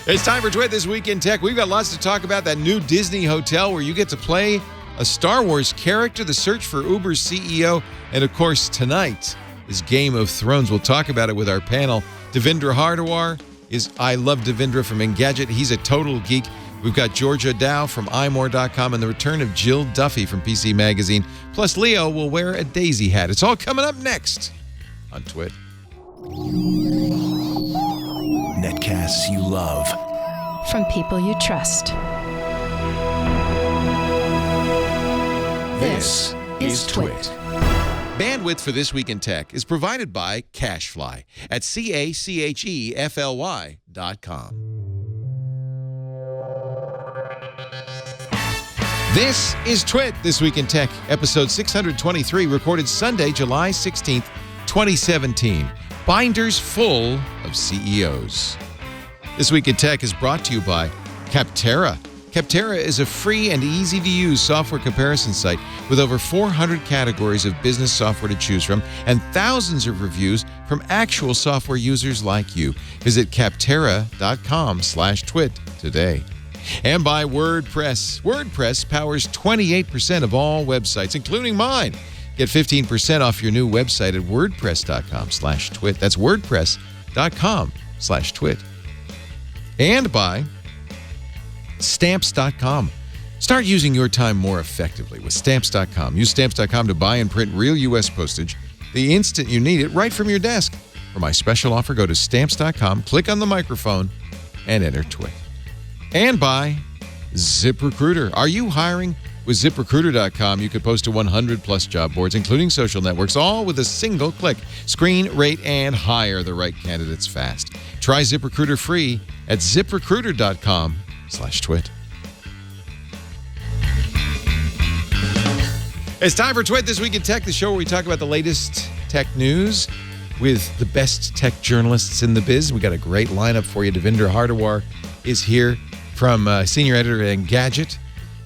It's time for Twit This Week in Tech. We've got lots to talk about. That new Disney hotel where you get to play a Star Wars character, the search for Uber's CEO, and of course tonight is Game of Thrones. We'll talk about it with our panel. Devindra Hardawar is I Love Devindra from Engadget. He's a total geek. We've got Georgia Dow from imore.com and the return of Jill Duffy from PC Magazine. Plus Leo will wear a daisy hat. It's all coming up next on Twit. Netcasts you love. From people you trust. This is Twit. Bandwidth for This Week in Tech is provided by CacheFly at CacheFly.com. This is Twit This Week in Tech, episode 623, recorded Sunday, July 16th, 2017. Binders full of CEOs. This Week in Tech is brought to you by Capterra. Capterra is a free and easy-to-use software comparison site with over 400 categories of business software to choose from and thousands of reviews from actual software users like you. Visit capterra.com/twit today. And by WordPress. WordPress powers 28% of all websites, including mine. Get 15% off your new website at wordpress.com/twit. That's wordpress.com/twit. And by Stamps.com. Start using your time more effectively with Stamps.com. Use Stamps.com to buy and print real U.S. postage the instant you need it right from your desk. For my special offer, go to Stamps.com, click on the microphone, and enter Twit. And by ZipRecruiter. Are you hiring? With ZipRecruiter.com, you could post to 100-plus job boards, including social networks, all with a single click. Screen, rate, and hire the right candidates fast. Try ZipRecruiter free at ZipRecruiter.com/twit. It's time for Twit This Week in Tech, the show where we talk about the latest tech news with the best tech journalists in the biz. We got a great lineup for you. Devindra Hardawar is here from senior editor at Engadget.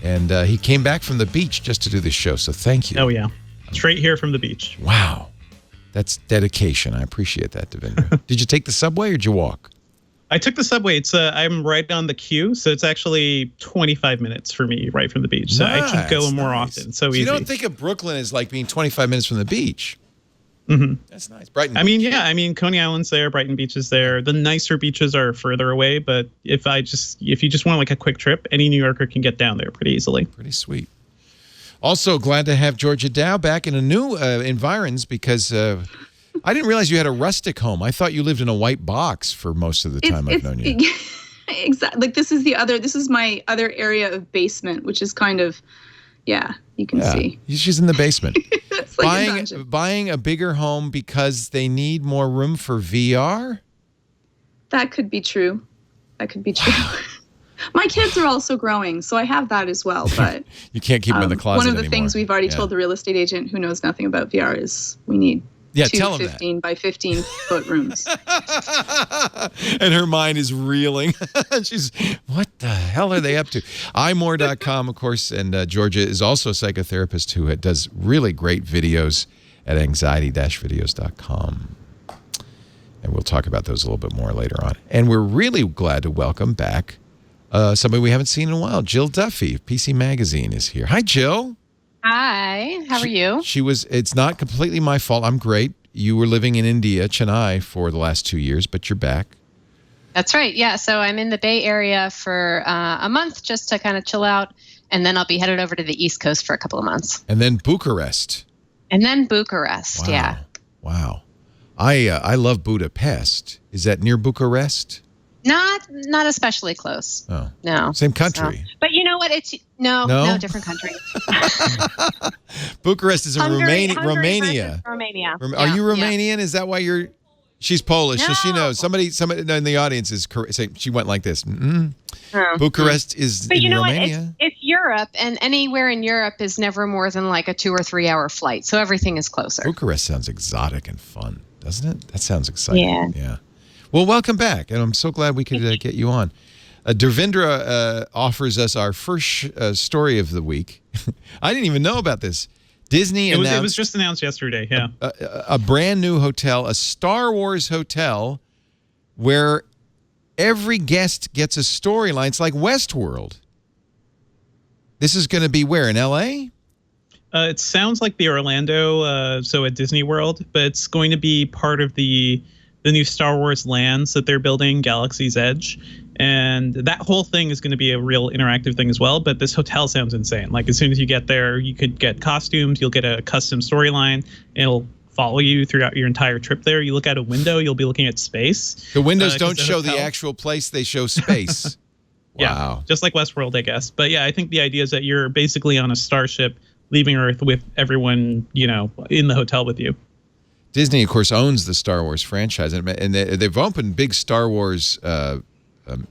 And he came back from the beach just to do this show, so thank you. Oh, yeah. Straight here from the beach. Wow. That's dedication. I appreciate that, Devindra. Did you take the subway or did you walk? I took the subway. I'm right on the queue, so it's actually 25 minutes for me right from the beach. So I should go more often. So easy. You don't think of Brooklyn as like being 25 minutes from the beach? Mm-hmm. That's nice. Brighton Beach. I mean, Coney Island's there, Brighton Beach is there. The nicer beaches are further away, but if you just want like a quick trip, any New Yorker can get down there pretty easily. Pretty sweet. Also, glad to have Georgia Dow back in a new environs because I didn't realize you had a rustic home. I thought you lived in a white box for most of the time I've known you. Exactly. Like this is my other area of basement, which is kind of, yeah, you can see. She's in the basement. It's like buying a bigger home because they need more room for VR? That could be true. My kids are also growing, so I have that as well. But you can't keep them in the closet One of the anymore. things we've already told the real estate agent who knows nothing about VR is we need two 15 by 15 foot rooms. And her mind is reeling. She's, what the hell are they up to? imore.com, of course, and Georgia is also a psychotherapist who does really great videos at anxiety-videos.com. And we'll talk about those a little bit more later on. And we're really glad to welcome back somebody we haven't seen in a while. Jill Duffy of PC Magazine is here. Hi, Jill. Hi, how are you? It's not completely my fault. I'm great. You were living in India, Chennai, for the last 2 years, but you're back. That's right. Yeah. So I'm in the Bay Area for a month just to kind of chill out. And then I'll be headed over to the East Coast for a couple of months. And then Bucharest. Wow. Yeah. Wow. I love Budapest. Is that near Bucharest? Not especially close. Oh. No. Same country. So. But you know what? It's no, different country. Bucharest is in Romania. Romania. Are you Romanian? Yeah. Is that why you're... She's Polish, so she knows. Somebody in the audience is saying she went like this. Bucharest is but in you know Romania. What? It's Europe, and anywhere in Europe is never more than like a 2 or 3 hour flight, so everything is closer. Bucharest sounds exotic and fun, doesn't it? That sounds exciting. Yeah. Well, welcome back, and I'm so glad we could get you on. Devindra offers us our first story of the week. I didn't even know about this. Disney announced... It was just announced yesterday, yeah. A brand new hotel, a Star Wars hotel, where every guest gets a storyline. It's like Westworld. This is going to be where, in L.A.? It sounds like the Orlando, so at Disney World, but it's going to be part of the new Star Wars lands that they're building, Galaxy's Edge. And that whole thing is going to be a real interactive thing as well. But this hotel sounds insane. Like, as soon as you get there, you could get costumes. You'll get a custom storyline. It'll follow you throughout your entire trip there. You look out a window, you'll be looking at space. The windows don't show the actual place. They show space. Wow. Yeah, just like Westworld, I guess. But yeah, I think the idea is that you're basically on a starship leaving Earth with everyone, in the hotel with you. Disney, of course, owns the Star Wars franchise, and they've opened big Star Wars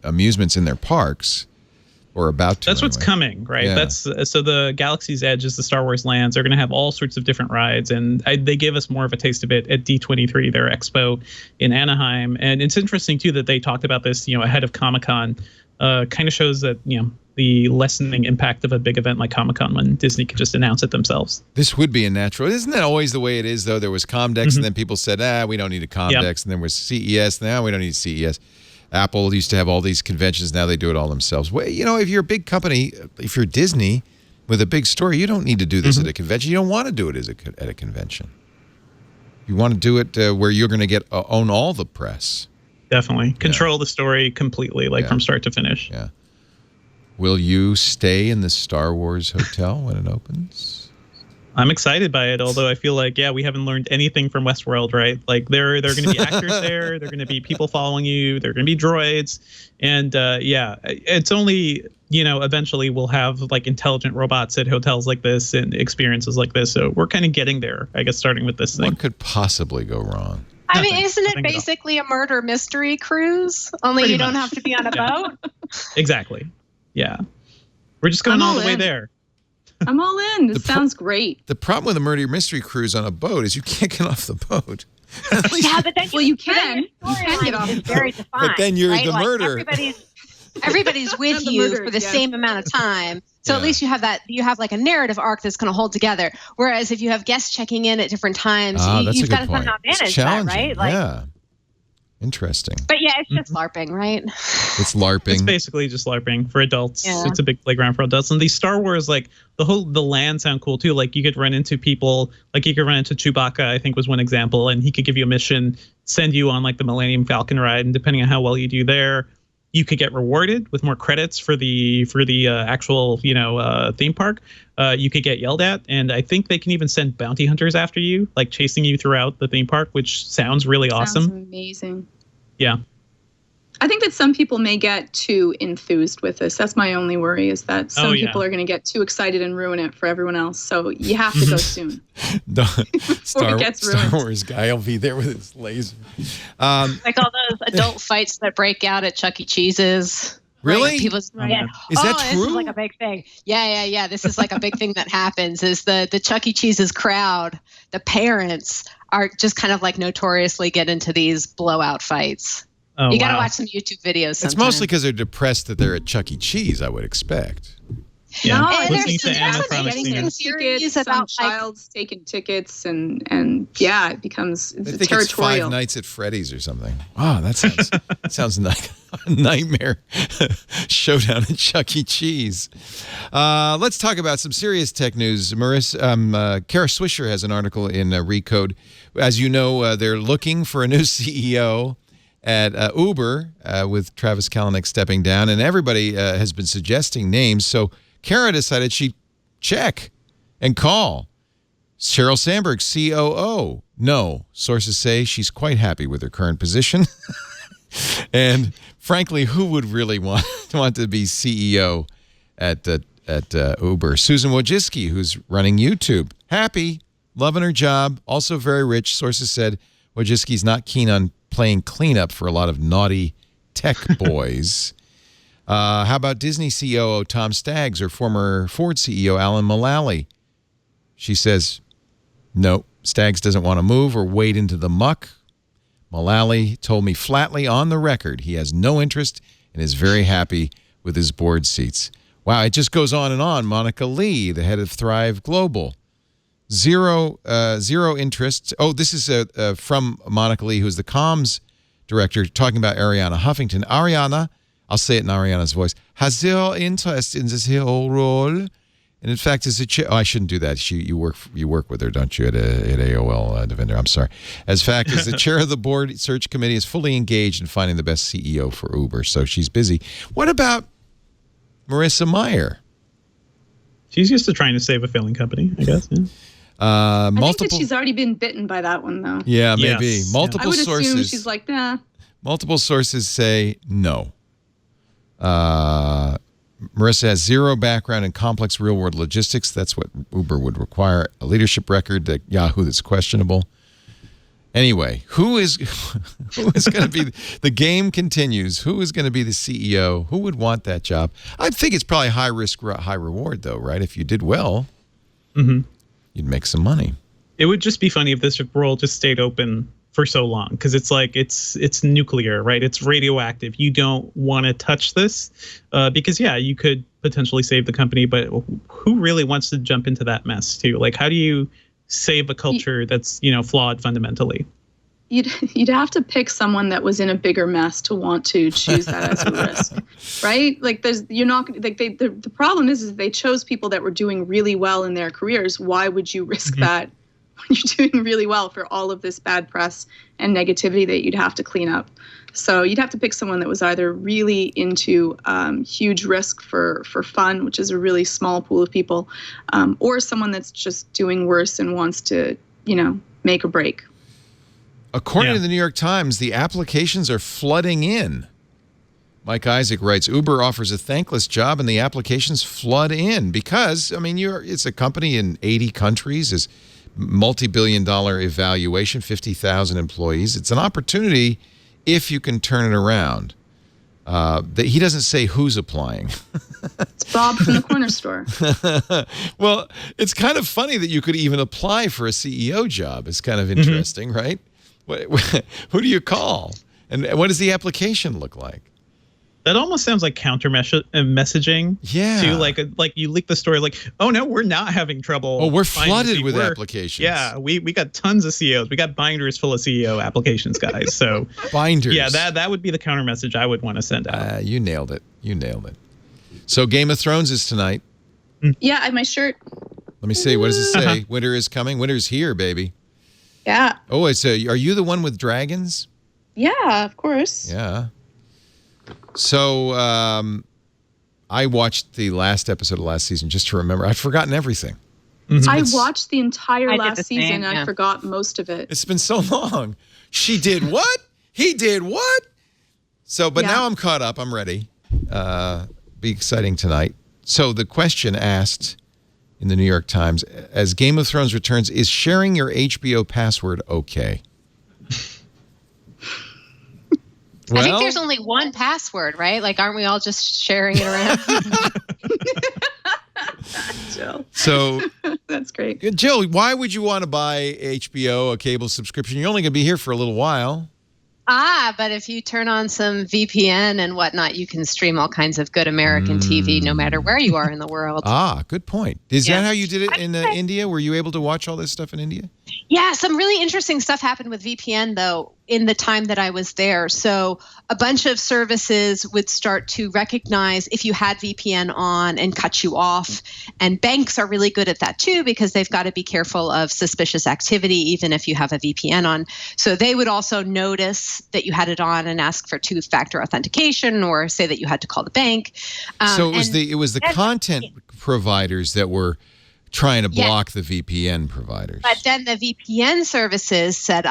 amusements in their parks, or about to. That's what's coming, right? Yeah. So the Galaxy's Edge is the Star Wars lands. They're going to have all sorts of different rides, and they gave us more of a taste of it at D23, their expo in Anaheim. And it's interesting too that they talked about this, ahead of Comic-Con. Kind of shows that the lessening impact of a big event like Comic-Con when Disney could just announce it themselves. This would be a natural. Isn't that always the way it is, though? There was Comdex, and then people said, we don't need a Comdex. And then there was CES. Now we don't need CES. Apple used to have all these conventions. Now they do it all themselves. Well, if you're a big company, if you're Disney with a big story, you don't need to do this at a convention. You don't want to do it at a convention. You want to do it where you're going to own all the press. Definitely. Control the story completely, from start to finish. Yeah. Will you stay in the Star Wars hotel when it opens? I'm excited by it, although I feel like, we haven't learned anything from Westworld, right? Like, there are going to be actors there. There are going to be people following you. There are going to be droids. And, it's only, eventually we'll have, intelligent robots at hotels like this and experiences like this. So we're kind of getting there, I guess, starting with this thing. What could possibly go wrong? I mean, isn't it basically a murder mystery cruise? Only you don't have to be on a boat? Exactly. Yeah. We're just going all the way there. I'm all in. This sounds great. The problem with a murder mystery cruise on a boat is you can't get off the boat. But then you can. You can get off the boat. Very defined, but then you're right? the murderer. Everybody's with you for the same amount of time. So at least you have a narrative arc that's going to hold together. Whereas if you have guests checking in at different times, you've got to somehow manage that, right? Yeah. Interesting. But it's just LARPing, right? It's LARPing. It's basically just LARPing for adults. Yeah. It's a big playground for adults. And these Star Wars, the land sound cool too. Like, you could run into people, you could run into Chewbacca, I think was one example, and he could give you a mission, send you on the Millennium Falcon ride, and depending on how well you do there, you could get rewarded with more credits for the actual theme park. You could get yelled at, and I think they can even send bounty hunters after you, chasing you throughout the theme park, which sounds really awesome. Sounds amazing. Yeah. I think that some people may get too enthused with this. That's my only worry, is that some people are going to get too excited and ruin it for everyone else. So you have to go soon. Star Wars guy will be there with his laser. Like all those adult fights that break out at Chuck E. Cheese's. Really? Right? People's, Is that This true? is like a big thing. Yeah. This is like a big thing that happens is the Chuck E. Cheese's crowd, the parents are just kind of notoriously get into these blowout fights. Oh, you got to watch some YouTube videos sometime. It's mostly because they're depressed that they're at Chuck E. Cheese, I would expect. Yeah. No, Listening to there's animatronics getting singing. tickets, some child's taking tickets, and it becomes I think territorial. it's Five Nights at Freddy's or something. Wow, that sounds like a nightmare showdown at Chuck E. Cheese. Let's talk about some serious tech news. Kara Swisher has an article in Recode. As you know, they're looking for a new CEO at Uber with Travis Kalanick stepping down, and everybody has been suggesting names. So Kara decided she'd check and call Sheryl Sandberg, COO. No, sources say she's quite happy with her current position. And frankly, who would really want to be CEO at Uber? Susan Wojcicki, who's running YouTube. Happy, loving her job, also very rich. Sources said Wojcicki's not keen on playing cleanup for a lot of naughty tech boys. How about Disney COO Tom Staggs or former Ford CEO Alan Mulally? She says, no, Staggs doesn't want to move or wade into the muck. Mulally told me flatly on the record he has no interest and is very happy with his board seats. Wow, it just goes on and on. Monica Lee, the head of Thrive Global. Zero interest. Oh, this is from Monica Lee, who's the comms director, talking about Arianna Huffington. Arianna, I'll say it in Ariana's voice, has zero interest in this whole role. And in fact, as a chair, I shouldn't do that. You work with her, don't you, at AOL, Devindra? I'm sorry. As fact, as the chair of the board search committee, is fully engaged in finding the best CEO for Uber. So she's busy. What about Marissa Mayer? She's used to trying to save a failing company, I guess. Yeah. I think that she's already been bitten by that one, though. Yeah, maybe. Yes. Multiple sources. I would assume she's like, nah. Multiple sources say no. Marissa has zero background in complex real-world logistics. That's what Uber would require. A leadership record at Yahoo that's questionable. Anyway, who is going to be? The game continues. Who is going to be the CEO? Who would want that job? I think it's probably high risk, high reward, though, right? If you did well, you'd make some money. It would just be funny if this role just stayed open for so long, because it's like it's nuclear, right? It's radioactive. You don't want to touch this because you could potentially save the company, but who really wants to jump into that mess too? Like, how do you save a culture that's flawed fundamentally? You'd have to pick someone that was in a bigger mess to want to choose that as a risk, right? Like the problem is they chose people that were doing really well in their careers. Why would you risk that when you're doing really well for all of this bad press and negativity that you'd have to clean up? So you'd have to pick someone that was either really into huge risk for fun, which is a really small pool of people, or someone that's just doing worse and wants to, make a break. According to the New York Times, the applications are flooding in. Mike Isaac writes, Uber offers a thankless job and the applications flood in because, it's a company in 80 countries, is multi-billion-dollar evaluation, 50,000 employees. It's an opportunity if you can turn it around. He doesn't say who's applying. It's Bob from the corner store. Well, it's kind of funny that you could even apply for a CEO job. It's kind of interesting, right? Who do you call? And what does the application look like? That almost sounds like counter messaging. Yeah. To like you leak the story like, oh no, we're not having trouble. Oh, we're flooded with applications. Yeah, we got tons of CEOs. We got binders full of CEO applications, guys. So binders. Yeah, that would be the counter message I would want to send out. You nailed it. So Game of Thrones is tonight. Yeah, I have my shirt. Let me see. What does it say? Winter is coming. Winter's here, baby. Yeah. Oh, are you the one with dragons? Yeah, of course. Yeah. So I watched the last episode of last season just to remember. I've forgotten everything. I watched the entire last season and I forgot most of it. It's been so long. She did what? He did what? So, but now I'm caught up. I'm ready. Be exciting tonight. So the question asked in the New York Times, as Game of Thrones returns, is sharing your HBO password okay? Well, I think there's only one password, right? Like, aren't we all just sharing it around? Jill. So that's great. Jill, why would you want to buy HBO, a cable subscription? You're only going to be here for a little while. But if you turn on some VPN and whatnot, you can stream all kinds of good American TV no matter where you are in the world. Good point. Is that how you did it in India? Were you able to watch all this stuff in India? Yeah, some really interesting stuff happened with VPN, though, in the time that I was there. So a bunch of services would start to recognize if you had VPN on and cut you off. And banks are really good at that, too, because they've got to be careful of suspicious activity, even if you have a VPN on. So they would also notice that you had it on and ask for two-factor authentication or say that you had to call the bank. So it was the content providers that were trying to block the VPN providers. But then the VPN services said,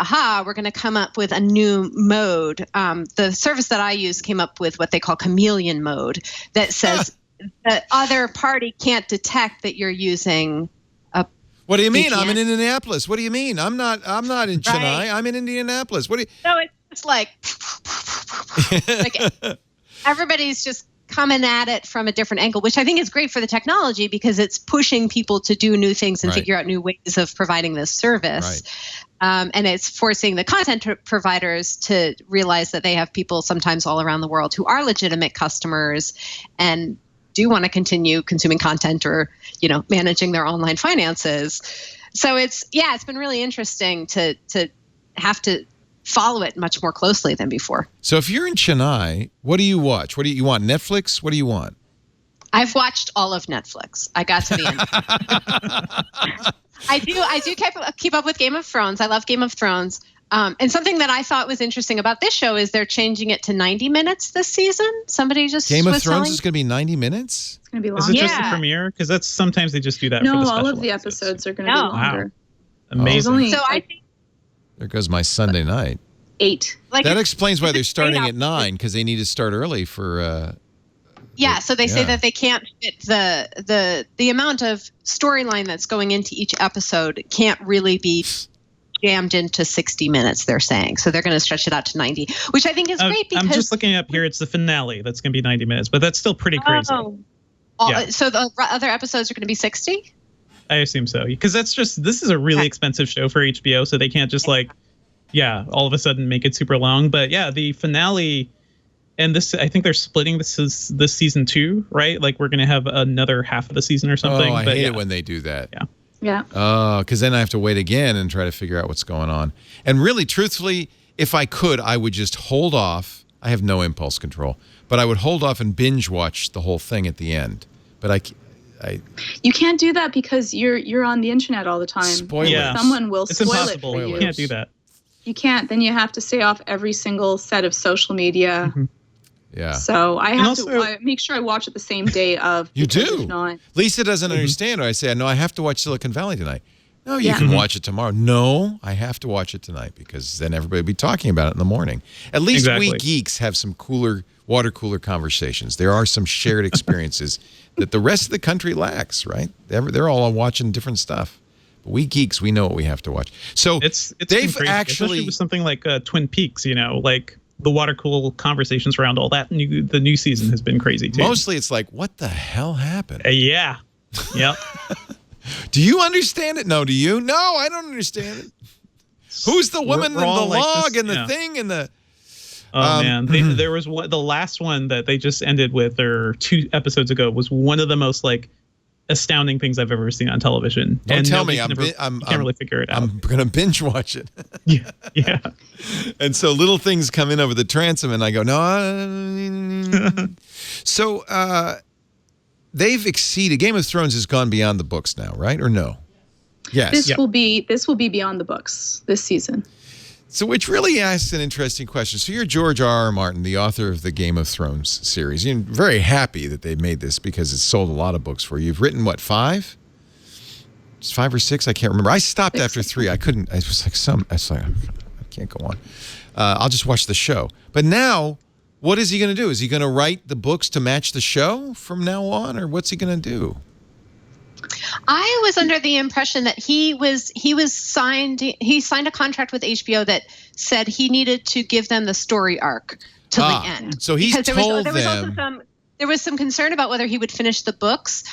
we're going to come up with a new mode. The service that I use came up with what they call chameleon mode that says the other party can't detect that you're using a What do you mean? VPN. I'm in Indianapolis. What do you mean? I'm not in Chennai. Right. I'm in Indianapolis. What do you So it's like everybody's just coming at it from a different angle, which I think is great for the technology because it's pushing people to do new things and figure out new ways of providing this service. Right. And it's forcing the content providers to realize that they have people sometimes all around the world who are legitimate customers and do want to continue consuming content or, managing their online finances. So it's been really interesting to have to follow it much more closely than before. So if you're in Chennai, what do you watch? What do you want? Netflix? What do you want? I've watched all of Netflix. I got to the end. I do keep up with Game of Thrones. I love Game of Thrones. And something that I thought was interesting about this show is they're changing it to 90 minutes this season. Somebody just Game of Thrones is going to be 90 minutes? It's going to be long. Is it just the premiere? Because that's sometimes they just do that for the special all of the episodes are going to be longer. Wow. Amazing. So I think there goes my Sunday night. 8. That explains why they're starting at 9, because they need to start early for... so they say that they can't fit the amount of storyline that's going into each episode can't really be jammed into 60 minutes, they're saying. So they're going to stretch it out to 90, which I think is great because... I'm just looking up here. It's the finale that's going to be 90 minutes, but that's still pretty crazy. So the other episodes are going to be 60? I assume so. Because this is a really expensive show for HBO, so they can't just all of a sudden make it super long. But yeah, the finale... And this, I think they're splitting this season 2, right? Like we're going to have another half of the season or something. Oh, I hate it when they do that. Yeah. Oh, because then I have to wait again and try to figure out what's going on. And really, truthfully, if I could, I would just hold off. I have no impulse control, but I would hold off and binge watch the whole thing at the end. But you can't do that because you're on the internet all the time. Spoilers. Yeah. Someone will it's spoil impossible. it for you. You can't do that. You can't. Then you have to stay off every single set of social media. Mm-hmm. Yeah. So I have to make sure I watch it the same day of. You do. If not, Lisa doesn't understand. Or I say, no, I have to watch Silicon Valley tonight. No, you can watch it tomorrow. No, I have to watch it tonight because then everybody will be talking about it in the morning. At least we geeks have some water cooler conversations. There are some shared experiences that the rest of the country lacks, right? They're all watching different stuff. But we geeks, we know what we have to watch. So it's they've crazy, actually... especially with something like Twin Peaks, like... The water cool conversations around all that. The new season has been crazy too. Mostly it's like, what the hell happened? Yeah. Yep. Do you understand it? No, do you? No, I don't understand it. Who's the woman and the log and the thing and the... Oh, man. There was the last one that they just ended with, or 2 episodes ago, was one of the most astounding things I've ever seen on television. Don't tell me. You can't really figure it out. I'm going to binge watch it. Yeah. And so little things come in over the transom and I go, no. So they've exceeded. Game of Thrones has gone beyond the books now, right? Or no? Yes. This will be beyond the books this season. So which really asks an interesting question. So you're George R.R. Martin, the author of the Game of Thrones series. You're very happy that they made this because it's sold a lot of books for you. You've written, what, 5? It's 5 or 6? I can't remember. I stopped after 3. I couldn't. I was like, I can't go on. I'll just watch the show. But now, what is he going to do? Is he going to write the books to match the show from now on? Or what's he going to do? I was under the impression that he signed a contract with HBO that said he needed to give them the story arc to the end. So he's told them. There was some concern about whether he would finish the books,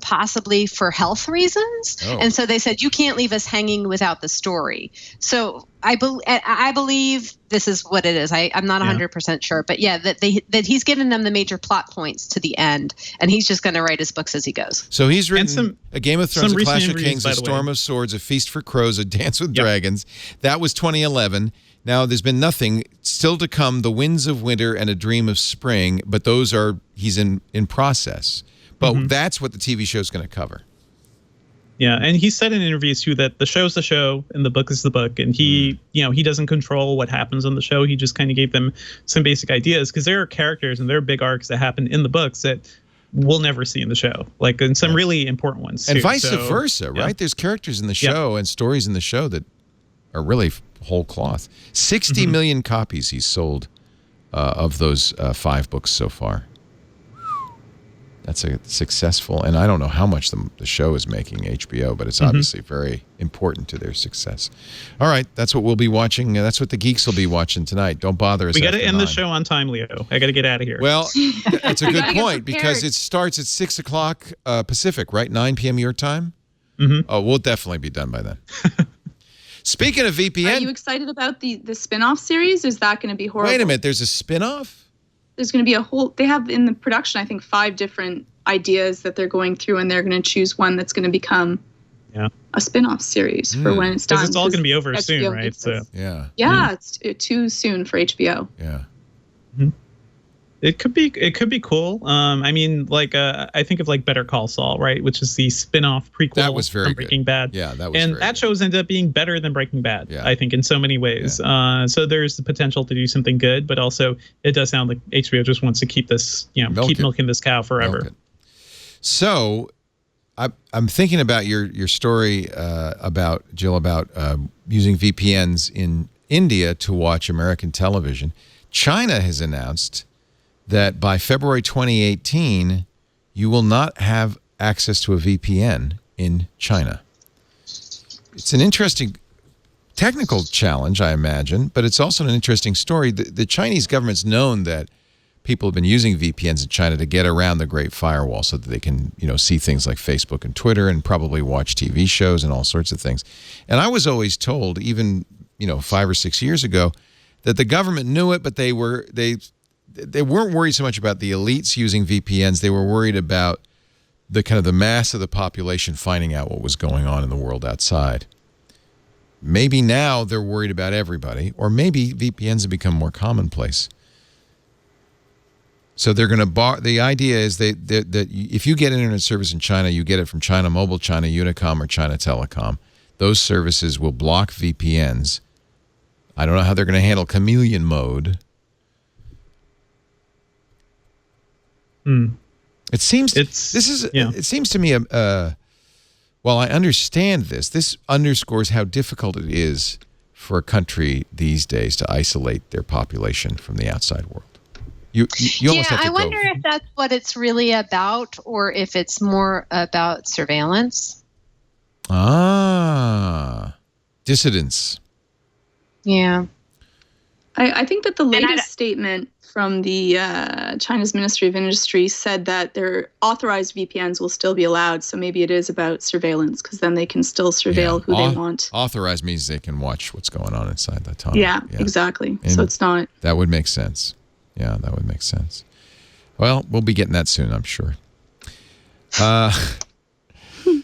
possibly for health reasons. Oh. And so they said, you can't leave us hanging without the story. So I believe this is what it is. I'm not 100% sure. But yeah, that he's given them the major plot points to the end. And he's just going to write his books as he goes. So he's written A Game of Thrones, A Clash of Kings, A Storm of Swords, A Feast for Crows, A Dance with Dragons. That was 2011. Now, there's been nothing still to come, The Winds of Winter and A Dream of Spring, but he's in process. But that's what the TV show is going to cover. Yeah, and he said in interviews too that the show's the show and the book is the book, and he doesn't control what happens on the show. He just kind of gave them some basic ideas because there are characters and there are big arcs that happen in the books that we'll never see in the show, and some really important ones too. And vice versa, right? There's characters in the show and stories in the show that are really whole cloth. 60 million copies he's sold of those 5 books so far. That's a successful, and I don't know how much the show is making HBO, but it's obviously very important to their success. All right, that's what we'll be watching. That's what the geeks will be watching tonight. Don't bother us. We got to end the show on time, Leo. I got to get out of here. Well, that's a good point because it starts at 6 o'clock Pacific, right? 9 p.m. your time? Oh, we'll definitely be done by then. Speaking of VPN... Are you excited about the spin-off series? Is that going to be horrible? Wait a minute, there's a spin-off? There's going to be they have in the production, I think, 5 different ideas that they're going through, and they're going to choose one that's going to become a spin-off series for when it's done. Because it's all going to be over HBO soon, right? So it's too soon for HBO. Yeah. Mm-hmm. It could be cool. I mean, like I think of like Better Call Saul, right, which is the spin-off prequel that was very from Breaking Bad. Yeah, that was. And that shows ended up being better than Breaking Bad. Yeah. I think in so many ways. Yeah. So there's the potential to do something good, but also it does sound like HBO just wants to keep this, keep milking this cow forever. So, I'm thinking about your story about Jill about using VPNs in India to watch American television. China has announced that by February 2018, you will not have access to a VPN in China. It's an interesting technical challenge, I imagine, but it's also an interesting story. The Chinese government's known that people have been using VPNs in China to get around the Great Firewall so that they can, see things like Facebook and Twitter and probably watch TV shows and all sorts of things. And I was always told, even, 5 or 6 years ago, that the government knew it, but they weren't worried so much about the elites using VPNs. They were worried about the mass of the population finding out what was going on in the world outside. Maybe now they're worried about everybody, or maybe VPNs have become more commonplace. So they're going to the idea is that if you get internet service in China, you get it from China Mobile, China Unicom, or China Telecom. Those services will block VPNs. I don't know how they're going to handle chameleon mode. It seems it seems to me while I understand this underscores how difficult it is for a country these days to isolate their population from the outside world. You almost have to I wonder if that's what it's really about, or if it's more about surveillance. Dissidents. Yeah. I think that the latest statement from the China's Ministry of Industry said that their authorized VPNs will still be allowed. So maybe it is about surveillance, because then they can still surveil who they want. Authorized means they can watch what's going on inside the tunnel. Yeah, exactly. And so it's not. That would make sense. Yeah, that would make sense. Well, we'll be getting that soon, I'm sure.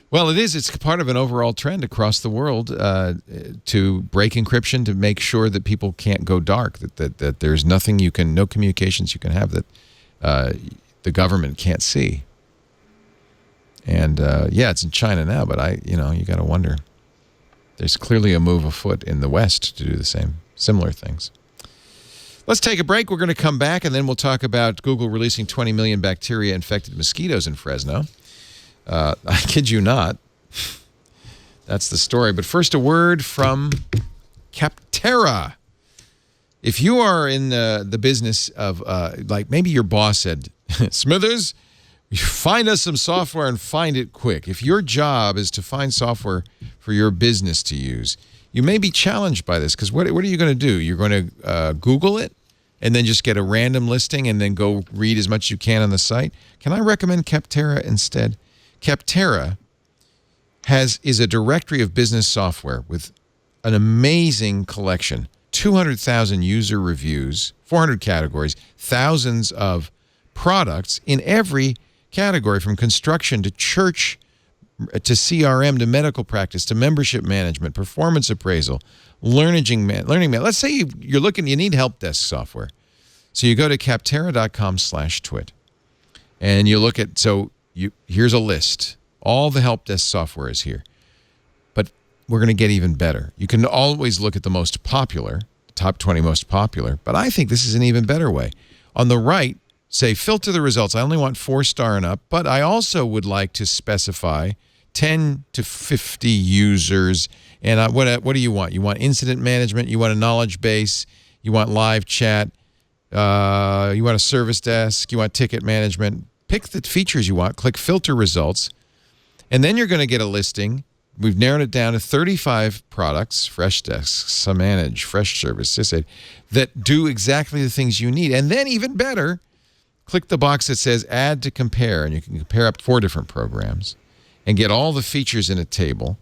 Well, it is. It's part of an overall trend across the world to break encryption, to make sure that people can't go dark, that there's nothing no communications you can have that the government can't see. And it's in China now, but you got to wonder. There's clearly a move afoot in the West to do the similar things. Let's take a break. We're going to come back, and then we'll talk about Google releasing 20 million bacteria-infected mosquitoes in Fresno. I kid you not. That's the story. But first, a word from Capterra. If you are in the business of, maybe your boss said, Smithers, find us some software and find it quick. If your job is to find software for your business to use, you may be challenged by this, because what are you going to do? You're going to Google it and then just get a random listing and then go read as much as you can on the site? Can I recommend Capterra instead? Capterra is a directory of business software with an amazing collection, 200,000 user reviews, 400 categories, thousands of products in every category, from construction to church to CRM to medical practice to membership management, performance appraisal, learning. Let's say you need help desk software. So you go to capterra.com/twit and you look at, here's a list. All the help desk software is here. But we're going to get even better. You can always look at the most popular, top 20 most popular, but I think this is an even better way. On the right, say filter the results. I only want 4-star and up, but I also would like to specify 10 to 50 users. And what do you want? You want incident management, you want a knowledge base, you want live chat, you want a service desk, you want ticket management. Pick the features you want, click filter results, and then you're going to get a listing. We've narrowed it down to 35 products, fresh desks, Samanage, fresh service, SysAid, that do exactly the things you need. And then even better, click the box that says add to compare, and you can compare up 4 different programs and get all the features in a table,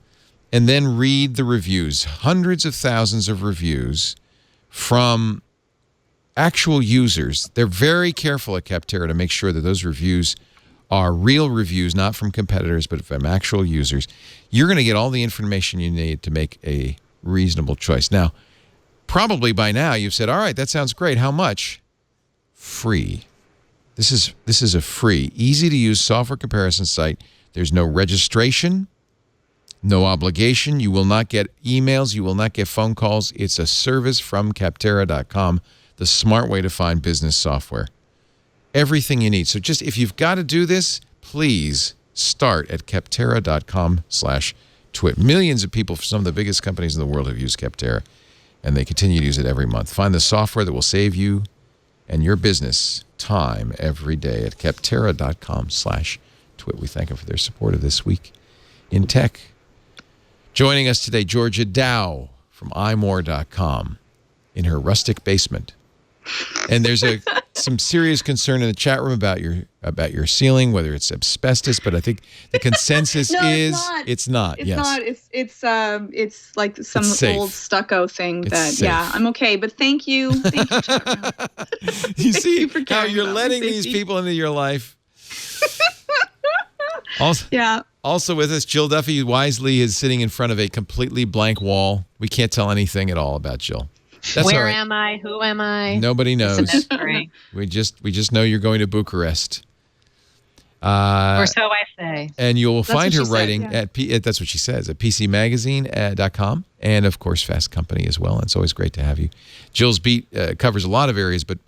and then read the reviews, hundreds of thousands of reviews from actual users. They're very careful at Capterra to make sure that those reviews are real reviews, not from competitors, but from actual users. You're going to get all the information you need to make a reasonable choice. Now, probably by now you've said, all right, that sounds great. How much? Free. This is a free, easy-to-use software comparison site. There's no registration, no obligation. You will not get emails. You will not get phone calls. It's a service from Capterra.com, the smart way to find business software. Everything you need. So just if you've got to do this, please start at Capterra.com/twit. Millions of people from some of the biggest companies in the world have used Capterra, and they continue to use it every month. Find the software that will save you and your business time every day at Capterra.com/twit. We thank them for their support of This Week in Tech. Joining us today, Georgia Dow from imore.com in her rustic basement. And there's some serious concern in the chat room about your ceiling, whether it's asbestos, but I think the consensus is it's not. It's not. It's like some old stucco thing I'm okay. But thank you. Thank you, chat room. You see how you're letting these people into your life. Also with us, Jill Duffy wisely is sitting in front of a completely blank wall. We can't tell anything at all about Jill. That's Where am I? Who am I? Nobody knows. We just know you're going to Bucharest. Or so I say. And you'll find her writing at that's what she says, at PCMagazine.com, and of course Fast Company as well. And it's always great to have you. Jill's beat covers a lot of areas, but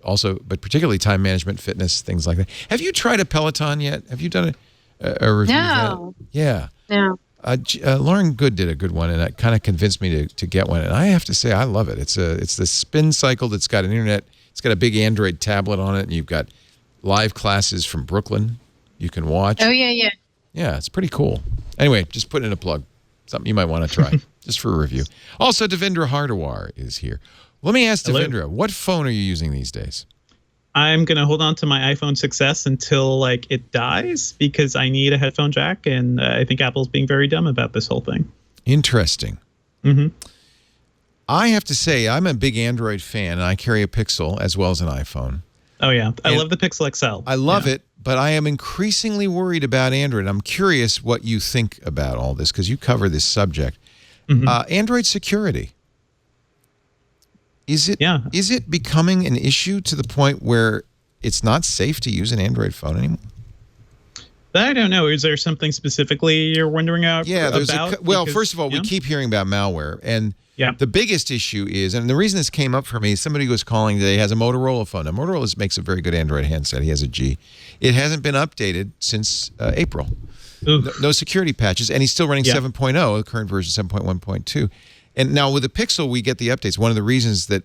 particularly time management, fitness, things like that. Have you tried a Peloton yet? Have you done a review of that? Yeah. No. Lauren Good did a good one, and it kind of convinced me to get one. And I have to say, I love it. It's the spin cycle that's got an internet. It's got a big Android tablet on it, and you've got live classes from Brooklyn you can watch. Oh, yeah. Yeah, it's pretty cool. Anyway, just put in a plug. Something you might want to try, just for a review. Also, Devindra Hardawar is here. Let me ask Devindra, what phone are you using these days? I'm going to hold on to my iPhone 6S until it dies because I need a headphone jack, and I think Apple's being very dumb about this whole thing. Interesting. Mm-hmm. I have to say, I'm a big Android fan, and I carry a Pixel as well as an iPhone. Oh, yeah. I love the Pixel XL. I love it, but I am increasingly worried about Android. I'm curious what you think about all this because you cover this subject. Mm-hmm. Android security. Is it becoming an issue to the point where it's not safe to use an Android phone anymore? I don't know. Is there something specifically you're wondering about? Yeah, first of all, we keep hearing about malware. And the biggest issue is, and the reason this came up for me, somebody was calling today, has a Motorola phone. Now, Motorola makes a very good Android handset. He has a G. It hasn't been updated since April. No security patches, and he's still running 7.0, the current version 7.1.2. And now with the Pixel, we get the updates. One of the reasons that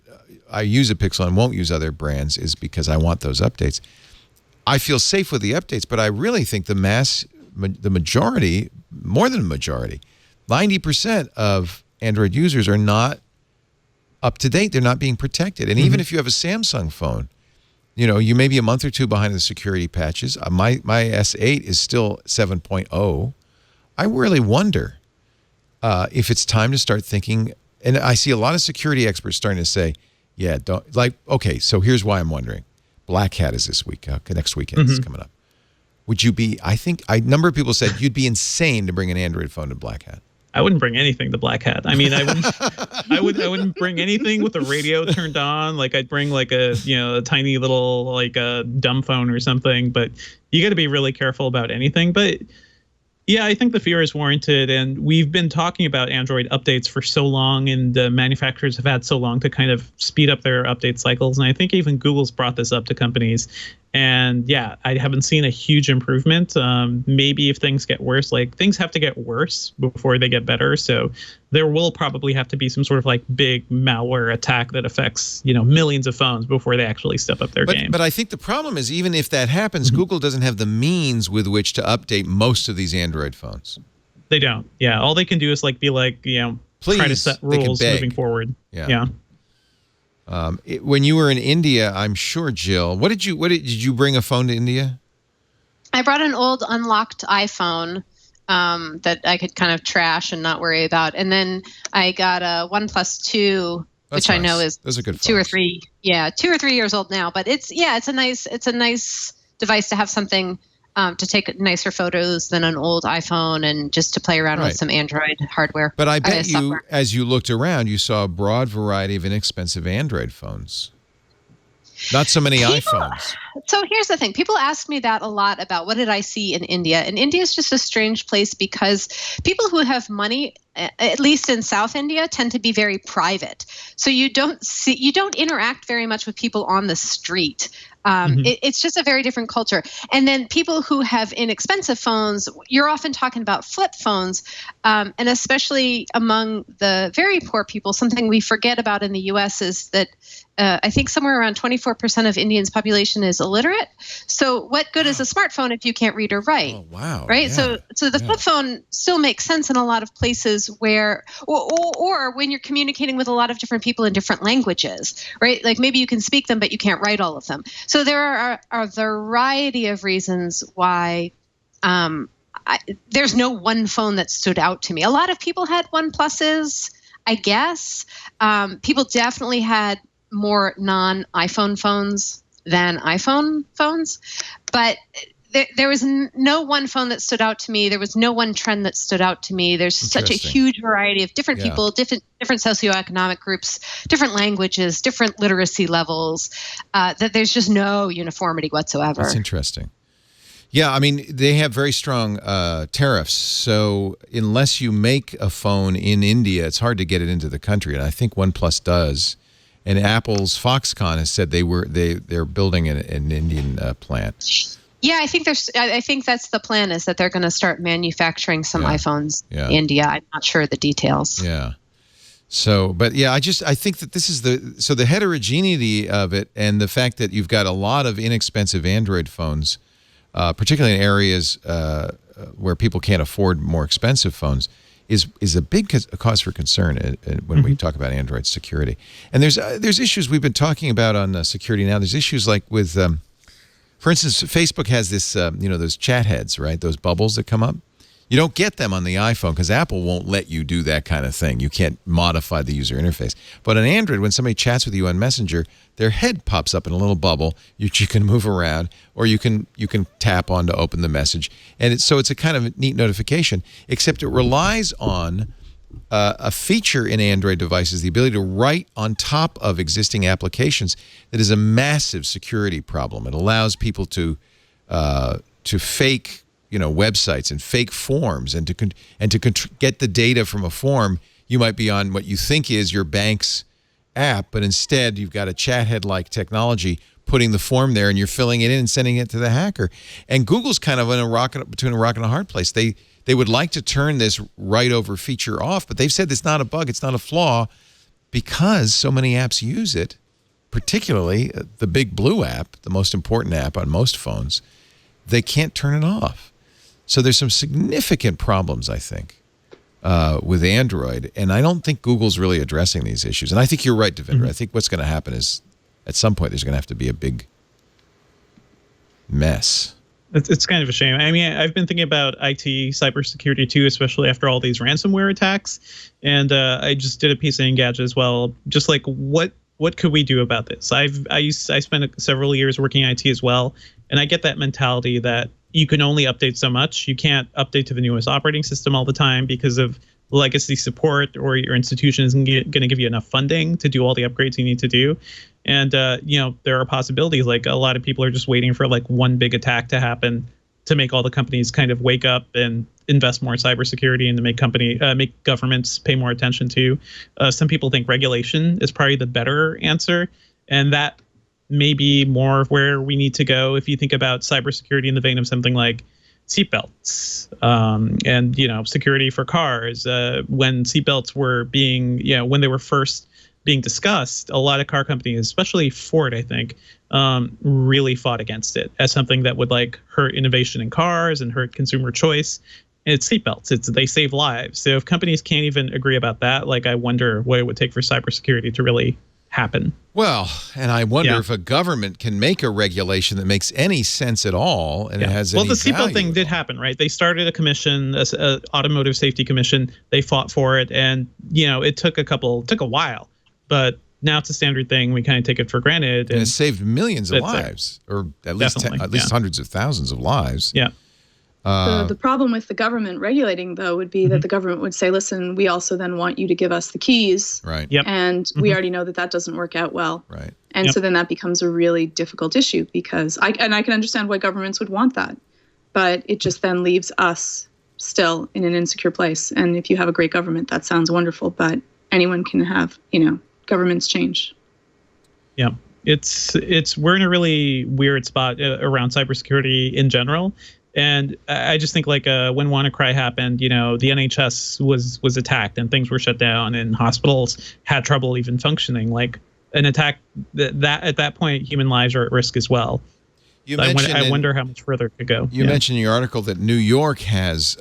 I use a Pixel and won't use other brands is because I want those updates. I feel safe with the updates, but I really think the majority, more than a majority, 90% of Android users are not up to date. They're not being protected. And even if you have a Samsung phone, you may be a month or two behind the security patches. My S8 is still 7.0. I really wonder if it's time to start thinking, and I see a lot of security experts starting to say, okay, so here's why I'm wondering. Black Hat is this week, next weekend is coming up. Would you be, I think, a number of people said you'd be insane to bring an Android phone to Black Hat. I wouldn't bring anything to Black Hat. I mean, I wouldn't bring anything with the radio turned on. I'd bring a tiny little dumb phone or something, but you got to be really careful about anything. But yeah, I think the fear is warranted, and we've been talking about Android updates for so long, and the manufacturers have had so long to kind of speed up their update cycles. And I think even Google's brought this up to companies. And yeah, I haven't seen a huge improvement. Maybe if things get worse, things have to get worse before they get better. So there will probably have to be some sort of big malware attack that affects, millions of phones before they actually step up their game. But I think the problem is, even if that happens, Google doesn't have the means with which to update most of these Android phones. They don't. Yeah. All they can do is Please, try to set rules moving forward. Yeah. When you were in India, I'm sure, Jill, did you bring a phone to India? I brought an old unlocked iPhone that I could kind of trash and not worry about. And then I got a OnePlus 2, which I know is 2 or 3 years old now. But it's a nice device to have something to take nicer photos than an old iPhone, and just to play around with some Android hardware. But I bet you, as you looked around, you saw a broad variety of inexpensive Android phones. Not so many iPhones. So here's the thing. People ask me that a lot about what did I see in India. And India is just a strange place because people who have money, at least in South India, tend to be very private. So you don't interact very much with people on the street. It's just a very different culture. And then people who have inexpensive phones, you're often talking about flip phones. And especially among the very poor people, something we forget about in the U.S. is that I think somewhere around 24% of Indians' population is illiterate. So what good is a smartphone if you can't read or write? Oh, wow. Right? Yeah. So the flip phone still makes sense in a lot of places where, or when you're communicating with a lot of different people in different languages, right? Like maybe you can speak them, but you can't write all of them. So there are a variety of reasons why there's no one phone that stood out to me. A lot of people had OnePluses, I guess. People definitely had more non-iPhone phones than iPhone phones, but there was no one phone that stood out to me. There was no one trend that stood out to me. There's such a huge variety of different people, different socioeconomic groups, different languages, different literacy levels, that there's just no uniformity whatsoever. That's interesting. Yeah, I mean, they have very strong tariffs. So unless you make a phone in India, it's hard to get it into the country. And I think OnePlus does. And Apple's Foxconn has said they're building an Indian plant. Yeah, I think that's the plan, is that they're going to start manufacturing some iPhones in India. I'm not sure of the details. Yeah. So, but yeah, I think that this is the heterogeneity of it, and the fact that you've got a lot of inexpensive Android phones, particularly in areas where people can't afford more expensive phones, is a big cause for concern when we talk about Android security. And there's issues we've been talking about on security now. There's issues like with, for instance, Facebook has this, those chat heads, right? Those bubbles that come up. You don't get them on the iPhone because Apple won't let you do that kind of thing. You can't modify the user interface. But on Android, when somebody chats with you on Messenger, their head pops up in a little bubble. You can move around, or you can tap on to open the message. And it's a kind of neat notification, except it relies on a feature in Android devices, the ability to write on top of existing applications, that is a massive security problem. It allows people to fake websites and fake forms, and to get the data from a form. You might be on what you think is your bank's app, but instead you've got a chat head-like technology putting the form there, and you're filling it in and sending it to the hacker. And Google's kind of between a rock and a hard place. They would like to turn this write-over feature off, but they've said it's not a bug, it's not a flaw, because so many apps use it, particularly the Big Blue app, the most important app on most phones. They can't turn it off. So there's some significant problems, I think, with Android, and I don't think Google's really addressing these issues. And I think you're right, Devindra. I think what's going to happen is, at some point, there's going to have to be a big mess. It's kind of a shame. I mean, I've been thinking about IT cybersecurity too, especially after all these ransomware attacks. And I just did a piece in Engadget as well, just like what could we do about this? I spent several years working in IT as well, and I get that mentality that you can only update so much. You can't update to the newest operating system all the time because of legacy support, or your institution isn't going to give you enough funding to do all the upgrades you need to do. And there are possibilities, like a lot of people are just waiting for like one big attack to happen to make all the companies kind of wake up and invest more in cybersecurity, and to make governments pay more attention to. Some people think regulation is probably the better answer, and that may be more of where we need to go if you think about cybersecurity in the vein of something like seatbelts, and security for cars. When seatbelts were when they were first being discussed, a lot of car companies, especially Ford, I think, really fought against it as something that would like hurt innovation in cars and hurt consumer choice. And it's seatbelts. They save lives. So if companies can't even agree about that, like I wonder what it would take for cybersecurity to really happen. Well, and I wonder if a government can make a regulation that makes any sense at all, and it has any value. Well, the seatbelt thing did happen, right? They started a commission, a automotive safety commission. They fought for it, and it took a while, but now it's a standard thing. We kind of take it for granted. And it saved millions of lives, or at least hundreds of thousands of lives. Yeah. The problem with the government regulating, though, would be that the government would say, listen, we also then want you to give us the keys. Right. Yep. And we already know that doesn't work out well. Right. And so then that becomes a really difficult issue, because I can understand why governments would want that. But it just then leaves us still in an insecure place. And if you have a great government, that sounds wonderful, but anyone can have, governments change. Yeah. We're in a really weird spot around cybersecurity in general. And I just think, like, when WannaCry happened, the NHS was attacked and things were shut down and hospitals had trouble even functioning. Like, an attack that at that point, human lives are at risk as well. I wonder how much further it could go. You mentioned in your article that New York has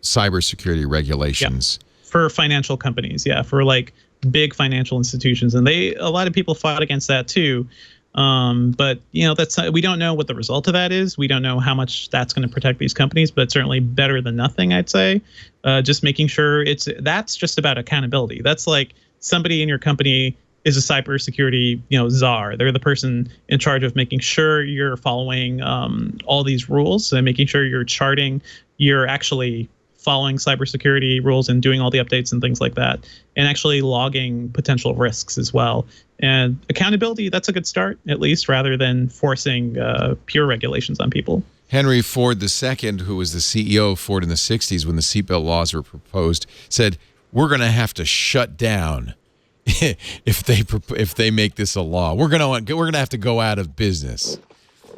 cybersecurity regulations. Yeah. For financial companies, for like big financial institutions, and a lot of people fought against that too. But we don't know what the result of that is. We don't know how much that's going to protect these companies, but certainly better than nothing, I'd say. Just making sure that's just about accountability. That's like somebody in your company is a cybersecurity, czar. They're the person in charge of making sure you're following all these rules and making sure you're actually following cybersecurity rules and doing all the updates and things like that, and actually logging potential risks as well. And accountability, that's a good start, at least, rather than forcing pure regulations on people. Henry Ford II, who was the CEO of Ford in the 60s when the seatbelt laws were proposed, said, we're going to have to shut down if they make this a law. We're going to have to go out of business.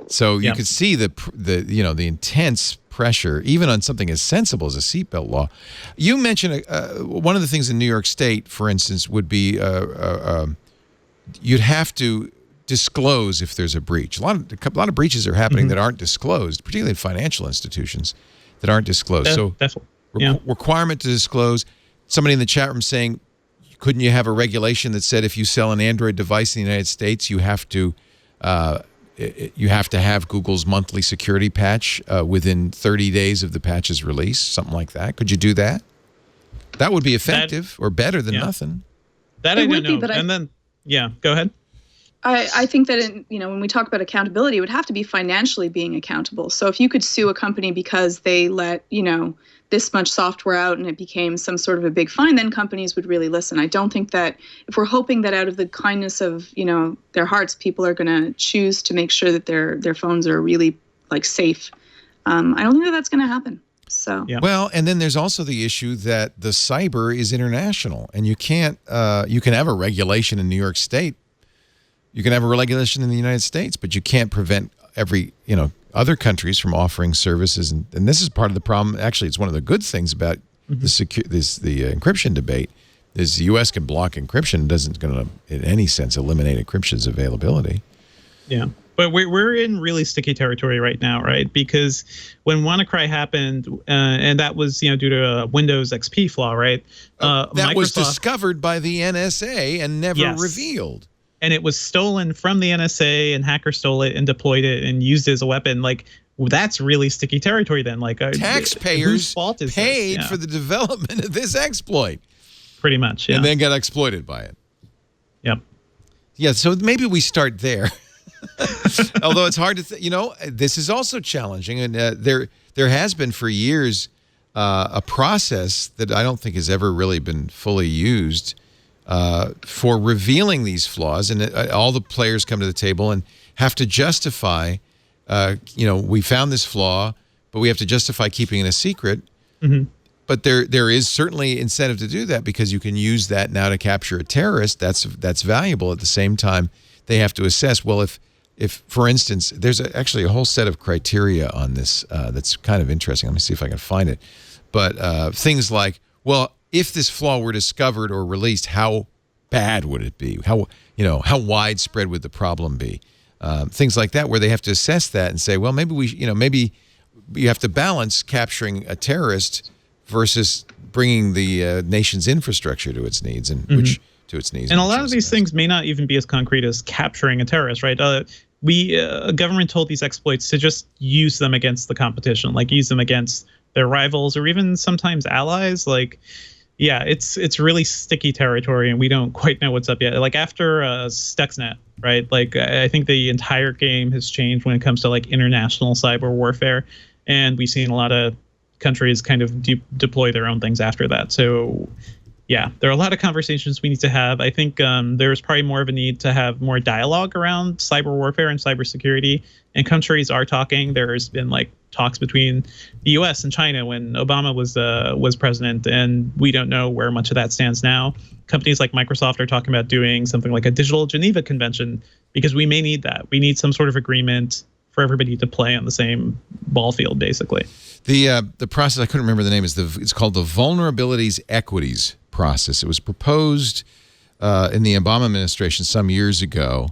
So you could see the intense pressure, even on something as sensible as a seatbelt law. You mentioned one of the things in New York State, for instance, would be you'd have to disclose if there's a breach. A lot of breaches are happening that aren't disclosed, particularly in financial institutions that aren't disclosed. Requirement to disclose. Somebody in the chat room saying, couldn't you have a regulation that said if you sell an Android device in the United States, you have to have Google's monthly security patch within 30 days of the patch's release, something like that? Could you do that? That would be effective or better than nothing. That I don't know. Go ahead. I think that when we talk about accountability, it would have to be financially being accountable. So if you could sue a company because they let this much software out and it became some sort of a big fine, then companies would really listen. I don't think that if we're hoping that out of the kindness of their hearts, people are going to choose to make sure that their phones are really safe. I don't think that that's going to happen. So well, and then there's also the issue that the cyber is international, and you can't you can have a regulation in New York State. You can have a regulation in the United States, but you can't prevent every, other countries from offering services. And this is part of the problem. Actually, it's one of the good things about the encryption debate is the U.S. can block encryption. It doesn't going to, in any sense, eliminate encryption's availability. Yeah. But we're in really sticky territory right now, right? Because when WannaCry happened, and that was due to a Windows XP flaw, right? That was discovered by the NSA and never revealed. And it was stolen from the NSA, and hackers stole it and deployed it and used it as a weapon. That's really sticky territory then. Taxpayers whose fault is paid for the development of this exploit. Pretty much, yeah. And then got exploited by it. Yep. Yeah, so maybe we start there. Although it's hard to, this is also challenging. And there has been for years a process that I don't think has ever really been fully used for revealing these flaws, and all the players come to the table and have to justify, we found this flaw, but we have to justify keeping it a secret. Mm-hmm. But there is certainly incentive to do that because you can use that now to capture a terrorist. That's valuable. At the same time, they have to assess, well, if for instance, there's actually a whole set of criteria on this that's kind of interesting. Let me see if I can find it. But things like, well, if this flaw were discovered or released, how bad would it be? How widespread would the problem be? Things like that, where they have to assess that and say, well, maybe you have to balance capturing a terrorist versus bringing the nation's infrastructure to its needs and to its needs. And a lot of these things may not even be as concrete as capturing a terrorist, right? Government told these exploits to just use them against the competition, use them against their rivals or even sometimes allies. yeah, it's really sticky territory, and we don't quite know what's up yet. Like after Stuxnet, right? Like I think the entire game has changed when it comes to like international cyber warfare, and we've seen a lot of countries kind of deploy their own things after that. So yeah, there are a lot of conversations we need to have. I think there's probably more of a need to have more dialogue around cyber warfare and cybersecurity. And countries are talking. There's been like talks between the U.S. and China when Obama was president, and we don't know where much of that stands now. Companies like Microsoft are talking about doing something like a digital Geneva Convention because we may need that. We need some sort of agreement for everybody to play on the same ball field, basically. The process, I couldn't remember the name, it's called the Vulnerabilities Equities process. It was proposed in the Obama administration some years ago,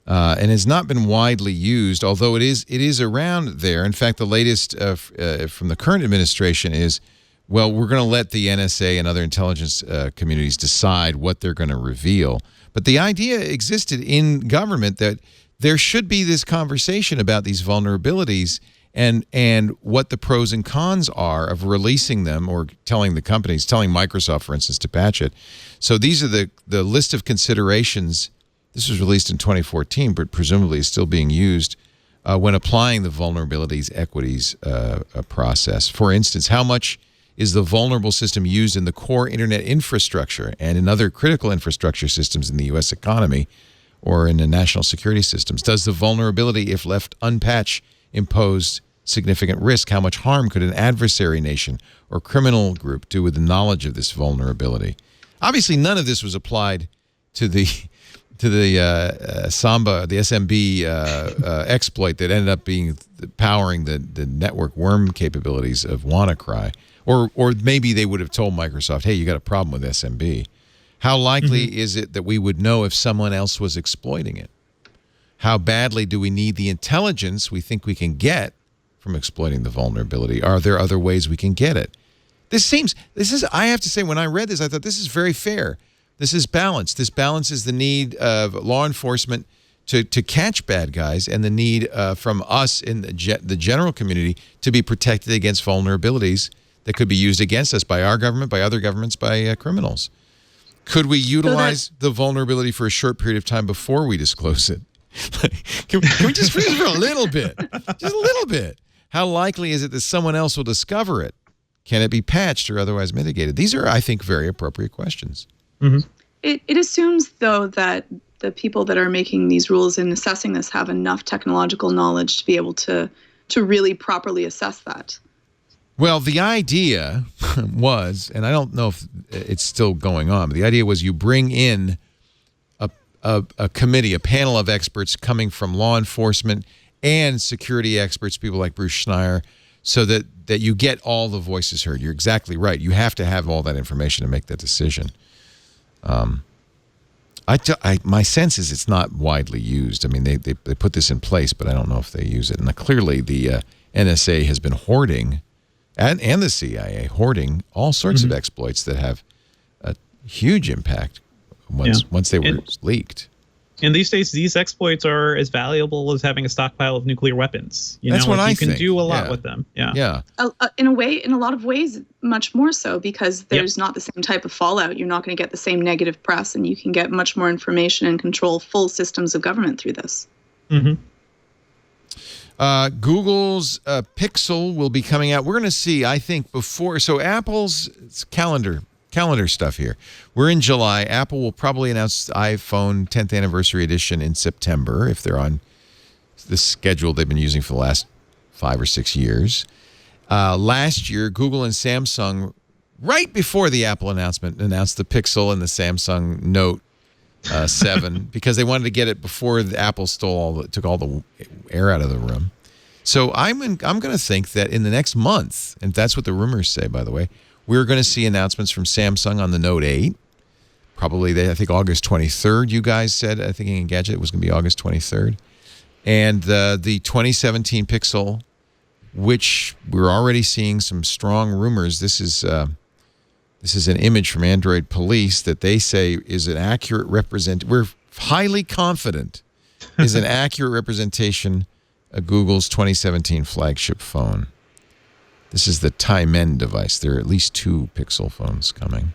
and has not been widely used, although it is around there. In fact, the latest from the current administration is, well, we're going to let the NSA and other intelligence communities decide what they're going to reveal. But the idea existed in government that there should be this conversation about these vulnerabilities and what the pros and cons are of releasing them or telling the companies, telling Microsoft, for instance, to patch it. So these are the list of considerations. This was released in 2014, but presumably is still being used when applying the vulnerabilities equities process. For instance, how much is the vulnerable system used in the core internet infrastructure and in other critical infrastructure systems in the U.S. economy or in the national security systems? Does the vulnerability, if left unpatched, impose significant risk? How much harm could an adversary nation or criminal group do with the knowledge of this vulnerability? Obviously, none of this was applied to the Samba, the SMB exploit that ended up being powering the network worm capabilities of WannaCry. Or maybe they would have told Microsoft, hey, you got a problem with SMB. How likely is it that we would know if someone else was exploiting it? How badly do we need the intelligence we think we can get from exploiting the vulnerability? Are there other ways we can get it? I have to say, when I read this, I thought this is very fair. This is balanced. This balances the need of law enforcement to catch bad guys and the need from us in the general community to be protected against vulnerabilities that could be used against us by our government, by other governments, by criminals. Could we utilize the vulnerability for a short period of time before we disclose it? Can we just freeze for a little bit? Just a little bit. How likely is it that someone else will discover it? Can it be patched or otherwise mitigated? These are, I think, very appropriate questions. Mm-hmm. It assumes, though, that the people that are making these rules and assessing this have enough technological knowledge to be able to really properly assess that. Well, the idea was, and I don't know if it's still going on, but the idea was you bring in a committee, a panel of experts coming from law enforcement and security experts, people like Bruce Schneier, so that you get all the voices heard. You're exactly right. You have to have all that information to make that decision. My sense is it's not widely used. I mean, they put this in place, but I don't know if they use it. And clearly the NSA has been hoarding, and the CIA, hoarding all sorts of exploits that have a huge impact once they were leaked. And these days, these exploits are as valuable as having a stockpile of nuclear weapons. That's what I think. You can do a lot with them. Yeah. In a lot of ways, much more so, because there's not the same type of fallout. You're not going to get the same negative press, and you can get much more information and control full systems of government through this. Mm-hmm. Google's Pixel will be coming out. We're going to see, I think, so Apple's calendar stuff here. We're in July. Apple will probably announce the iPhone 10th anniversary edition in September if they're on the schedule they've been using for the last 5 or 6 years. Last year, Google and Samsung, right before the Apple announcement, announced the Pixel and the Samsung Note 7 because they wanted to get it before the Apple took all the air out of the room. So I'm going to think that in the next month, and that's what the rumors say, by the way, we're going to see announcements from Samsung on the Note 8. Probably, I think, August 23rd, you guys said, I think in Gadget, it was going to be August 23rd. And the 2017 Pixel, which we're already seeing some strong rumors. This is an image from Android Police that they say is an accurate we're highly confident is an accurate representation of Google's 2017 flagship phone. This is the Taimen device. There are at least 2 Pixel phones coming.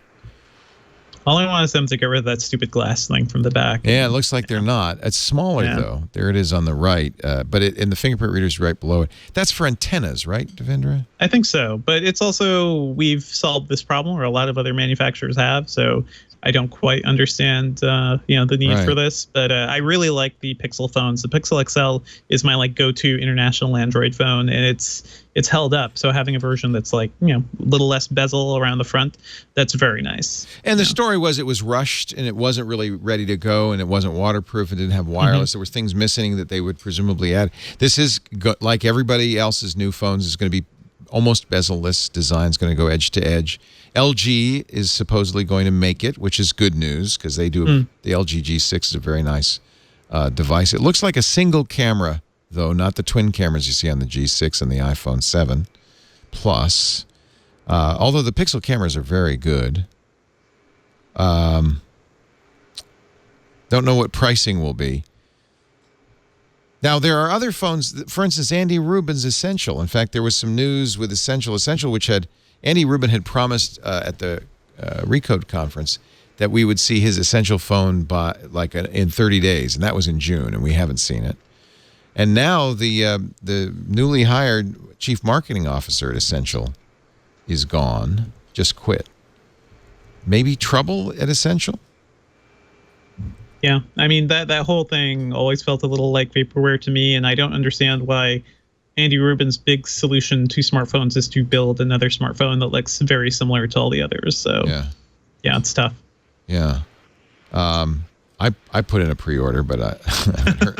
All I want is them to get rid of that stupid glass thing from the back. Yeah, it looks like they're not. It's smaller, though. There it is on the right. But and the fingerprint reader's right below it. That's for antennas, right, Devindra? I think so. But it's also, we've solved this problem, or a lot of other manufacturers have. So I don't quite understand, the need for this. But I really like the Pixel phones. The Pixel XL is my go-to international Android phone, and it's held up. So having a version that's a little less bezel around the front, that's very nice. And the story was it was rushed and it wasn't really ready to go and it wasn't waterproof and didn't have wireless. There were things missing that they would presumably add. This is like everybody else's new phones, is going to be almost bezel-less design. Is going to go edge to edge. LG is supposedly going to make it, which is good news because they do. The LG G6 is a very nice device. It looks like a single camera, though, not the twin cameras you see on the G6 and the iPhone 7 Plus. Although the Pixel cameras are very good. Don't know what pricing will be. Now, there are other phones. For instance, Andy Rubin's Essential. In fact, there was some news with Essential, which had Andy Rubin had promised at the Recode conference that we would see his Essential phone by in 30 days, and that was in June, and we haven't seen it. And now the newly hired chief marketing officer at Essential is gone, just quit. Maybe trouble at Essential? Yeah, I mean, that whole thing always felt a little like vaporware to me, and I don't understand why Andy Rubin's big solution to smartphones is to build another smartphone that looks very similar to all the others. So, yeah, it's tough. Yeah. I put in a pre-order, but I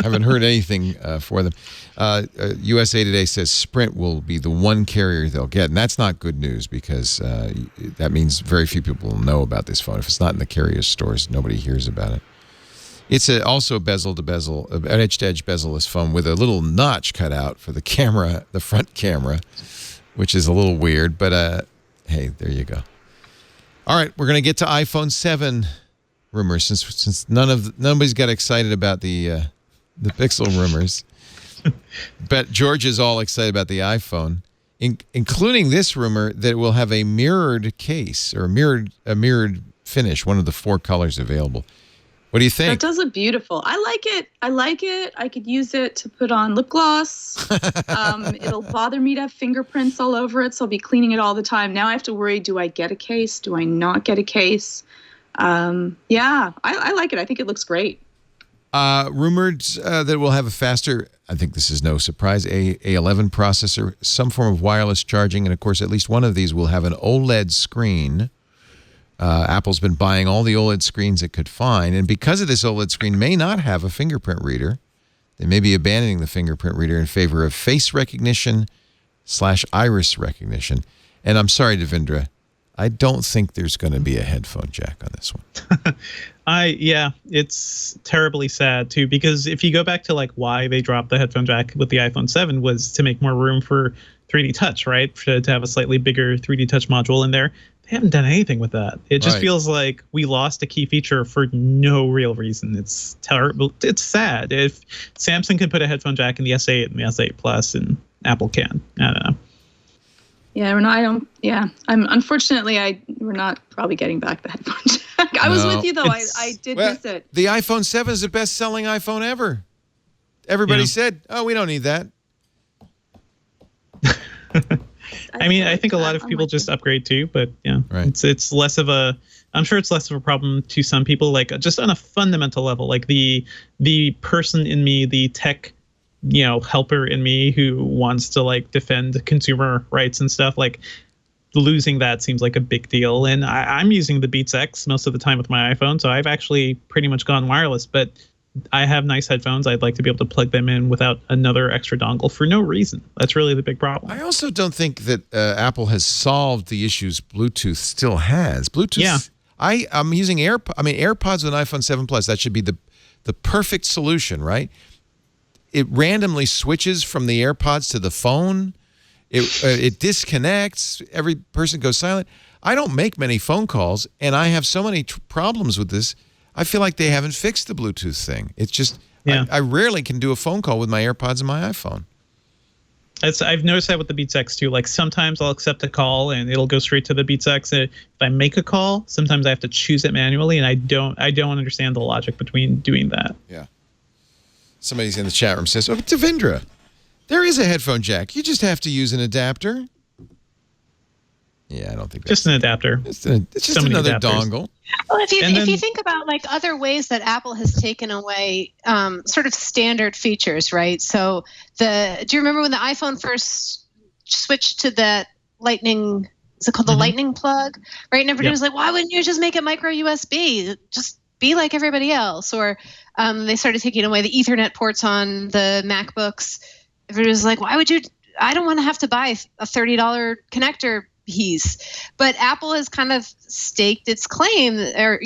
haven't heard anything for them. USA Today says Sprint will be the one carrier they'll get, and that's not good news because that means very few people will know about this phone. If it's not in the carrier stores, nobody hears about it. It's also a bezel-to-bezel, an edge-to-edge bezel-less phone with a little notch cut out for the camera, the front camera, which is a little weird, but hey, there you go. All right, we're going to get to iPhone 7 rumors since nobody's got excited about the Pixel rumors. But George is all excited about the iPhone, including this rumor that it will have a mirrored case or a mirrored finish, one of the 4 colors available. What do you think? That does look beautiful. I like it. I could use it to put on lip gloss. It'll bother me to have fingerprints all over it, so I'll be cleaning it all the time. Now I have to worry, do I get a case? Do I not get a case? Yeah, I like it. I think it looks great. Rumored that we'll have a faster, I think this is no surprise, A11 processor, some form of wireless charging, and of course at least one of these will have an OLED screen. Apple's been buying all the OLED screens it could find, and because of this, OLED screen may not have a fingerprint reader. They may be abandoning the fingerprint reader in favor of face recognition / iris recognition. And I'm sorry, Devindra, I don't think there's going to be a headphone jack on this one. Yeah, it's terribly sad too, because if you go back to why they dropped the headphone jack with the iPhone 7 was to make more room for 3D Touch, right? To have a slightly bigger 3D Touch module in there. They haven't done anything with that. It just feels like we lost a key feature for no real reason. It's terrible. It's sad. If Samsung can put a headphone jack in the S8 and the S8 Plus, and Apple can, I don't know. Yeah, unfortunately, we're not probably getting back the headphone jack. I was with you though. I did miss it. The iPhone 7 is the best-selling iPhone ever. Everybody said, "Oh, we don't need that." I mean, I think a lot of people just upgrade too, but it's less of a. I'm sure it's less of a problem to some people, just on a fundamental level, the person in me, the tech, helper in me who wants to defend consumer rights and stuff. Losing that seems like a big deal, and I'm using the Beats X most of the time with my iPhone, so I've actually pretty much gone wireless, but I have nice headphones. I'd like to be able to plug them in without another extra dongle for no reason. That's really the big problem. I also don't think that Apple has solved the issues Bluetooth still has. Bluetooth. Yeah. I'm using AirPods with an iPhone 7 Plus. That should be the perfect solution, right? It randomly switches from the AirPods to the phone. It disconnects. Every person goes silent. I don't make many phone calls, and I have so many problems with this. I feel like they haven't fixed the Bluetooth thing. It's just, I rarely can do a phone call with my AirPods and my iPhone. I've noticed that with the Beats X too. Like sometimes I'll accept a call and it'll go straight to the Beats X. If I make a call, sometimes I have to choose it manually, and I don't understand the logic between doing that. Yeah. Somebody's in the chat room says, "Oh, Devindra, there is a headphone jack. You just have to use an adapter." Yeah, I don't think that's just an adapter. It's just another dongle. Well, if you think about like other ways that Apple has taken away sort of standard features, right? So do you remember when the iPhone first switched to that Lightning? Is it called the Lightning plug? Right? And everybody was like, "Why wouldn't you just make it micro USB? Just be like everybody else." Or they started taking away the Ethernet ports on the MacBooks. Everybody was like, "Why would you? I don't want to have to buy a $30 connector piece." But Apple has kind of staked its claim, or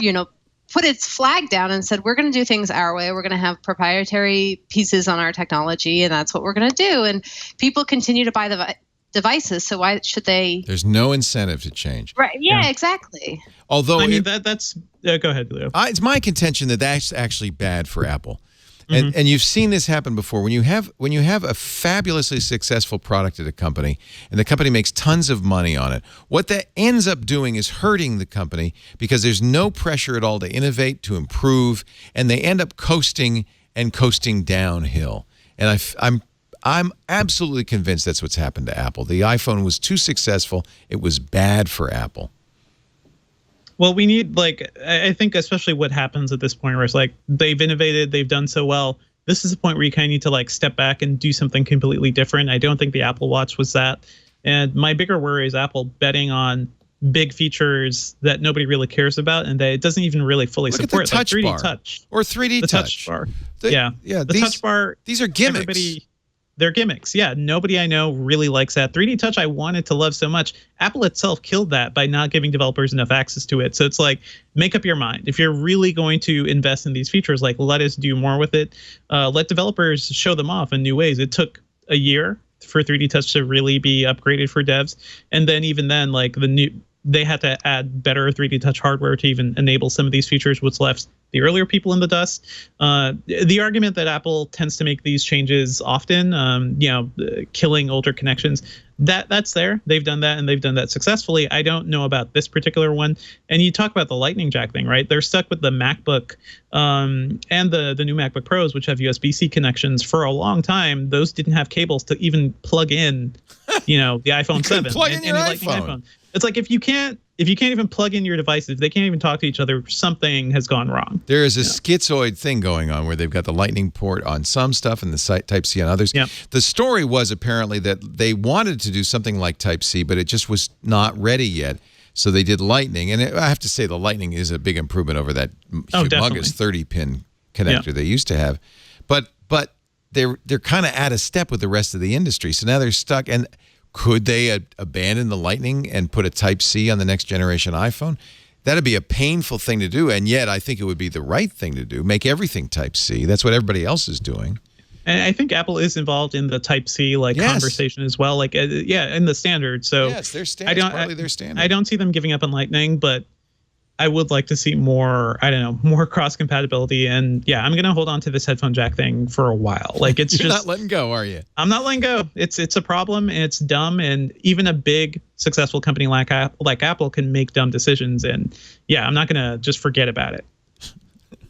put its flag down and said, we're going to do things our way. We're going to have proprietary pieces on our technology, and that's what we're going to do. And people continue to buy the devices, so why should they? There's no incentive to change. Right? Yeah. Exactly. Although I mean that's go ahead, Leo. It's my contention that that's actually bad for Apple. And you've seen this happen before. When you have a fabulously successful product at a company and the company makes tons of money on it, what that ends up doing is hurting the company because there's no pressure at all to innovate, to improve, and they end up coasting downhill. And I'm absolutely convinced that's what's happened to Apple. The iPhone was too successful. It was bad for Apple. Well, we need, I think especially what happens at this point where it's like they've innovated, they've done so well. This is the point where you kind of need to step back and do something completely different. I don't think the Apple Watch was that. And my bigger worry is Apple betting on big features that nobody really cares about and that it doesn't even really fully support. Look at the touch bar. 3D touch. Or 3D the touch. Bar. Yeah. The touch bar. These are gimmicks. They're gimmicks. Yeah, nobody I know really likes that. 3D Touch I wanted to love so much. Apple itself killed that by not giving developers enough access to it. So it's like, make up your mind. If you're really going to invest in these features, let us do more with it. Let developers show them off in new ways. It took a year for 3D Touch to really be upgraded for devs. And then even then, they had to add better 3D Touch hardware to even enable some of these features, which left the earlier people in the dust. The argument that Apple tends to make these changes often, killing older connections, that's there. They've done that, and they've done that successfully. I don't know about this particular one. And you talk about the Lightning jack thing, right? They're stuck with the MacBook and the new MacBook Pros, which have USB-C connections for a long time. Those didn't have cables to even plug in, the iPhone 7. Plug in your iPhone. It's like if you can't even plug in your devices, if they can't even talk to each other, something has gone wrong. There is a schizoid thing going on where they've got the Lightning port on some stuff and the Type-C on others. Yeah. The story was apparently that they wanted to do something like Type-C, but it just was not ready yet. So they did Lightning. And I have to say the Lightning is a big improvement over that humongous 30-pin connector they used to have. But they're kind of out of step with the rest of the industry. So now they're stuck. And could they abandon the Lightning and put a Type-C on the next generation iPhone? That'd be a painful thing to do, and yet I think it would be the right thing to do. Make everything Type-C. That's what everybody else is doing. And I think Apple is involved in the Type-C conversation as well. In the standard. So it's their standard. It's partly their standard. I don't see them giving up on Lightning, but I would like to see more, more cross compatibility. And yeah, I'm going to hold on to this headphone jack thing for a while. It's You're not letting go, are you? I'm not letting go. It's a problem and it's dumb. And even a big successful company like Apple can make dumb decisions. And yeah, I'm not going to just forget about it.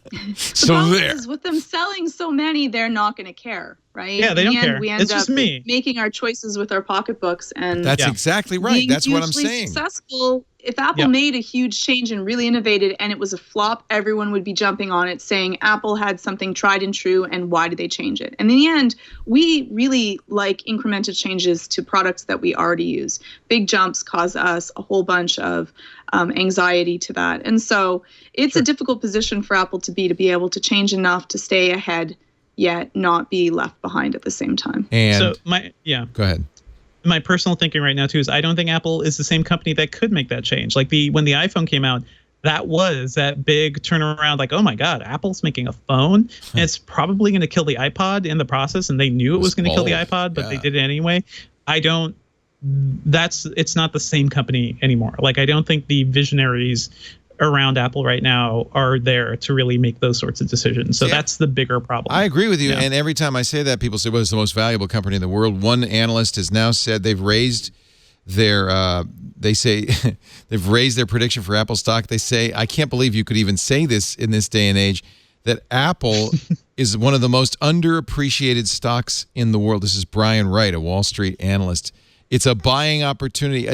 The problem is with them selling so many, they're not going to care, right? Yeah, they don't care. We end it's up just me making our choices with our pocketbooks, and that's exactly right. That's what I'm saying. Successful. If Apple made a huge change and really innovated, and it was a flop, everyone would be jumping on it, saying Apple had something tried and true, and why did they change it? And in the end, we really like incremental changes to products that we already use. Big jumps cause us a whole bunch of anxiety to that. And so it's a difficult position for Apple to be able to change enough to stay ahead, yet not be left behind at the same time. And go ahead. My personal thinking right now too is I don't think Apple is the same company that could make that change. When the iPhone came out, that was that big turnaround. Oh my God, Apple's making a phone. And it's probably going to kill the iPod in the process. And they knew it was going to kill the iPod, but they did it anyway. It's not the same company anymore. I don't think the visionaries around Apple right now are there to really make those sorts of decisions. So that's the bigger problem. I agree with you. And every time I say that, people say, well, it's the most valuable company in the world. One analyst has now said they've raised their, they say, they've raised their prediction for Apple stock. They say, I can't believe you could even say this in this day and age, that Apple is one of the most underappreciated stocks in the world. This is Brian Wright, a Wall Street analyst. It's a buying opportunity.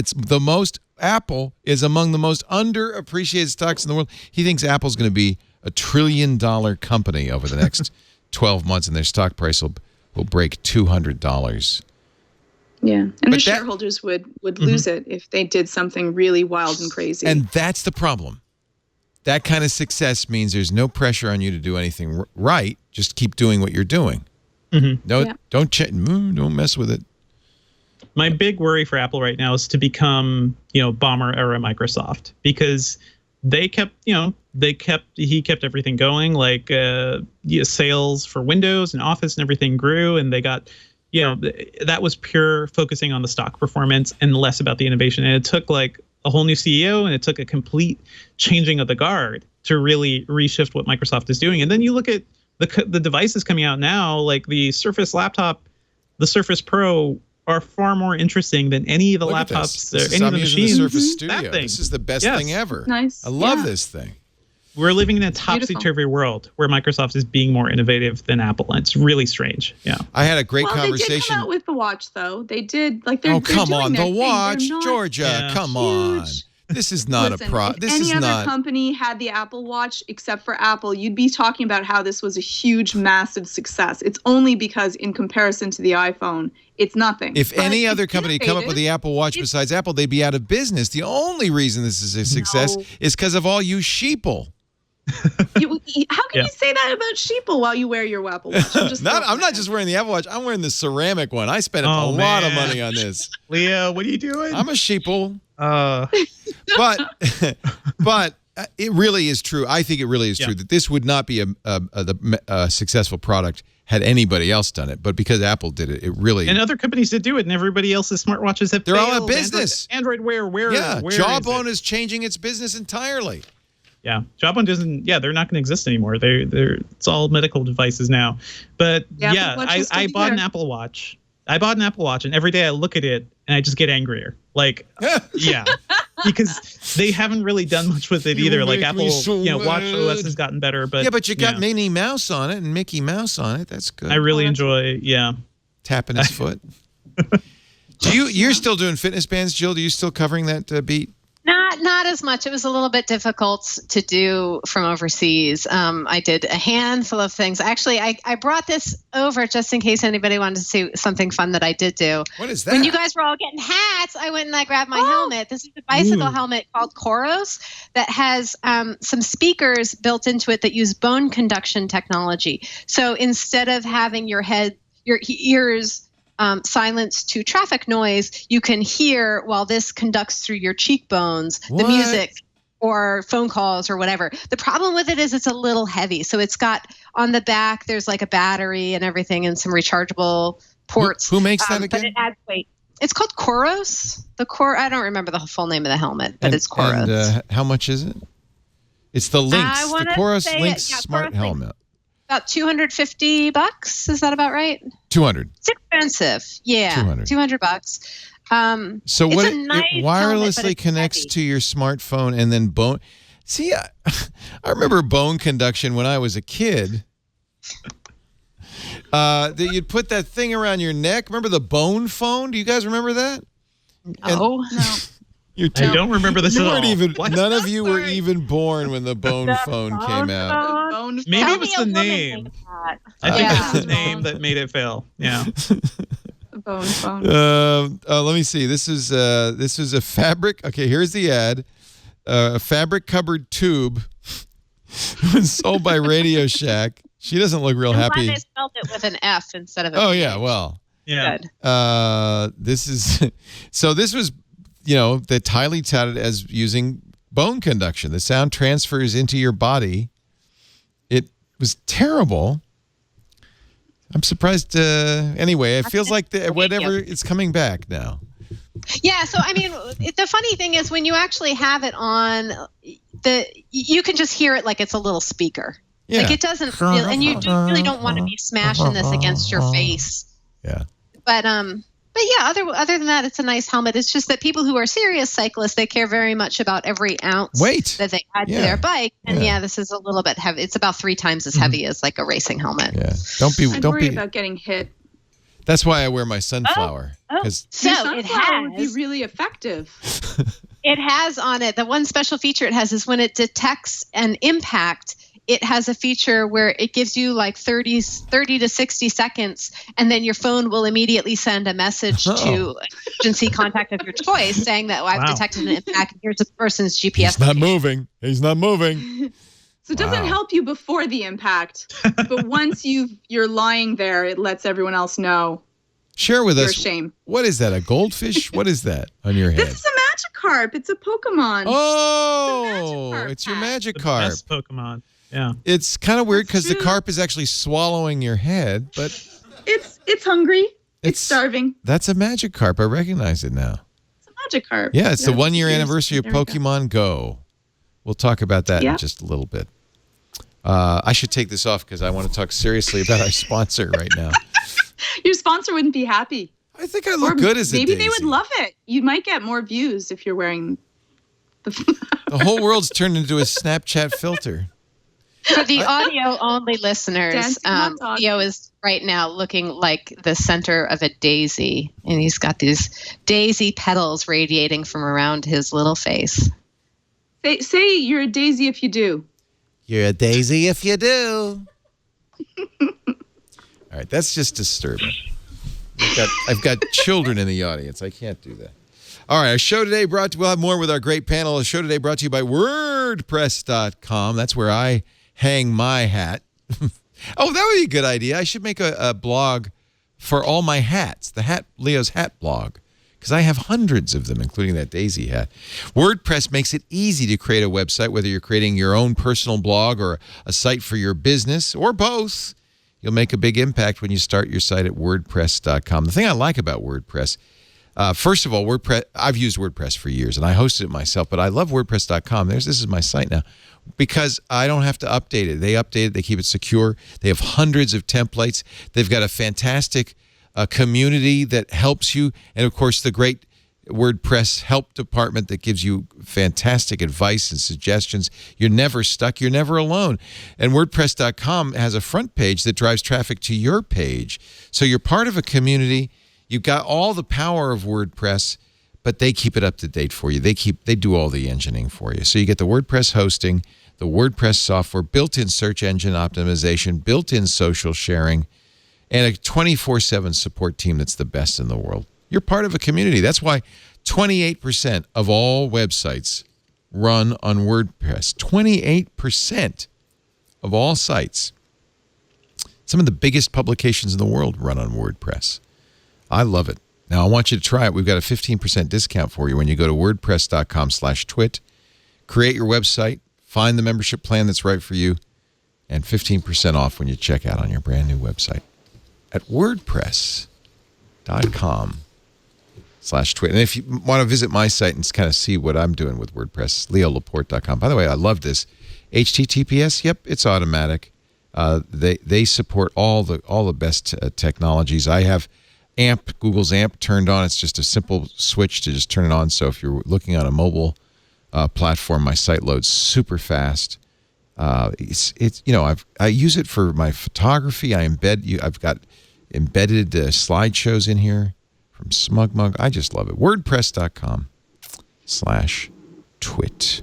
Apple is among the most underappreciated stocks in the world. He thinks Apple's going to be a $1 trillion company over the next 12 months, and their stock price will break $200. Yeah, and the shareholders would lose it if they did something really wild and crazy. And that's the problem. That kind of success means there's no pressure on you to do anything right. Just keep doing what you're doing. Don't mess with it. My big worry for Apple right now is to become, bomber era Microsoft, because he kept everything going. Like sales for Windows and Office and everything grew, and they got, that was pure focusing on the stock performance and less about the innovation. And it took like a whole new CEO, and it took a complete changing of the guard to really reshift what Microsoft is doing. And then you look at the devices coming out now, like the Surface laptop, the Surface Pro, are far more interesting than any of the laptops or any of the machines. The Surface Studio. This is the best thing ever. Nice. I love this thing. We're living in a topsy-turvy world where Microsoft is being more innovative than Apple, and it's really strange. Yeah. I had a great conversation. They did come out with the watch, though. They did. Like they're come on, the watch, Georgia. Come on. This is not If any other company had the Apple Watch except for Apple, you'd be talking about how this was a huge, massive success. It's only because in comparison to the iPhone, it's nothing. If any other company come up with the Apple Watch besides Apple, they'd be out of business. The only reason this is a success is because of all you sheeple. How can you say that about sheeple while you wear your Apple Watch? I'm not just wearing the Apple Watch. I'm wearing the ceramic one. I spent a lot of money on this. Leo, what are you doing? I'm a sheeple. But it really is true. I think it really is true that this would not be a successful product had anybody else done it. But because Apple did it, it really... And other companies did do it, and everybody else's smartwatches have failed. They're all out of business. Android Wear, Jawbone is changing its business entirely. Yeah, Jawbone doesn't. Yeah, they're not going to exist anymore. It's all medical devices now. But I bought an Apple Watch. And every day I look at it and I just get angrier. Like, because they haven't really done much with it either. Like Apple, Watch OS has gotten better, but but you got Minnie Mouse on it and Mickey Mouse on it. That's good. I really enjoy, tapping his foot. You're still doing fitness bands, Jill? Are you still covering that beat? Not as much. It was a little bit difficult to do from overseas. I did a handful of things. Actually, I brought this over just in case anybody wanted to see something fun that I did do. What is that? When you guys were all getting hats, I went and I grabbed my helmet. This is a bicycle helmet called Koros that has some speakers built into it that use bone conduction technology. So instead of having your ears silence to traffic noise, you can hear while this conducts through your cheekbones the music or phone calls or whatever. The problem with it is it's a little heavy. So it's got on the back, there's like a battery and everything and some rechargeable ports. Who makes that again? But it adds weight. It's called Koros. I don't remember the full name of the helmet, but it's Koros. And how much is it? It's the Lynx, the Koros Lynx Smart Helmet. About $250. Is that about right? 200. It's expensive. Yeah. $200. So what it wirelessly connects to your smartphone and then bone. See, I remember bone conduction when I was a kid. That you'd put that thing around your neck. Remember the bone phone? Do you guys remember that? No. I don't remember this at all. None of you were even born when the bone phone came out. Maybe it was the name. I think it's the name that made it fail. Yeah. The bone phone. Let me see. This is a fabric. Okay, here's the ad. A fabric covered tube was sold by Radio Shack. She doesn't look real happy. I'm glad they spelled it with an F instead of a P. yeah, well. Yeah. This was that's highly touted as using bone conduction. The sound transfers into your body. It was terrible. I'm surprised. Anyway, it feels like it's coming back now. Yeah. So, I mean, the funny thing is when you actually have it on, you can just hear it like it's a little speaker. Yeah. Like it doesn't feel, and you really don't want to be smashing this against your face. Yeah. But yeah, other than that, it's a nice helmet. It's just that people who are serious cyclists, they care very much about every ounce that they add to their bike. And this is a little bit heavy. It's about 3 times as heavy as like a racing helmet. Yeah. Don't worry about getting hit. That's why I wear my sunflower. So it would be really effective. It has on it, the one special feature it has is when it detects an impact, it has a feature where it gives you like 30 to 60 seconds, and then your phone will immediately send a message to emergency contact of your choice saying that I've detected an impact. Here's a person's GPS. He's not moving. He's not moving. So it doesn't help you before the impact, but once you're lying there, it lets everyone else know. Share with us. Shame. What is that? A goldfish? What is that on your head? This is a Magikarp. It's a Pokemon. Oh, it's your Magikarp. The best Pokemon. Yeah. It's kind of weird because the carp is actually swallowing your head, but it's hungry. It's starving. That's a Magikarp. I recognize it now. It's a Magikarp. Yeah, it's the 1-year anniversary of Pokemon Go. We'll talk about that in just a little bit. I should take this off because I want to talk seriously about our sponsor right now. Your sponsor wouldn't be happy. I think I look good as a Maybe daisy. they would love it. You might get more views if you're wearing the whole world's turned into a Snapchat filter. For the audio-only listeners, Leo is right now looking like the center of a daisy, and he's got these daisy petals radiating from around his little face. Say you're a daisy if you do. You're a daisy if you do. All right, that's just disturbing. I've got children in the audience. I can't do that. All right, our show today we'll have more with our great panel. The show today brought to you by WordPress.com. That's where I hang my hat. Oh, that would be a good idea. I should make a blog for all my hats, Leo's hat blog, because I have hundreds of them, including that daisy hat. WordPress makes it easy to create a website, whether you're creating your own personal blog or a site for your business, or both. You'll make a big impact when you start your site at WordPress.com. The thing I like about WordPress, first of all, I've used WordPress for years, and I hosted it myself, but I love WordPress.com. This is my site now, because I don't have to update it. They update it. They keep it secure. They have hundreds of templates. They've got a fantastic community that helps you, and, of course, the great WordPress help department that gives you fantastic advice and suggestions. You're never stuck. You're never alone. And WordPress.com has a front page that drives traffic to your page. So you're part of a community. You've got all the power of WordPress, but they keep it up to date for you. They do all the engineering for you. So you get the WordPress hosting, the WordPress software, built-in search engine optimization, built-in social sharing, and a 24/7 support team that's the best in the world. You're part of a community. That's why 28% of all websites run on WordPress. 28% of all sites. Some of the biggest publications in the world run on WordPress. I love it. Now, I want you to try it. We've got a 15% discount for you when you go to WordPress.com/twit. Create your website, find the membership plan that's right for you, and 15% off when you check out on your brand new website at WordPress.com/twit. And if you want to visit my site and kind of see what I'm doing with WordPress, LeoLaporte.com. By the way, I love this. HTTPS, yep, it's automatic. They support all the best technologies. I have Google's AMP turned on. It's just a simple switch to just turn it on. So if you're looking on a mobile platform, my site loads super fast. I use it for my photography. I've got embedded slideshows in here from SmugMug. I just love it. WordPress.com/twit.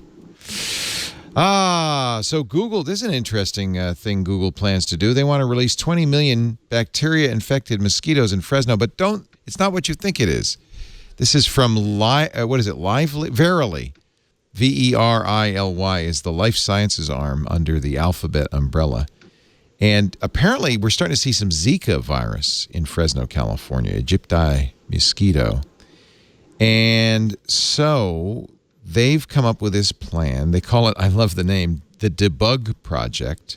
So Google, this is an interesting thing Google plans to do. They want to release 20 million bacteria-infected mosquitoes in Fresno, but it's not what you think it is. This is from Verily. VERILY is the life sciences arm under the Alphabet umbrella. And apparently we're starting to see some Zika virus in Fresno, California, Aegypti mosquito. And so they've come up with this plan. They call it, I love the name, the Debug Project.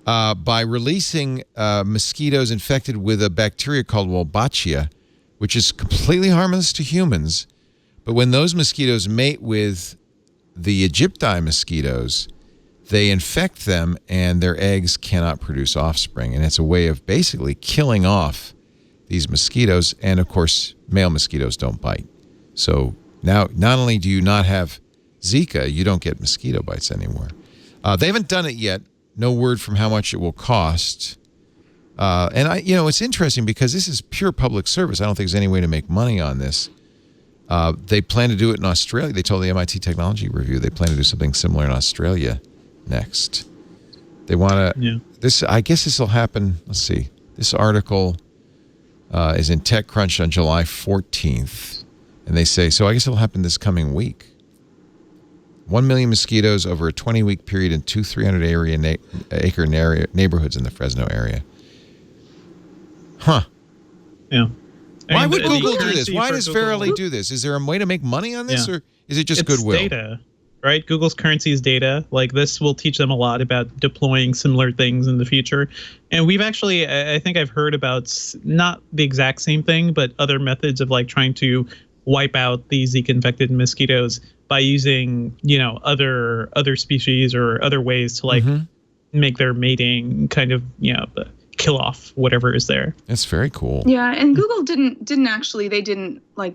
By releasing mosquitoes infected with a bacteria called Wolbachia, which is completely harmless to humans. But when those mosquitoes mate with the Egypti mosquitoes, they infect them and their eggs cannot produce offspring. And it's a way of basically killing off these mosquitoes. And of course, male mosquitoes don't bite. So now not only do you not have Zika, you don't get mosquito bites anymore. They haven't done it yet. No word from how much it will cost. And it's interesting because this is pure public service. I don't think there's any way to make money on this. They plan to do it in Australia. They told the MIT Technology Review they plan to do something similar in Australia next. They want to. Yeah. I guess this will happen. Let's see. This article is in TechCrunch on July 14th, and they say so. I guess it'll happen this coming week. 1 million mosquitoes over a 20-week period in 300-acre neighborhoods in the Fresno area. Huh. Yeah. Why would Google do this? Why does Verily do this? Is there a way to make money on this, or is it just goodwill? It's data, right? Google's currency is data. Like, this will teach them a lot about deploying similar things in the future. And we've actually, I think I've heard about not the exact same thing, but other methods of like trying to wipe out these Zika-infected mosquitoes by using, other species or other ways to like make their mating kind of, kill off whatever is there. That's very cool. Yeah, and Google didn't actually like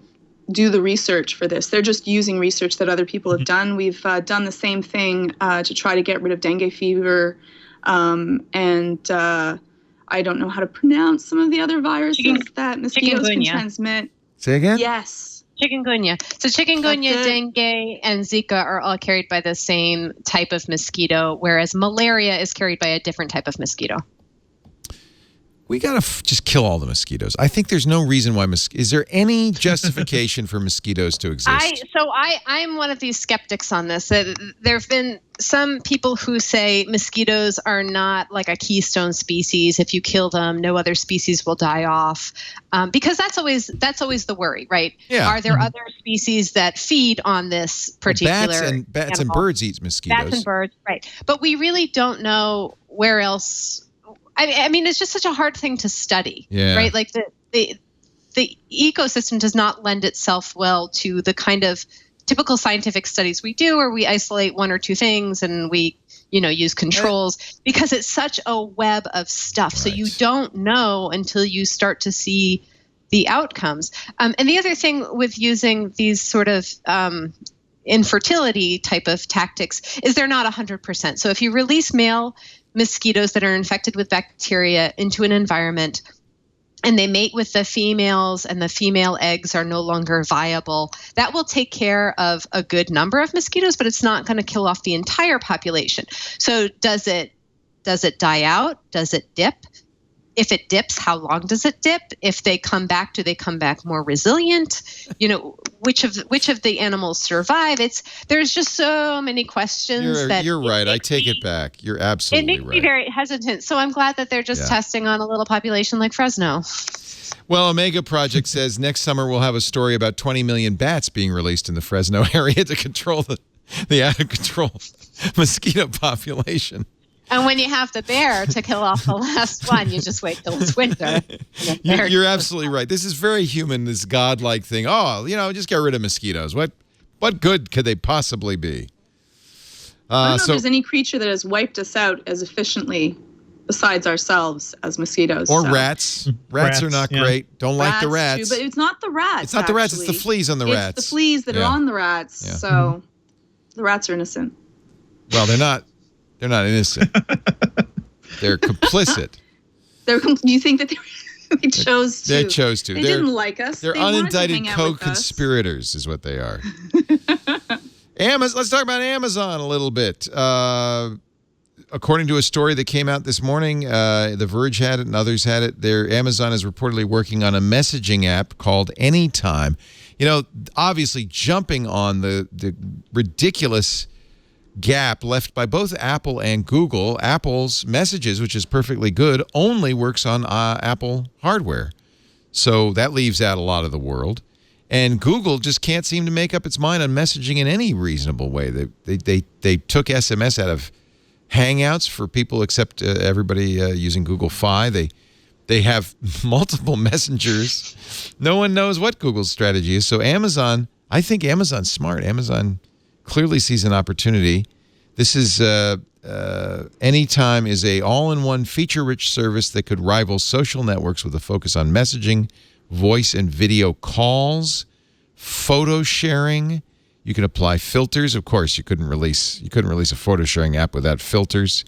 do the research for this. They're just using research that other people have done. We've done the same thing to try to get rid of dengue fever, and I don't know how to pronounce some of the other viruses that mosquitoes can transmit. Say again? Yes. Chikungunya. So chikungunya, dengue, and Zika are all carried by the same type of mosquito, whereas malaria is carried by a different type of mosquito. We got to just kill all the mosquitoes. I think there's no reason why is there any justification for mosquitoes to exist? I'm one of these skeptics on this. There have been some people who say mosquitoes are not like a keystone species. If you kill them, no other species will die off. Because that's always the worry, right? Yeah. Are there other species that feed on this particular bats and birds eat mosquitoes. Bats and birds, right. But we really don't know where else. I mean, it's just such a hard thing to study, right? Like the ecosystem does not lend itself well to the kind of typical scientific studies we do, where we isolate one or two things and we, use controls, because it's such a web of stuff. Right. So you don't know until you start to see the outcomes. And the other thing with using these sort of infertility type of tactics is they're not 100%. So if you release male mosquitoes that are infected with bacteria into an environment and they mate with the females and the female eggs are no longer viable, that will take care of a good number of mosquitoes, but it's not going to kill off the entire population. So does it die out? Does it dip? If it dips, how long does it dip? If they come back, do they come back more resilient? Which of the animals survive? There's just so many questions. You're right. I take it back. You're absolutely right. It makes me very hesitant. So I'm glad that they're just testing on a little population like Fresno. Well, Omega Project says next summer we'll have a story about 20 million bats being released in the Fresno area to control the out of control mosquito population. And when you have the bear to kill off the last one, you just wait till it's winter. You're absolutely right. This is very human, this godlike thing. Oh, just get rid of mosquitoes. What good could they possibly be? I don't know if there's any creature that has wiped us out as efficiently besides ourselves as mosquitoes. Or rats. Rats are not great. Don't like the rats. Too, but it's not the rats. It's not the rats. It's the fleas on the rats. It's the fleas that are on the rats. Yeah. So the rats are innocent. Well, they're not. They're not innocent. They're complicit. You think that they chose to? They chose to. They didn't like us. They're unindicted co-conspirators is what they are. Let's talk about Amazon a little bit. According to a story that came out this morning, The Verge had it and others had it. Amazon is reportedly working on a messaging app called Anytime. Obviously jumping on the ridiculous gap left by both Apple and Google. Apple's Messages, which is perfectly good, only works on Apple hardware. So that leaves out a lot of the world. And Google just can't seem to make up its mind on messaging in any reasonable way. They took SMS out of Hangouts for people except everybody using Google Fi. They have multiple messengers. No one knows what Google's strategy is. So I think Amazon's smart. Amazon clearly sees an opportunity. This is Anytime is a all-in-one feature-rich service that could rival social networks with a focus on messaging, voice and video calls, photo sharing. You can apply filters. Of course, you couldn't release a photo sharing app without filters.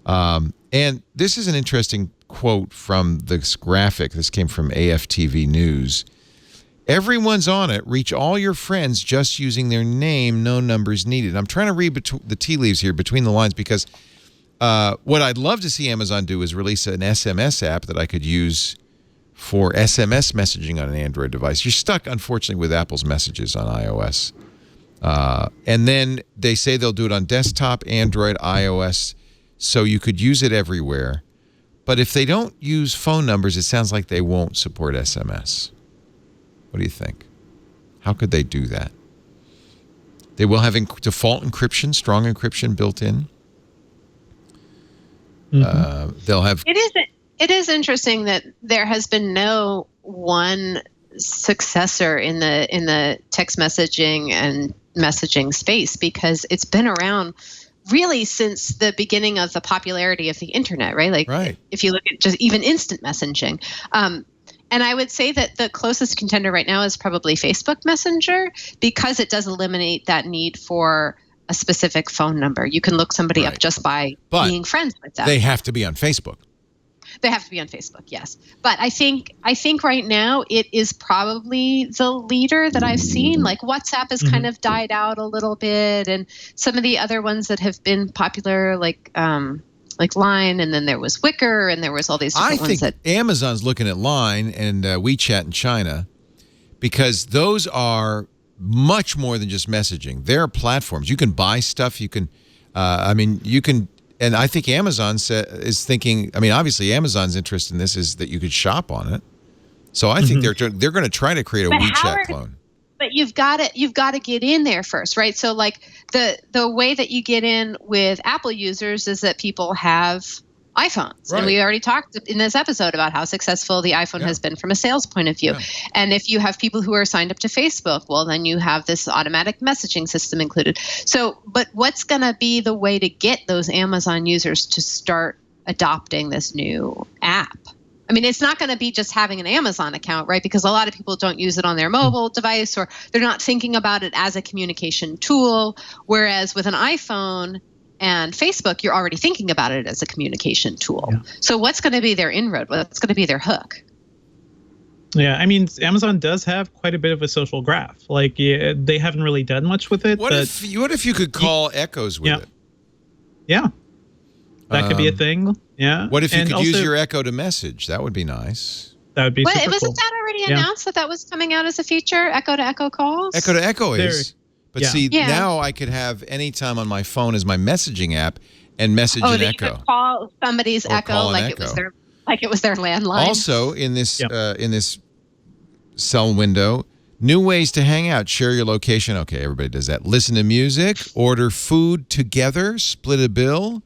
And this is an interesting quote from this graphic. This came from AFTV News. Everyone's on it. Reach all your friends just using their name. No numbers needed. I'm trying to read the tea leaves here between the lines because what I'd love to see Amazon do is release an SMS app that I could use for SMS messaging on an Android device. You're stuck, unfortunately, with Apple's messages on iOS. And then they say they'll do it on desktop, Android, iOS, so you could use it everywhere. But if they don't use phone numbers, it sounds like they won't support SMS. What do you think? How could they do that? They will have default encryption, strong encryption built in. They'll have... It is interesting that there has been no one successor in the text messaging and messaging space, because it's been around really since the beginning of the popularity of the internet, right? Like if you look at just even instant messaging. And I would say that the closest contender right now is probably Facebook Messenger, because it does eliminate that need for a specific phone number. You can look somebody up just by being friends with them. They have to be on Facebook. They have to be on Facebook, yes. But I think right now it is probably the leader that I've seen. Like WhatsApp has kind of died out a little bit, and some of the other ones that have been popular, like Line, and then there was Wicker, and there was all these different ones. I think Amazon's looking at Line and WeChat in China, because those are much more than just messaging. They're platforms. You can buy stuff. You can, you can. And I think Amazon is thinking, obviously Amazon's interest in this is that you could shop on it. So I think they're going to try to create a WeChat clone. But you've got to get in there first, right? So like the way that you get in with Apple users is that people have iPhones. Right. And we already talked in this episode about how successful the iPhone has been from a sales point of view. Yeah. And if you have people who are signed up to Facebook, well, then you have this automatic messaging system included. So, but what's going to be the way to get those Amazon users to start adopting this new app? I mean, it's not going to be just having an Amazon account, right? Because a lot of people don't use it on their mobile device, or they're not thinking about it as a communication tool. Whereas with an iPhone and Facebook, you're already thinking about it as a communication tool. Yeah. So what's going to be their inroad? What's going to be their hook? Yeah, I mean, Amazon does have quite a bit of a social graph. Like, they haven't really done much with it. What if you could call Echoes with it? Yeah. That could be a thing. Yeah. What if you could use your Echo to message? That would be nice. That would be super cool. Wasn't that already announced that was coming out as a feature? Echo to Echo calls? Echo to Echo is. But now I could have Anytime on my phone as my messaging app and message an Echo. You could call somebody's Echo like it was their landline. Also in this cell window, new ways to hang out. Share your location. Okay, everybody does that. Listen to music. Order food together. Split a bill.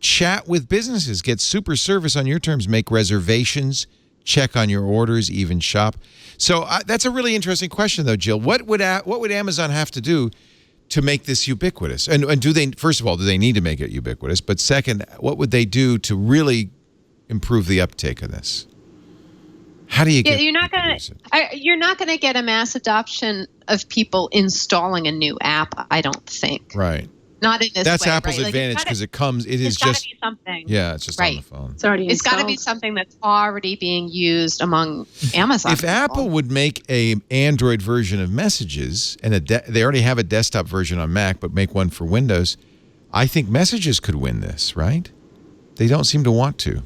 Chat with businesses. Get super service on your terms. Make reservations. Check on your orders. Even shop. So that's a really interesting question, though, Jill. What would Amazon have to do to make this ubiquitous? And do they, first of all, do they need to make it ubiquitous? But second, what would they do to really improve the uptake of this? How do you get? You're not going to get a mass adoption of people installing a new app, I don't think. Right. Not in this That's way, Apple's right? advantage, because it's just be something. Yeah, it's just on the phone. It's got to be something that's already being used among Amazon. If Apple would make a Android version of Messages, and they already have a desktop version on Mac, but make one for Windows, I think Messages could win this, right? They don't seem to want to.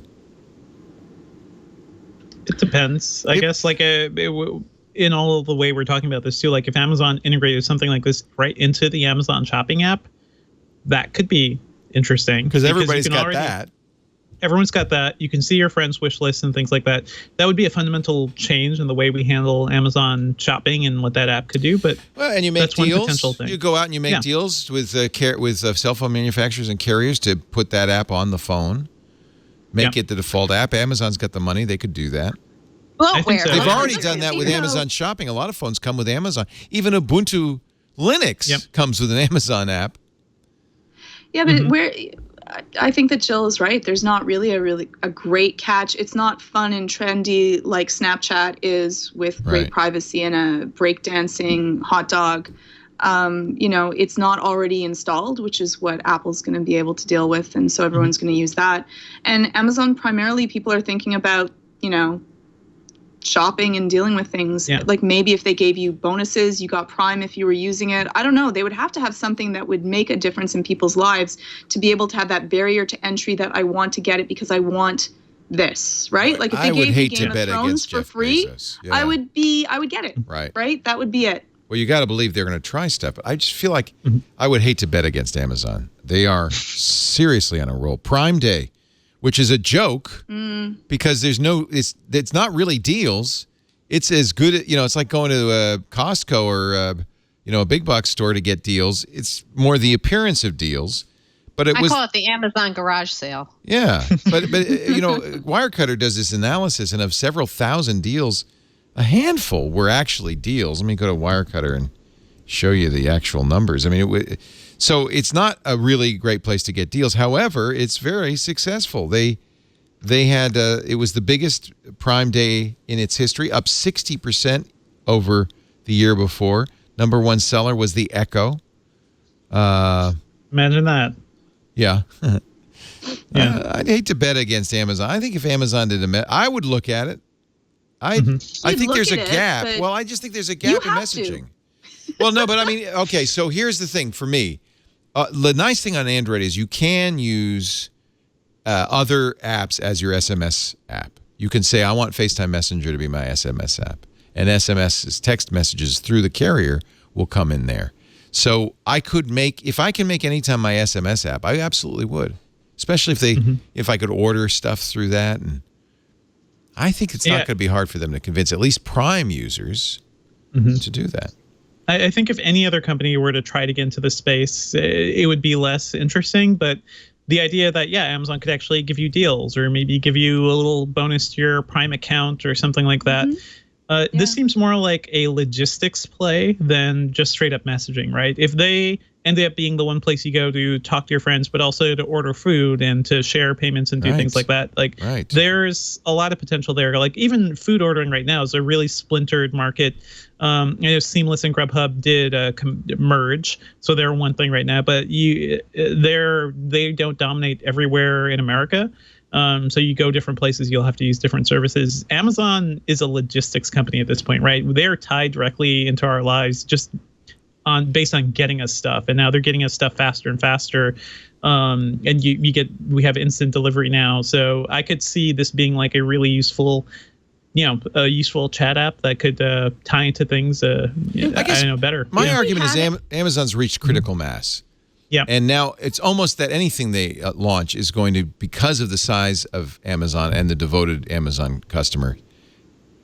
It depends, I guess. Like in all of the way we're talking about this too, like if Amazon integrated something like this right into the Amazon shopping app, that could be interesting. Because everybody's got that. Everyone's got that. You can see your friends' wish lists and things like that. That would be a fundamental change in the way we handle Amazon shopping and what that app could do. But and you make that's deals. One potential thing. You go out and you make deals with cell phone manufacturers and carriers to put that app on the phone. Make it the default app. Amazon's got the money. They could do that. Well, They've already done that with Amazon Shopping. A lot of phones come with Amazon. Even Ubuntu Linux comes with an Amazon app. Yeah, but I think that Jill is right. There's not really a great catch. It's not fun and trendy like Snapchat is with great privacy and a breakdancing hot dog. It's not already installed, which is what Apple's going to be able to deal with. And so everyone's going to use that. And Amazon, primarily, people are thinking about, shopping and dealing with things. Yeah. Like maybe if they gave you bonuses, you got Prime if you were using it. I don't know. They would have to have something that would make a difference in people's lives to be able to have that barrier to entry that I want to get it because I want this, right? Like if they gave me Game of Thrones for free, I would get it. Right? That would be it. Well, you got to believe they're going to try stuff. But I just feel like I would hate to bet against Amazon. They are seriously on a roll. Prime Day, which is a joke because it's not really deals. It's as good, it's like going to a Costco or a big box store to get deals. It's more the appearance of deals. But I call it the Amazon garage sale. Yeah, but Wirecutter does this analysis, and of several thousand deals, a handful were actually deals. Let me go to Wirecutter and show you the actual numbers. I mean, so it's not a really great place to get deals. However, it's very successful. They had it was the biggest Prime Day in its history, up 60% over the year before. Number one seller was the Echo. Imagine that. Yeah. I'd hate to bet against Amazon. I think if Amazon did I would look at it. I think there's a gap. Well, I just think there's a gap in messaging. Well, no, but I mean, okay, so here's the thing for me. The nice thing on Android is you can use other apps as your SMS app. You can say, I want FaceTime Messenger to be my SMS app. And SMS, text messages through the carrier, will come in there. So if I can make anytime my SMS app, I absolutely would. Especially if I could order stuff through that. And I think it's not going to be hard for them to convince at least Prime users to do that. I think if any other company were to try to get into the space, it would be less interesting. But the idea that, Amazon could actually give you deals or maybe give you a little bonus to your Prime account or something like that. This seems more like a logistics play than just straight up messaging, right? If they end up being the one place you go to talk to your friends, but also to order food and to share payments and do things like that. Like there's a lot of potential there. Like even food ordering right now is a really splintered market. Seamless and Grubhub did merge, so they're one thing right now, but they don't dominate everywhere in America. So you go different places, you'll have to use different services. Amazon is a logistics company at this point, right? They're tied directly into our lives just based on getting us stuff, and now they're getting us stuff faster and faster. And we have instant delivery now, so I could see this being like a really useful, a useful chat app that could tie into things. I know better. My argument is Amazon's reached critical mass. Yeah, and now it's almost that anything they launch is going to, because of the size of Amazon and the devoted Amazon customer,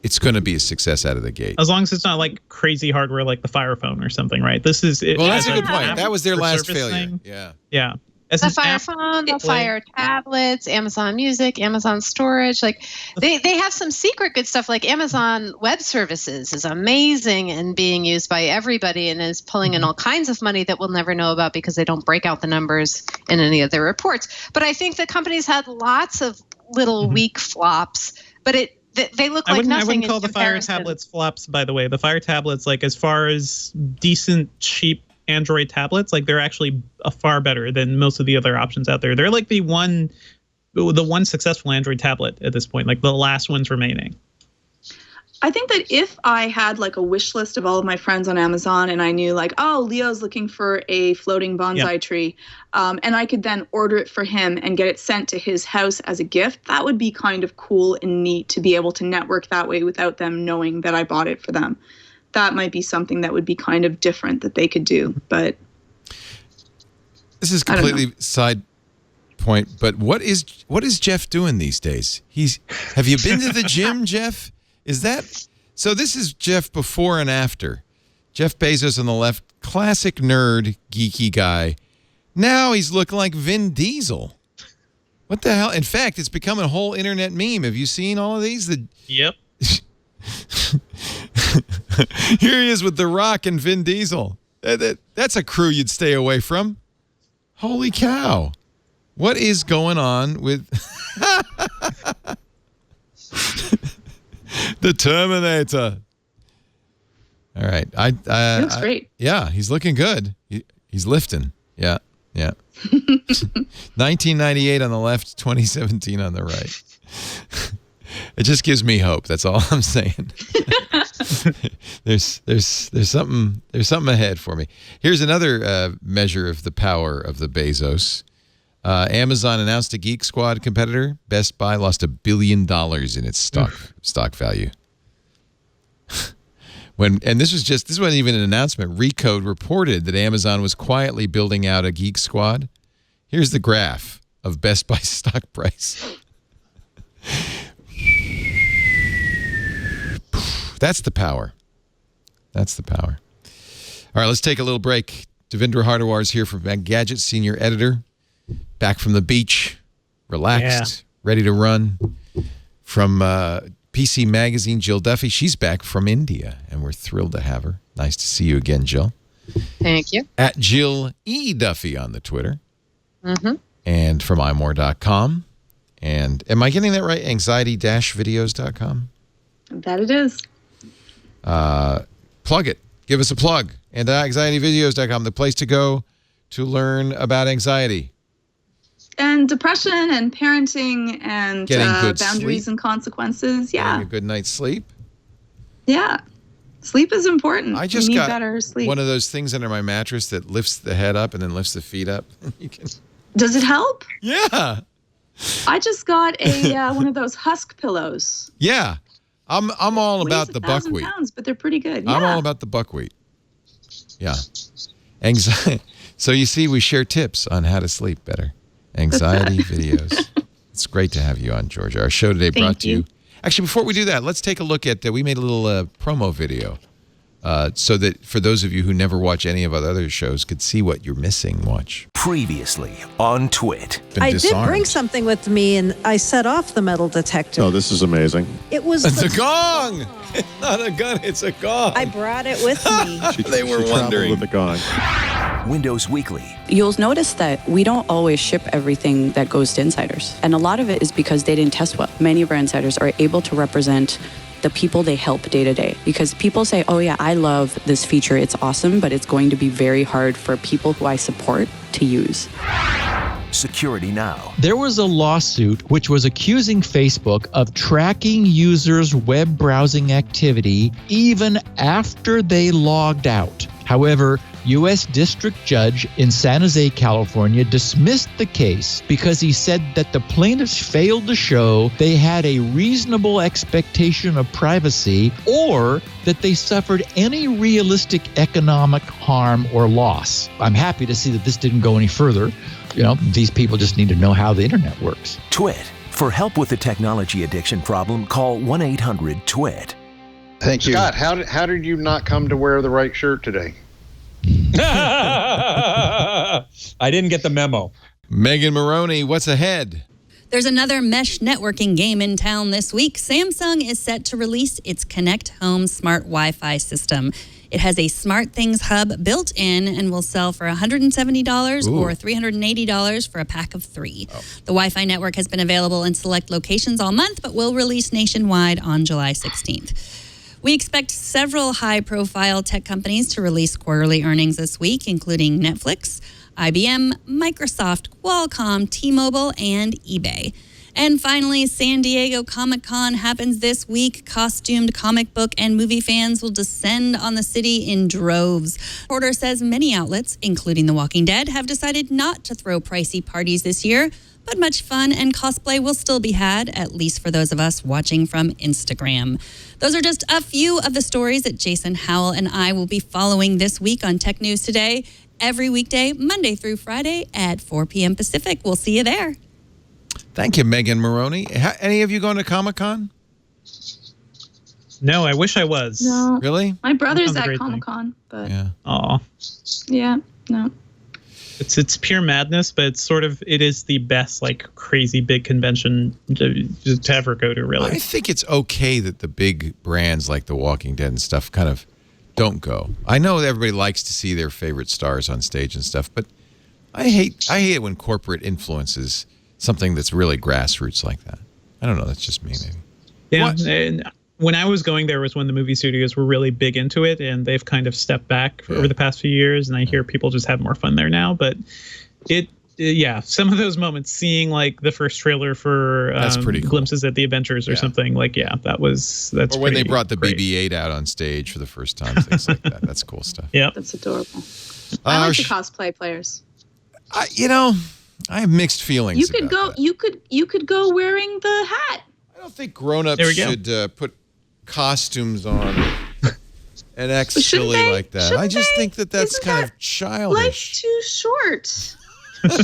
it's going to be a success out of the gate. As long as it's not like crazy hardware like the Fire Phone or something, right? This is it. Well, that's a good point. That was their last failure. Thing. Yeah. The Fire Phone, the Fire tablets, Amazon Music, Amazon Storage. Like they have some secret good stuff. Like Amazon Web Services is amazing and being used by everybody and is pulling in all kinds of money that we'll never know about because they don't break out the numbers in any of their reports. But I think the companies had lots of little weak flops, but they look like nothing. I wouldn't call the Fire tablets flops, by the way. The Fire tablets, like as far as decent, cheap Android tablets, like they're actually far better than most of the other options out there. They're like the one successful Android tablet at this point, like the last ones remaining. I think that if I had like a wish list of all of my friends on Amazon and I knew like, oh, Leo's looking for a floating bonsai tree, and I could then order it for him and get it sent to his house as a gift, that would be kind of cool and neat to be able to network that way without them knowing that I bought it for them. That might be something that would be kind of different that they could do, but this is completely side point. But what is Jeff doing these days? Have you been to the gym, Jeff? Is that so? This is Jeff before and after. Jeff Bezos on the left, classic nerd, geeky guy. Now he's looking like Vin Diesel. What the hell? In fact, it's become a whole internet meme. Have you seen all of these? Yep. Here he is with The Rock and Vin Diesel. That's a crew you'd stay away from. Holy cow. What is going on with the Terminator? All right. He looks great. Yeah, he's looking good. He's lifting. Yeah. 1998 on the left, 2017 on the right. It just gives me hope. That's all I'm saying. There's something ahead for me. Here's another measure of the power of the Bezos. Amazon announced a Geek Squad competitor. Best Buy lost $1 billion in its stock value. This wasn't even an announcement. Recode reported that Amazon was quietly building out a Geek Squad. Here's the graph of Best Buy stock price. That's the power. All right, let's take a little break. Devindra Hardawar is here from Gadget, senior editor, back from the beach, relaxed, ready to run. From PC Magazine, Jill Duffy. She's back from India, and we're thrilled to have her. Nice to see you again, Jill. Thank you. At Jill E. Duffy on the Twitter. Mm-hmm. And from imore.com. And am I getting that right? Anxiety-videos.com? That it is. Plug it. Give us a plug. And anxietyvideos.com, the place to go to learn about anxiety. And depression and parenting and boundaries and consequences. Yeah. Getting a good night's sleep. Yeah. Sleep is important. I just got better sleep. One of those things under my mattress that lifts the head up and then lifts the feet up. Does it help? Yeah. I just got a one of those husk pillows. Yeah. I'm all about the buckwheat. Pounds, but they're pretty good. Yeah. I'm all about the buckwheat. Yeah. Anxiety. So you see, we share tips on how to sleep better. Anxiety videos. It's great to have you on, Georgia. Our show today brought to you. Actually, before we do that, let's take a look at we made a little promo video so that for those of you who never watch any of our other shows could see what you're missing. Watch. Previously on Twit. I did bring something with me, and I set off the metal detector. Oh, this is amazing. It was a gong. It's not a gun, it's a gong. I brought it with me. They were wondering. With the gong. Windows Weekly. You'll notice that we don't always ship everything that goes to insiders. And a lot of it is because they didn't test well. Many of our insiders are able to represent the people they help day to day. Because people say, oh yeah, I love this feature, it's awesome, but it's going to be very hard for people who I support to use. Security Now. There was a lawsuit which was accusing Facebook of tracking users' web browsing activity even after they logged out. However, U.S. District Judge in San Jose, California dismissed the case because he said that the plaintiffs failed to show they had a reasonable expectation of privacy or that they suffered any realistic economic harm or loss. I'm happy to see that this didn't go any further. You know, these people just need to know how the internet works. Twit. For help with the technology addiction problem, call 1-800-TWIT. Thank you. Scott, how did you not come to wear the right shirt today? I didn't get the memo. Megan Maroney, what's ahead? There's another mesh networking game in town this week. Samsung is set to release its Connect Home smart Wi-Fi system. It has a SmartThings hub built in and will sell for $170 or $380 for a pack of 3. Oh. The Wi-Fi network has been available in select locations all month, but will release nationwide on July 16th. We expect several high-profile tech companies to release quarterly earnings this week, including Netflix, IBM, Microsoft, Qualcomm, T-Mobile, and eBay. And finally, San Diego Comic-Con happens this week. Costumed comic book and movie fans will descend on the city in droves. Reporter says many outlets, including The Walking Dead, have decided not to throw pricey parties this year, but much fun and cosplay will still be had, at least for those of us watching from Instagram. Those are just a few of the stories that Jason Howell and I will be following this week on Tech News Today, every weekday, Monday through Friday at 4 p.m. Pacific. We'll see you there. Thank you, Megan Maroney. Any of you going to Comic-Con? No, I wish I was. No. Really? My brother's at Comic-Con, but yeah. Aw. Yeah, no. It's pure madness, but it is the best, like, crazy big convention to ever go to, really. I think it's okay that the big brands like The Walking Dead and stuff kind of don't go. I know everybody likes to see their favorite stars on stage and stuff, but I hate it when corporate influences something that's really grassroots like that. I don't know. That's just me, maybe. Yeah. And when I was going there was when the movie studios were really big into it, and they've kind of stepped back over the past few years. And I hear people just have more fun there now. But some of those moments, seeing like the first trailer for that's pretty cool. Glimpses at the Avengers or something, like that's or when they brought the BB-8 out on stage for the first time, things like that. That's cool stuff. Yeah, that's adorable. I like the cosplay players. I have mixed feelings. You could go. That. You could go wearing the hat. I don't think grown-ups should put costumes on and act silly like that. I just think that's kind of childish. Life's too short.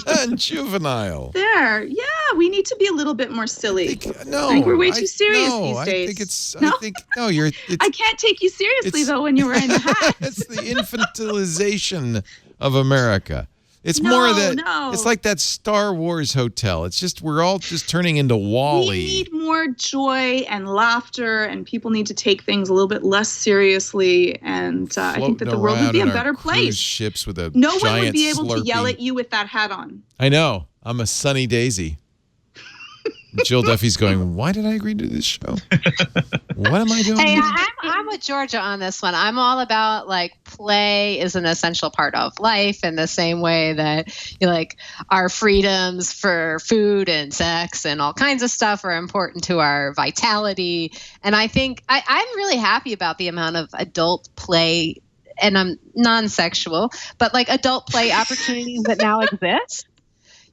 And juvenile. There, yeah, we need to be a little bit more silly. I think we're way too serious these days. I can't take you seriously though when you're wearing the hat. It's the infantilization of America. It's more of that. No. It's like that Star Wars hotel. It's just we're all just turning into WALL-E. We need more joy and laughter, and people need to take things a little bit less seriously. And I think that the world would be a better place. Ships with a no one would be able Slurpee. to yell at you with that hat on. I know. I'm a sunny daisy. Jill Duffy's going, why did I agree to this show? What am I doing? Hey, I'm with Georgia on this one. I'm all about like play is an essential part of life in the same way that our freedoms for food and sex and all kinds of stuff are important to our vitality. And I think I'm really happy about the amount of adult play, and I'm non-sexual, but like adult play opportunities that now exist.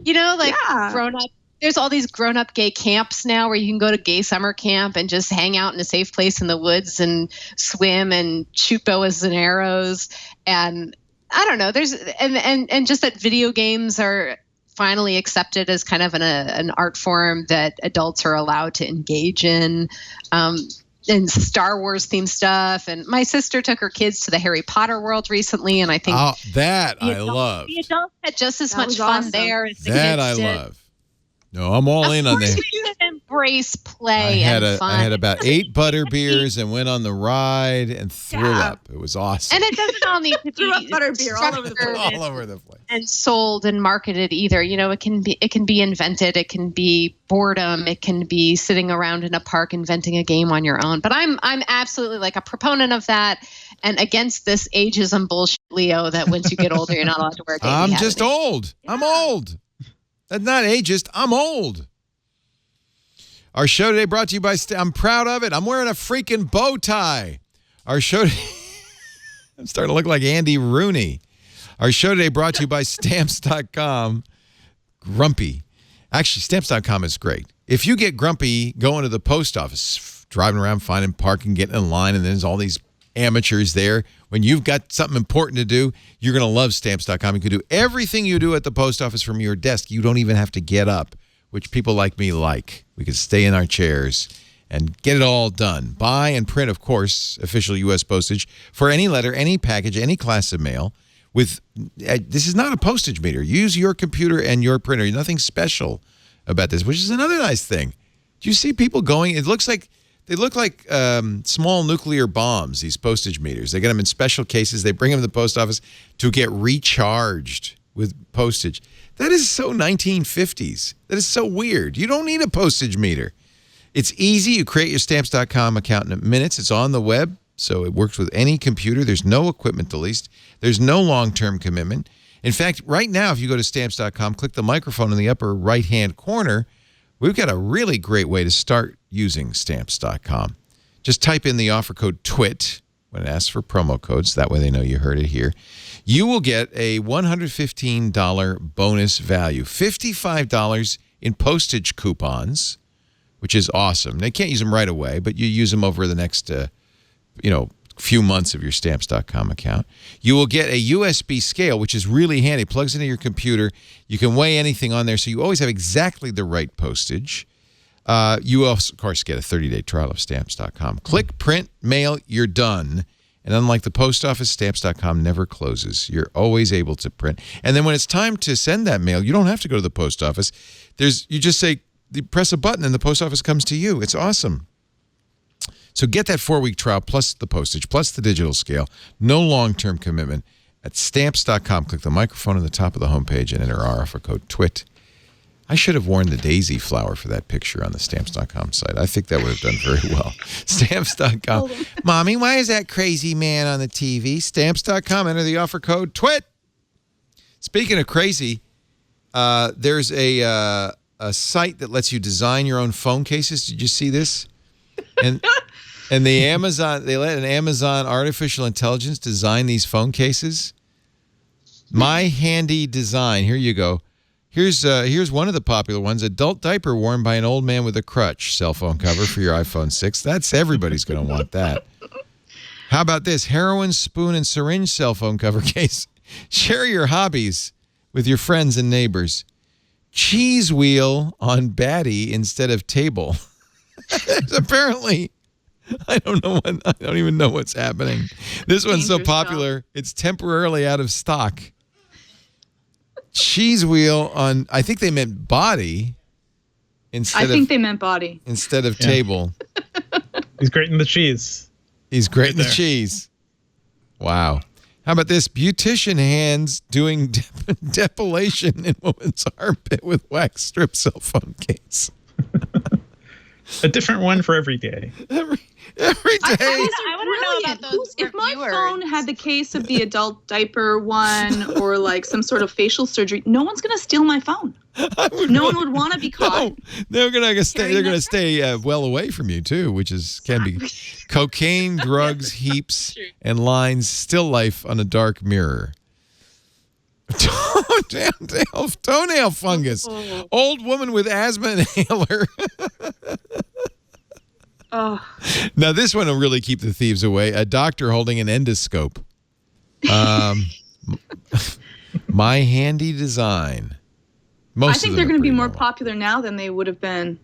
Grown up. There's all these grown-up gay camps now where you can go to gay summer camp and just hang out in a safe place in the woods and swim and shoot bows and arrows. And I don't know, there's and just that video games are finally accepted as kind of an art form that adults are allowed to engage in. And Star Wars themed stuff. And my sister took her kids to the Harry Potter world recently, and I think I love. The adults had just as much fun there as the kids did. I love. No, I'm all in on that. You should embrace play and fun. I had about 8 butter beers and went on the ride and threw up. It was awesome. And it doesn't all need to be butter beer all over the place. And sold and marketed either. It can be invented. It can be boredom. It can be sitting around in a park inventing a game on your own. But I'm absolutely like a proponent of that and against this ageism bullshit, Leo, that once you get older, you're not allowed to wear a baby hat. I'm just old. Yeah. I'm old. That's not ageist. I'm old. Our show today brought to you by I'm proud of it. I'm wearing a freaking bow tie. Our show I'm starting to look like Andy Rooney. Our show today brought to you by Stamps.com. Grumpy. Actually, Stamps.com is great. If you get grumpy going to the post office, driving around, finding parking, getting in line, and there's all these amateurs there. When you've got something important to do, you're going to love Stamps.com. You can do everything you do at the post office from your desk. You don't even have to get up, which people like me like. We can stay in our chairs and get it all done. Buy and print, of course, official U.S. postage for any letter, any package, any class of mail. This is not a postage meter. Use your computer and your printer. Nothing special about this, which is another nice thing. Do you see people going? It looks like they look like small nuclear bombs, these postage meters. They get them in special cases. They bring them to the post office to get recharged with postage. That is so 1950s. That is so weird. You don't need a postage meter. It's easy. You create your Stamps.com account in minutes. It's on the web, so it works with any computer. There's no equipment to lease. There's no long-term commitment. In fact, right now, if you go to Stamps.com, click the microphone in the upper right-hand corner, we've got a really great way to start using Stamps.com. Just type in the offer code TWIT when it asks for promo codes. That way they know you heard it here. You will get a $115 bonus value, $55 in postage coupons, which is awesome. They can't use them right away, but you use them over the next, few months of your Stamps.com account. You will get a USB scale, which is really handy. It plugs into your computer. You can weigh anything on there, so you always have exactly the right postage. You also, of course, get a 30-day trial of Stamps.com. Click, print, mail, you're done. And unlike the post office, Stamps.com never closes. You're always able to print. And then when it's time to send that mail, you don't have to go to the post office. You just say, you press a button and the post office comes to you. It's awesome. So get that 4-week trial plus the postage plus the digital scale. No long-term commitment at Stamps.com. Click the microphone on the top of the homepage and enter our offer code TWIT. I should have worn the daisy flower for that picture on the Stamps.com site. I think that would have done very well. Stamps.com. Mommy, why is that crazy man on the TV? Stamps.com. Enter the offer code TWIT. Speaking of crazy, there's a site that lets you design your own phone cases. Did you see this? And they let an Amazon artificial intelligence design these phone cases. My Handy Design. Here you go. Here's one of the popular ones. Adult diaper worn by an old man with a crutch. Cell phone cover for your iPhone 6. That's everybody's going to want that. How about this? Heroin, spoon, and syringe cell phone cover case. Share your hobbies with your friends and neighbors. Cheese wheel on baddie instead of table. Apparently, I don't even know what's happening. This one's so popular, it's temporarily out of stock. Cheese wheel on, I think they meant body instead of table. He's grating the cheese. He's grating the cheese. Wow. How about this? Beautician hands doing depilation in woman's armpit with wax strip cell phone case. A different one for every day. Every day. I want to know about those. If my phone had the case of the adult diaper one or like some sort of facial surgery, no one's going to steal my phone. No one would want to be caught. No, they're going to stay well away from you too, which can be cocaine, drugs, heaps, and lines. Still life on a dark mirror. Toenail fungus. Old woman with asthma inhaler. Now this one will really keep the thieves away. A doctor holding an endoscope. My Handy Design. I think they're going to be more popular now than they would have been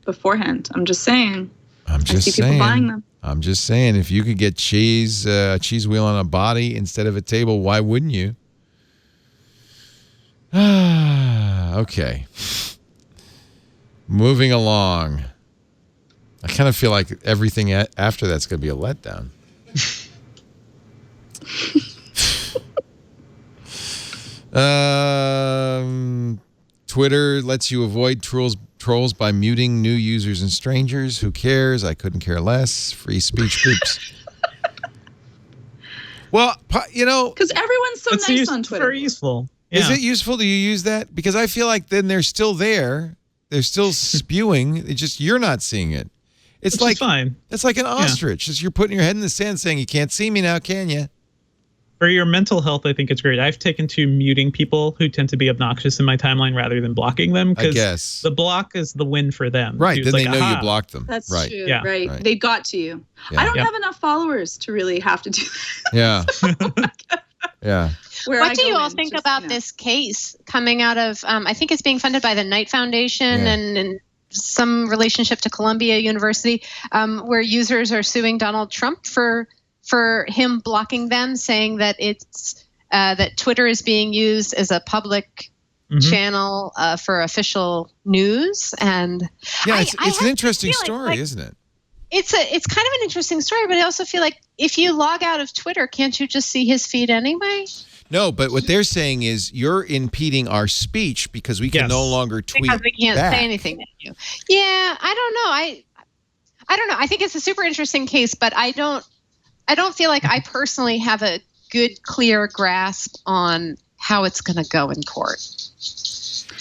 beforehand. I'm just saying. I see people buying them. I'm just saying, if you could get cheese wheel on a body instead of a table, why wouldn't you? Okay. Moving along. I kind of feel like everything after that's going to be a letdown. Twitter lets you avoid trolls by muting new users and strangers. Who cares? I couldn't care less. Free speech groups. Well, because everyone's so nice on Twitter. Very useful. Yeah. Is it useful? Do you use that? Because I feel like then they're still there. They're still spewing. It's just you're not seeing it. It's like fine. It's like an ostrich. It's you're putting your head in the sand saying, you can't see me now, can you? For your mental health, I think it's great. I've taken to muting people who tend to be obnoxious in my timeline rather than blocking them. Because the block is the win for them. Right. Then they know you blocked them. That's right. true. Yeah. Right. They got to you. Yeah. I don't have enough followers to really have to do that. Yeah. Yeah. What do you all think about this case coming out of, I think it's being funded by the Knight Foundation and some relationship to Columbia University, where users are suing Donald Trump for him blocking them, saying that it's that Twitter is being used as a public channel for official news. And it's an interesting story, isn't it? It's kind of an interesting story, but I also feel like if you log out of Twitter, can't you just see his feed anyway? No, but what they're saying is you're impeding our speech because we can no longer tweet because we can't back. say anything to you. Yeah, I don't know. I don't know. I think it's a super interesting case, but I don't feel like I personally have a good, clear grasp on how it's going to go in court.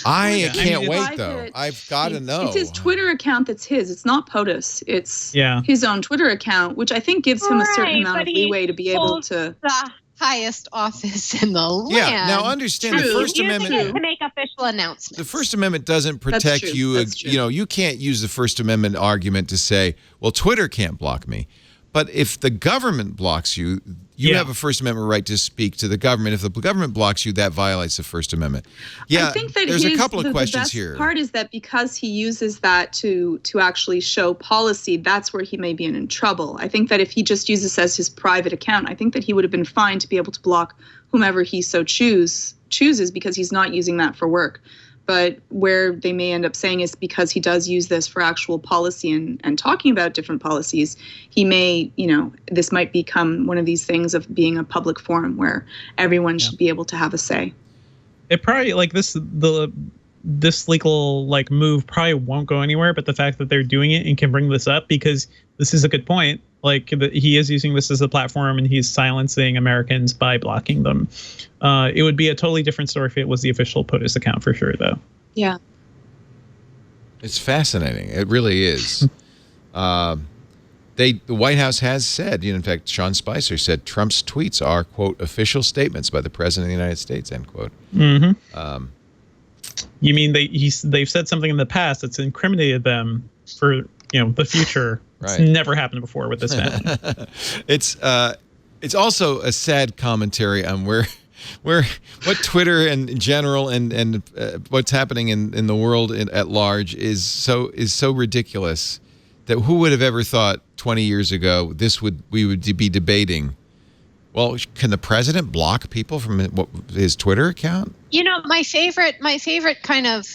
I can't wait, though. I've got to know. It's his Twitter account that's his. It's not POTUS. It's his own Twitter account, which I think gives him a certain amount of leeway to be able to... The highest office in the land. Yeah, now understand the First Amendment... to make official announcements. The First Amendment doesn't protect you. You know, you can't use the First Amendment argument to say, well, Twitter can't block me. But if the government blocks you, you have a First Amendment right to speak to the government. If the government blocks you, that violates the First Amendment. Yeah, I think that there's a couple of questions here. The best part is that because he uses that to actually show policy, that's where he may be in trouble. I think that if he just uses this as his private account, I think that he would have been fine to be able to block whomever he so chooses because he's not using that for work. But where they may end up saying is because he does use this for actual policy and talking about different policies, he may, this might become one of these things of being a public forum where everyone should be able to have a say. It probably this legal move probably won't go anywhere, but the fact that they're doing it and can bring this up, because this is a good point. He is using this as a platform and he's silencing Americans by blocking them. It would be a totally different story if it was the official POTUS account for sure, though. Yeah. It's fascinating. It really is. The White House has said, in fact, Sean Spicer said Trump's tweets are, quote, official statements by the President of the United States, end quote. Mm-hmm. You mean they've said something in the past that's incriminated them for the future? Right. It's never happened before with this family. It's also a sad commentary on what Twitter in general and what's happening in the world at large is so ridiculous that who would have ever thought 20 years ago we would be debating, well, can the president block people from his Twitter account? My favorite kind of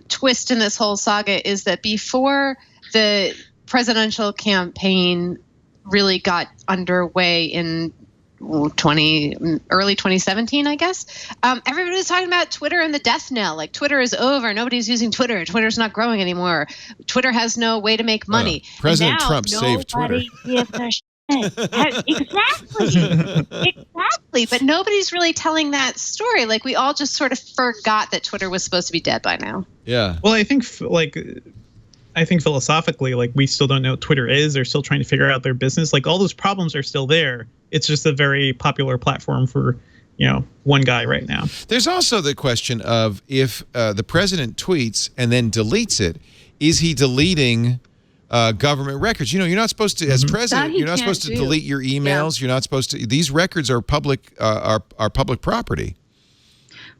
twist in this whole saga is that before the presidential campaign really got underway in early 2017, I guess. Everybody was talking about Twitter and the death knell. Twitter is over. Nobody's using Twitter. Twitter's not growing anymore. Twitter has no way to make money. President Trump saved Twitter. Exactly. But nobody's really telling that story. We all just sort of forgot that Twitter was supposed to be dead by now. Yeah. Well, I think philosophically, we still don't know what Twitter is. They're still trying to figure out their business. All those problems are still there. It's just a very popular platform for, one guy right now. There's also the question of if the president tweets and then deletes it, is he deleting government records? You're not supposed to, as president, you're not supposed to delete your emails. Yeah. You're not supposed to. These records are public public property.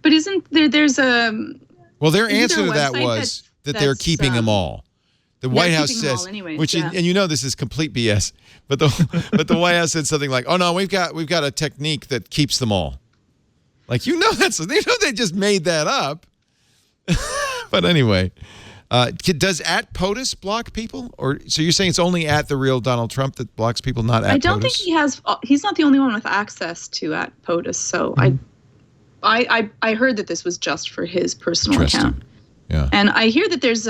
But isn't there's a? Well, their answer to that was that they're keeping them all. The White House says, anyways, which and this is complete BS, but the White House said something like, "Oh no, we've got a technique that keeps them all." They just made that up. But anyway, does @POTUS block people, or so you're saying it's only the real Donald Trump that blocks people, not @POTUS? I don't think he has. He's not the only one with access to @POTUS. So I heard that this was just for his personal account. Yeah. And I hear that there's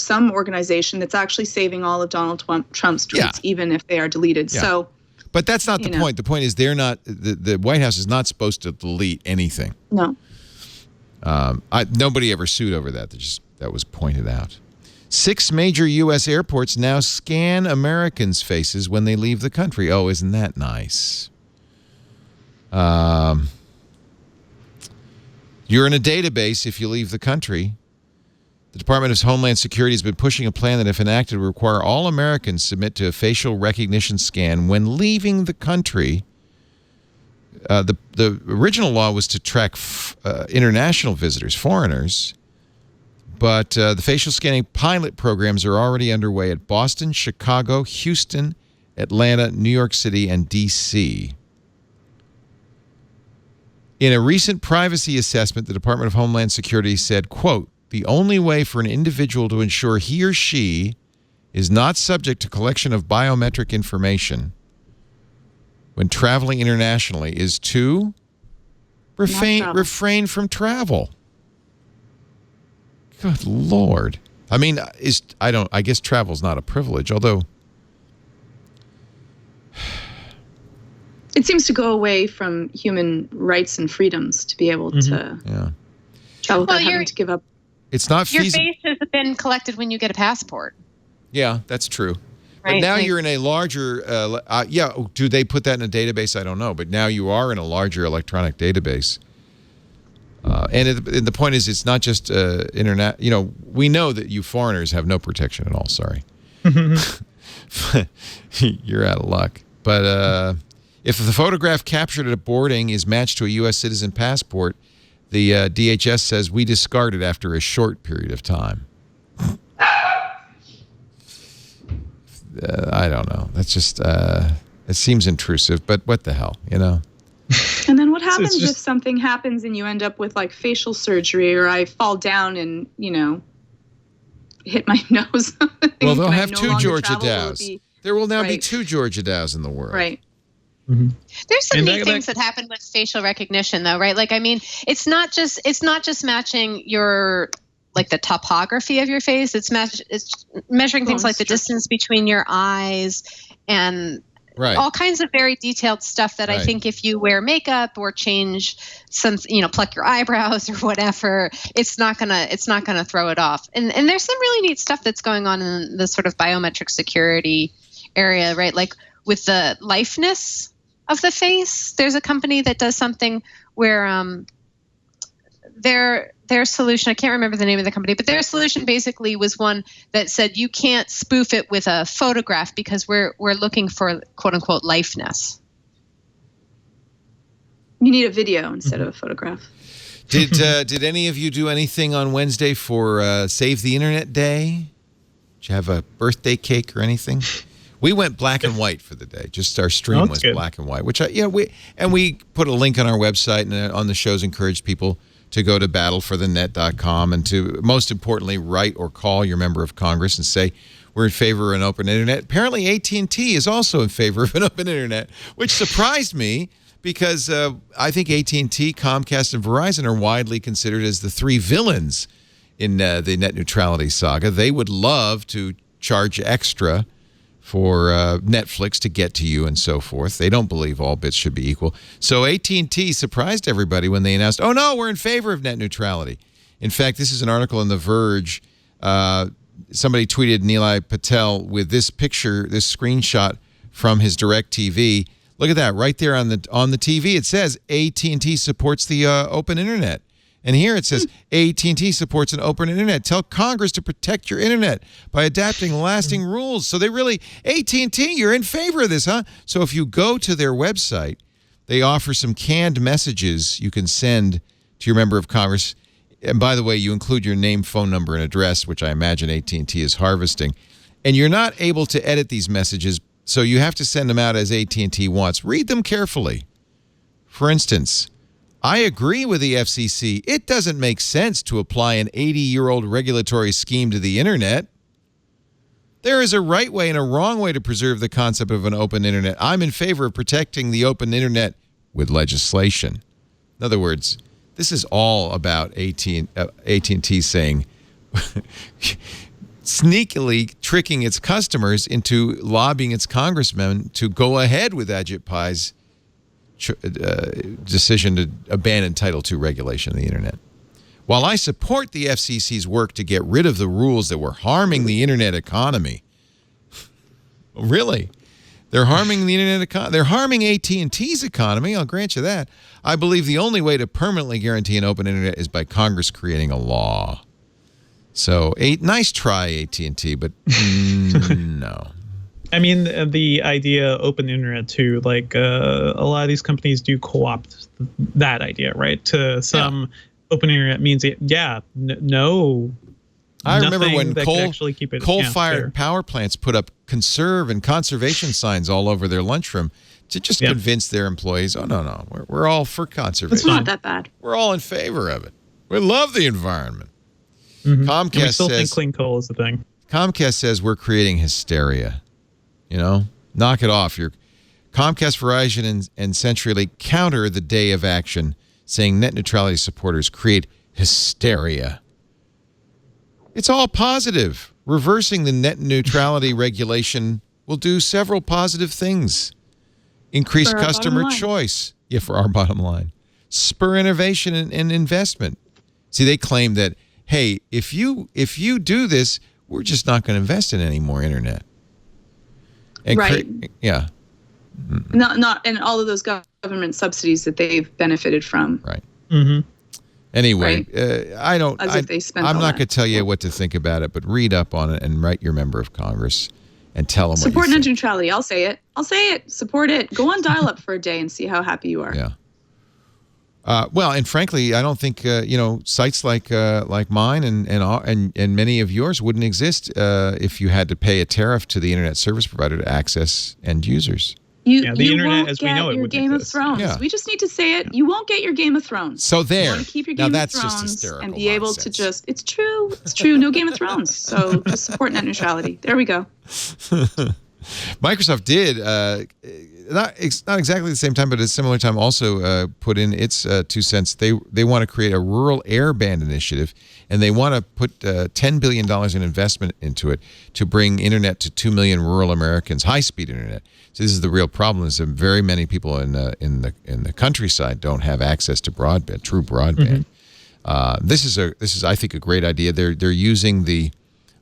some organization that's actually saving all of Donald Trump's tweets, even if they are deleted. Yeah. So, but that's not the point. The point is they're not. The White House is not supposed to delete anything. No. Nobody ever sued over that. That was pointed out. 6 major U.S. airports now scan Americans' faces when they leave the country. Oh, isn't that nice? You're in a database if you leave the country. The Department of Homeland Security has been pushing a plan that, if enacted, would require all Americans submit to a facial recognition scan when leaving the country. The original law was to track international visitors, foreigners, but the facial scanning pilot programs are already underway at Boston, Chicago, Houston, Atlanta, New York City, and D.C. In a recent privacy assessment, the Department of Homeland Security said, quote, "The only way for an individual to ensure he or she is not subject to collection of biometric information when traveling internationally is to refrain from travel." Good Lord. I mean, I guess travel's not a privilege, although it seems to go away from human rights and freedoms to be able to travel without having to give up. It's not feasible. Your face has been collected when you get a passport. Yeah, that's true. Right. But now you're in a larger, do they put that in a database? I don't know. But now you are in a larger electronic database. And the point is, it's not just internet. We know that you foreigners have no protection at all. Sorry. You're out of luck. But if the photograph captured at boarding is matched to a U.S. citizen passport, the DHS says we discard it after a short period of time. I don't know. That's just, it seems intrusive, but what the hell, And then what happens happens if something happens and you end up with like facial surgery, or I fall down and, hit my nose? Well, they'll have two Georgia Dows. There will now be two Georgia Dows in the world. Right. Mm-hmm. There's some neat things that happen with facial recognition, though, right? Like, I mean, it's not just matching your the topography of your face. It's measuring things like the distance between your eyes and all kinds of very detailed stuff that I think if you wear makeup or change some, pluck your eyebrows or whatever, it's not gonna throw it off. And there's some really neat stuff that's going on in the sort of biometric security area, right? Like with the liveness of the face, there's a company that does something where their solution, I can't remember the name of the company, but their solution basically was one that said you can't spoof it with a photograph because we're looking for quote unquote liveness. You need a video instead of a photograph. Did any of you do anything on Wednesday for Save the Internet Day? Did you have a birthday cake or anything? We went black and white for the day. Just our stream was black and white, which we put a link on our website and on the shows encouraged people to go to battleforthenet.com and to, most importantly, write or call your member of Congress and say, we're in favor of an open internet. Apparently, AT&T is also in favor of an open internet, which surprised me because I think AT&T, Comcast, and Verizon are widely considered as the three villains in the net neutrality saga. They would love to charge extra for Netflix to get to you and so forth. They don't believe all bits should be equal. So AT&T surprised everybody when they announced, oh, no, we're in favor of net neutrality. In fact, this is an article in The Verge. Somebody tweeted Nilay Patel with this picture, this screenshot from his DirecTV. Look at that right there on the TV. It says AT&T supports the open internet. And here it says, AT&T supports an open internet. Tell Congress to protect your internet by adapting lasting rules. So they really, AT&T, you're in favor of this, huh? So if you go to their website, they offer some canned messages you can send to your member of Congress. And by the way, you include your name, phone number, and address, which I imagine AT&T is harvesting. And you're not able to edit these messages, so you have to send them out as AT&T wants. Read them carefully. For instance, I agree with the FCC. It doesn't make sense to apply an 80-year-old regulatory scheme to the internet. There is a right way and a wrong way to preserve the concept of an open internet. I'm in favor of protecting the open internet with legislation. In other words, this is all about AT&T saying, sneakily tricking its customers into lobbying its congressmen to go ahead with Ajit Pai's decision to abandon Title II regulation of the internet. While I support the FCC's work to get rid of the rules that were harming the internet economy, really, they're harming the internet economy. They're harming AT&T's economy. I'll grant you that. I believe the only way to permanently guarantee an open internet is by Congress creating a law. So, nice try, AT&T, but no. I mean, the idea open internet too, like a lot of these companies do co-opt that idea, right? To some open internet means, no. I remember when coal-fired power plants put up conserve and conservation signs all over their lunchroom to just convince their employees, oh, no, we're all for conservation. It's not that bad. We're all in favor of it. We love the environment. Mm-hmm. Comcast we still think clean coal is the thing. Comcast says we're creating hysteria. Knock it off. Your Comcast, Verizon, and CenturyLink counter the day of action, saying net neutrality supporters create hysteria. It's all positive. Reversing the net neutrality regulation will do several positive things. Increase customer choice. Yeah, for our bottom line. Spur innovation and investment. See, they claim that, hey, if you do this, we're just not going to invest in any more internet. And right. Yeah. Not and all of those government subsidies that they've benefited from. Right. Mm-hmm. Anyway, I don't. As if they spent I'm all not that. going to tell you what to think about it, but read up on it and write your member of Congress and tell them Support what you net think. neutrality. I'll say it. Support it. Go on dial-up for a day and see how happy you are. Yeah. Well, and frankly, I don't think sites like mine and many of yours wouldn't exist if you had to pay a tariff to the internet service provider to access end users. The internet as we know it your would Game of exist. Thrones. Yeah. We just need to say it. You won't get your Game of Thrones. So there. You want to keep your Now Game that's of just Thrones hysterical and be able to nonsense. just. It's true. It's true. No Game of Thrones. So just support net neutrality. There we go. Microsoft did, not exactly the same time, but at a similar time, also put in its 2 cents. They want to create a rural airband initiative, and they want to put $10 billion in investment into it to bring internet to 2 million rural Americans, high-speed internet. So this is the real problem: is that very many people in the countryside don't have access to broadband, true broadband. This is I think a great idea. They're using the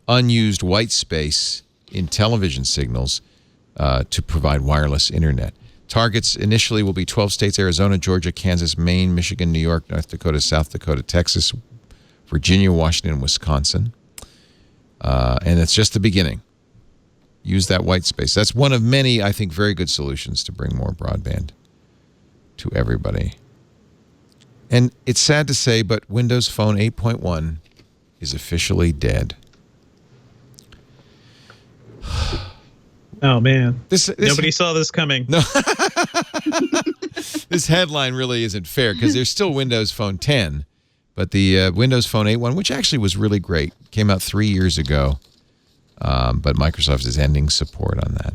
unused white space in television signals to provide wireless internet. Targets initially will be 12 states: Arizona, Georgia, Kansas, Maine, Michigan, New York, North Dakota, South Dakota, Texas, Virginia, Washington, and Wisconsin. And it's just the beginning. Use that white space. That's one of many, I think, very good solutions to bring more broadband to everybody. And it's sad to say, but Windows Phone 8.1 is officially dead. Oh man, This nobody saw this coming. No. This headline really isn't fair because there's still Windows Phone 10, but the Windows Phone 8.1, which actually was really great, came out 3 years ago, but Microsoft is ending support on that.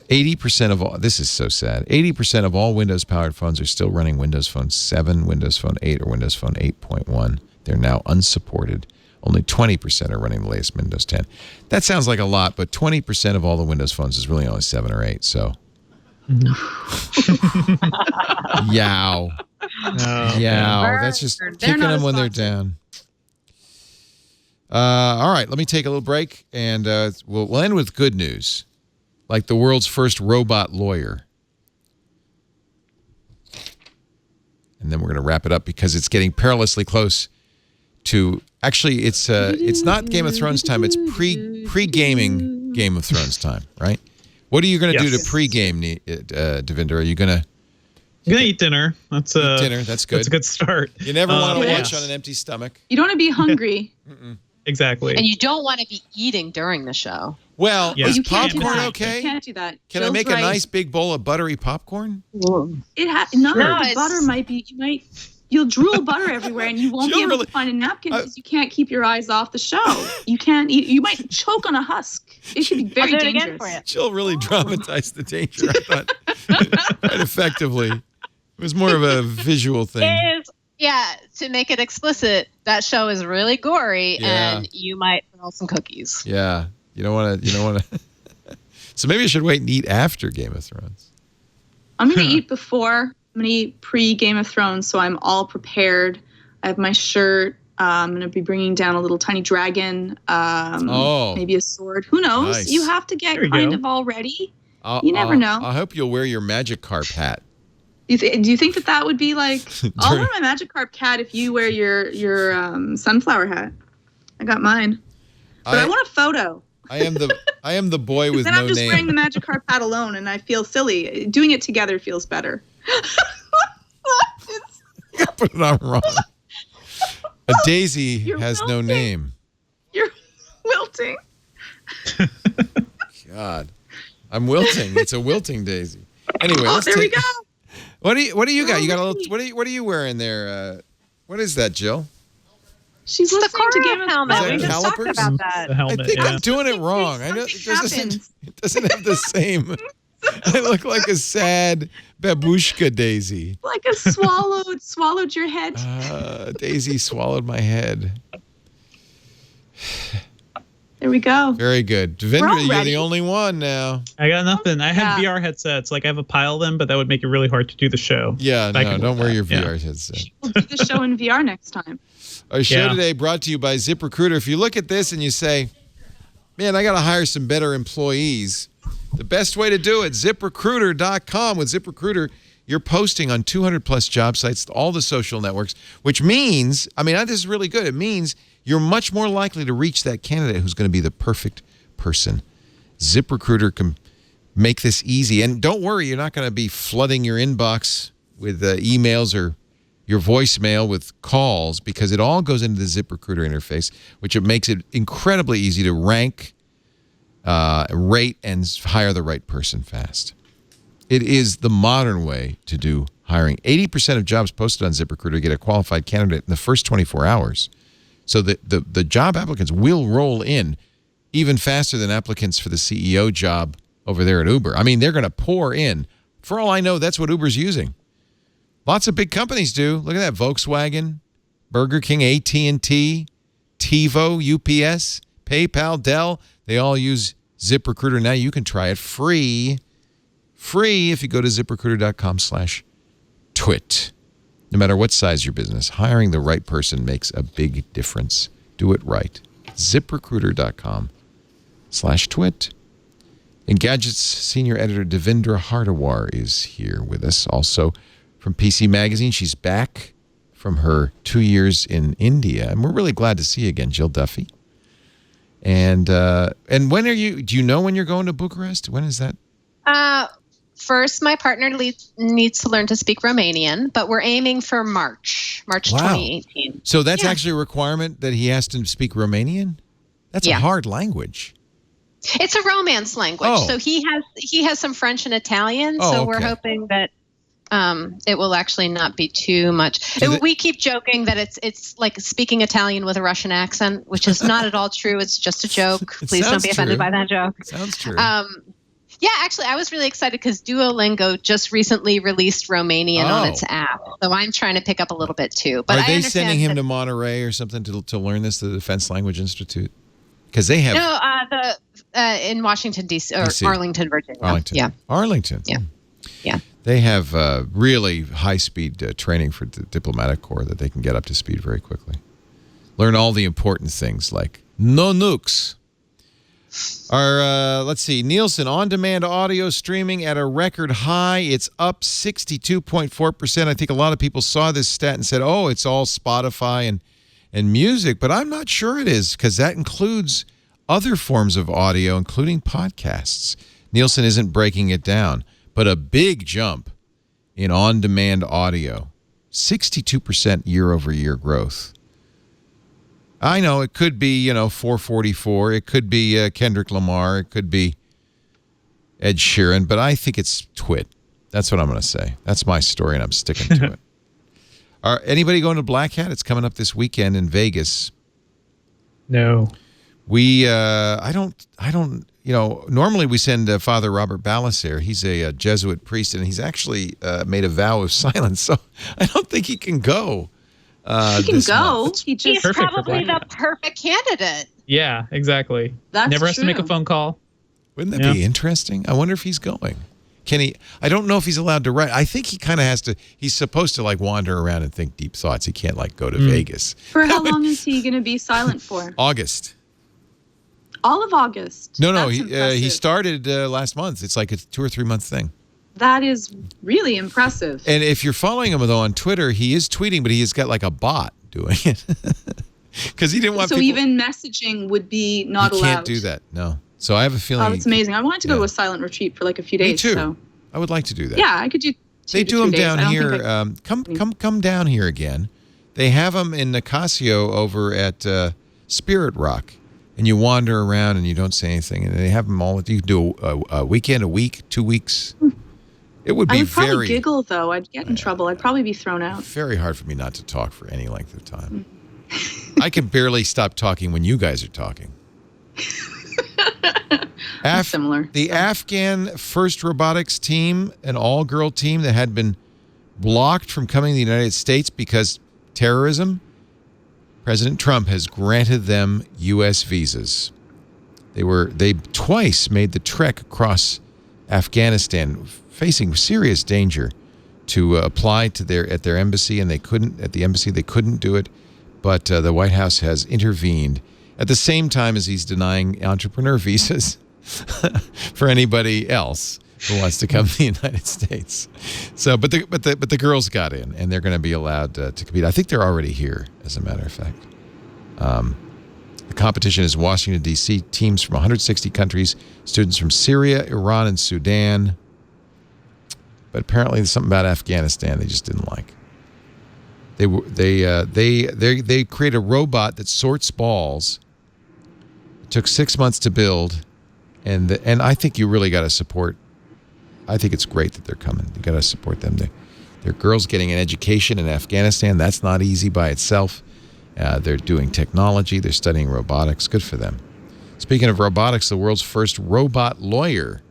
80% of all, this is so sad, 80% of all Windows-powered phones are still running Windows Phone 7, Windows Phone 8, or Windows Phone 8.1. They're now unsupported. Only 20% are running the latest Windows 10. That sounds like a lot, but 20% of all the Windows phones is really only 7 or 8, so. Yow. Yow. That's just kicking them when they're down. All right, let me take a little break, and we'll end with good news, like the world's first robot lawyer. And then we're going to wrap it up because it's getting perilously close to... Actually, it's not Game of Thrones time. It's pre-gaming Game of Thrones time, right? What are you going to do to pre-game, Devindra? Are you going to... I'm going to eat dinner. That's dinner. That's good. That's a good start. You never want to watch on an empty stomach. You don't want to be hungry. Exactly. And you don't want to be eating during the show. Well, is popcorn You okay? can't do that. Can I make a nice big bowl of buttery popcorn? The butter might be... You'll drool butter everywhere, and you won't be able to find a napkin because you can't keep your eyes off the show. You can't eat. You might choke on a husk. It could be very dangerous. Jill really dramatized the danger, I thought, quite effectively. It was more of a visual thing. To make it explicit, that show is really gory, and you might smell some cookies. Yeah, you don't want to. So maybe I should wait and eat after Game of Thrones. I'm going to eat before. I'm going to eat pre-Game of Thrones, so I'm all prepared. I have my shirt. I'm going to be bringing down a little tiny dragon, maybe a sword. Who knows? Nice. You have to get of all ready. You never know. I hope you'll wear your Magikarp hat. Do you think that would be like... I'll wear my Magikarp hat if you wear your sunflower hat. I got mine. But I want a photo. I am the boy with no name. Then I'm just wearing the Magikarp hat alone, and I feel silly. Doing it together feels better. You put it on wrong. A daisy has no name. You're wilting. God, I'm wilting. It's a wilting daisy. Anyway, we go. What do you got? You got a little. What are you wearing there? What is that, Jill? She's listening to Game of helmet. Thrones. We just talked about that. The helmet, I think I'm doing it wrong. I know it doesn't have the same. I look like a sad babushka daisy. Like a swallowed your head. Daisy swallowed my head. There we go. Very good. Devindra, you're the only one now. I got nothing. I have VR headsets. Like I have a pile of them, but that would make it really hard to do the show. Yeah, no, don't wear your VR headset. We'll do the show in VR next time. Our show today brought to you by ZipRecruiter. If you look at this and you say, man, I got to hire some better employees, the best way to do it, ZipRecruiter.com. With ZipRecruiter, you're posting on 200 plus job sites, all the social networks, which means, this is really good. It means you're much more likely to reach that candidate who's going to be the perfect person. ZipRecruiter can make this easy. And don't worry, you're not going to be flooding your inbox with emails or your voicemail with calls, because it all goes into the ZipRecruiter interface, which it makes it incredibly easy to rank, rate, and hire the right person fast. It is the modern way to do hiring. 80% of jobs posted on ZipRecruiter get a qualified candidate in the first 24 hours. So the job applicants will roll in even faster than applicants for the CEO job over there at Uber. I mean, they're going to pour in. For all I know, that's what Uber's using. Lots of big companies do. Look at that. Volkswagen, Burger King, AT&T, TiVo, UPS, PayPal, Dell. They all use ZipRecruiter. Now you can try it free if you go to ZipRecruiter.com/twit. No matter what size your business, hiring the right person makes a big difference. Do it right. ZipRecruiter.com/twit. Engadget's senior editor Devindra Hardawar is here with us. Also from PC Magazine, she's back from her 2 years in India, and we're really glad to see you again, Jill Duffy. And when are you? Do you know when you're going to Bucharest? When is that? First, my partner needs to learn to speak Romanian, but we're aiming for March Wow. 2018. So that's actually a requirement that he has to speak Romanian? That's a hard language. It's a Romance language. Oh. So he has some French and Italian. Oh, so okay. we're hoping that it will actually not be too much. We keep joking that it's like speaking Italian with a Russian accent, which is not at all true. It's just a joke. Please don't be offended by that joke. Sounds true. Yeah, actually, I was really excited because Duolingo just recently released Romanian on its app. So I'm trying to pick up a little bit too. But Are they sending him to Monterey or something to learn this, the Defense Language Institute? Because they have... No, in Washington, D.C., or Arlington, Virginia. Arlington. Yeah. Arlington. Yeah. They have really high-speed training for the diplomatic corps that they can get up to speed very quickly. Learn all the important things like no nukes. Let's see, Nielsen on-demand audio streaming at a record high. It's up 62.4%. I think a lot of people saw this stat and said, oh, it's all Spotify and music, but I'm not sure it is because that includes other forms of audio, including podcasts. Nielsen isn't breaking it down, but a big jump in on-demand audio, 62% year-over-year growth. I know it could be, 444. It could be Kendrick Lamar. It could be Ed Sheeran. But I think it's Twit. That's what I'm going to say. That's my story, and I'm sticking to it. Anybody going to Black Hat? It's coming up this weekend in Vegas. No. I don't. Normally we send Father Robert Balassier. He's a Jesuit priest, and he's actually made a vow of silence. So I don't think he can go. He can go. He's probably the perfect candidate. Yeah, exactly. That's Never has true. to make a phone call. Wouldn't that be interesting? I wonder if he's going. Can he? I don't know if he's allowed to write. I think he kind of has to. He's supposed to wander around and think deep thoughts. He can't go to Vegas. For how long is he going to be silent for? August. All of August. No. That's He impressive. started last month. It's like a 2 or 3 month thing. That is really impressive. And if you're following him on Twitter, he is tweeting, but he has got a bot doing it because he didn't want. So even messaging would be not allowed. You can't do that. No. So I have a feeling. Oh, that's amazing. I wanted to go to a silent retreat for a few days. Me too. So. I would like to do that. Yeah, I could do. They do them down here. Come down here again. They have them in Nicasio over at Spirit Rock, and you wander around and you don't say anything. And they have them all. You can do a weekend, a week, 2 weeks. It would be I would probably giggle though. I'd get in trouble. I'd probably be thrown out. Very hard for me not to talk for any length of time. I can barely stop talking when you guys are talking. Similar. The Afghan first robotics team, an all-girl team that had been blocked from coming to the United States because terrorism, President Trump has granted them U.S. visas. They twice made the trek across Afghanistan, facing serious danger, to apply to their embassy, and they couldn't. At the embassy, they couldn't do it, but the White House has intervened at the same time as he's denying entrepreneur visas for anybody else who wants to come to the United States. So, but the girls got in, and they're going to be allowed to compete. I think they're already here, as a matter of fact. The competition is Washington, D.C. Teams from 160 countries, students from Syria, Iran, and Sudan. But apparently there's something about Afghanistan they just didn't like. They create a robot that sorts balls. It took 6 months to build, and I think you really got to support I think it's great that they're coming. You got to support them. They're girls getting an education in Afghanistan. That's not easy by itself. They're doing technology. They're studying robotics. Good for them. Speaking of robotics, the world's first robot lawyer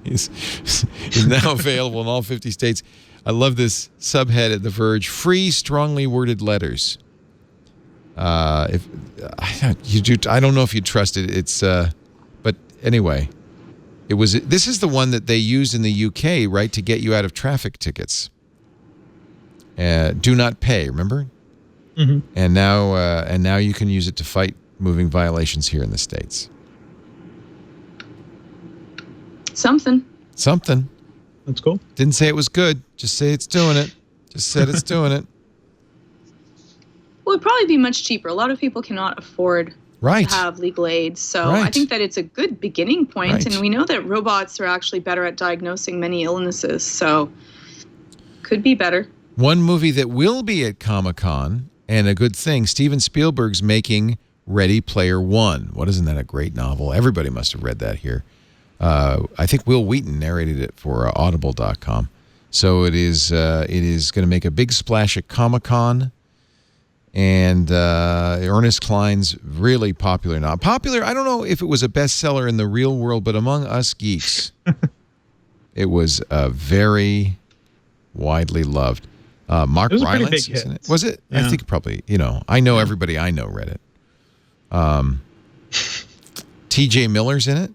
is now available in all 50 states. I love this subhead at The Verge: free, strongly worded letters. I don't know if you trust it. It's but anyway, this is the one that they used in the UK, right, to get you out of traffic tickets. Do not pay, remember? Mm-hmm. And now you can use it to fight moving violations here in the States. Something. That's cool. Didn't say it was good. Just say it's doing it. Just said it's doing it. Well, it'd probably be much cheaper. A lot of people cannot afford to have legal aid. So I think that it's a good beginning point. Right. And we know that robots are actually better at diagnosing many illnesses. So could be better. One movie that will be at Comic-Con, and a good thing, Steven Spielberg's making Ready Player One. What, isn't that a great novel? Everybody must have read that here. I think Will Wheaton narrated it for Audible.com. So it is going to make a big splash at Comic-Con. And Ernest Cline's really popular now. Popular, I don't know if it was a bestseller in the real world, but among us geeks, it was very widely loved. Mark Rylance, isn't it? Was it? Yeah. I think probably, I know everybody I know read it. T.J. Miller's in it.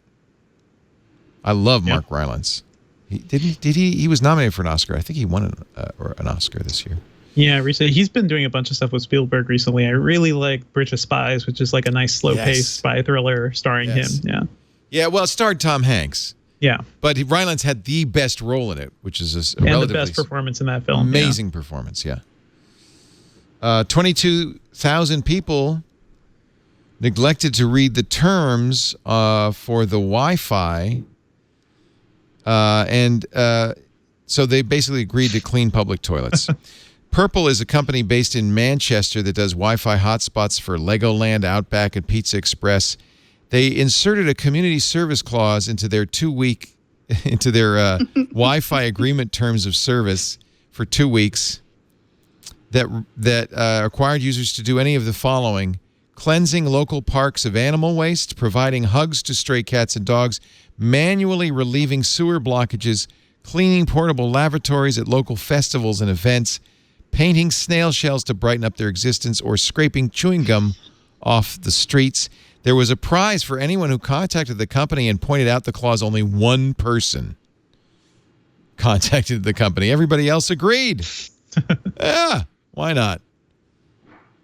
I love Mark Rylance. He was nominated for an Oscar. I think he won an Oscar this year. Yeah, recently he's been doing a bunch of stuff with Spielberg recently. I really like Bridge of Spies, which is like a nice slow-paced spy thriller starring him. Yeah. Yeah, well, it starred Tom Hanks. Yeah. But Rylance had the best role in it, which is a and relatively the best performance in that film. Amazing performance, 22,000 people neglected to read the terms for the Wi-Fi, and so they basically agreed to clean public toilets. Purple is a company based in Manchester that does Wi-Fi hotspots for Legoland, Outback, and Pizza Express. They inserted a community service clause into their Wi-Fi agreement terms of service for 2 weeks that required users to do any of the following: cleansing local parks of animal waste, providing hugs to stray cats and dogs, manually relieving sewer blockages, cleaning portable lavatories at local festivals and events, painting snail shells to brighten up their existence, or scraping chewing gum off the streets. There was a prize for anyone who contacted the company and pointed out the clause. Only one person contacted the company. Everybody else agreed. Yeah, why not?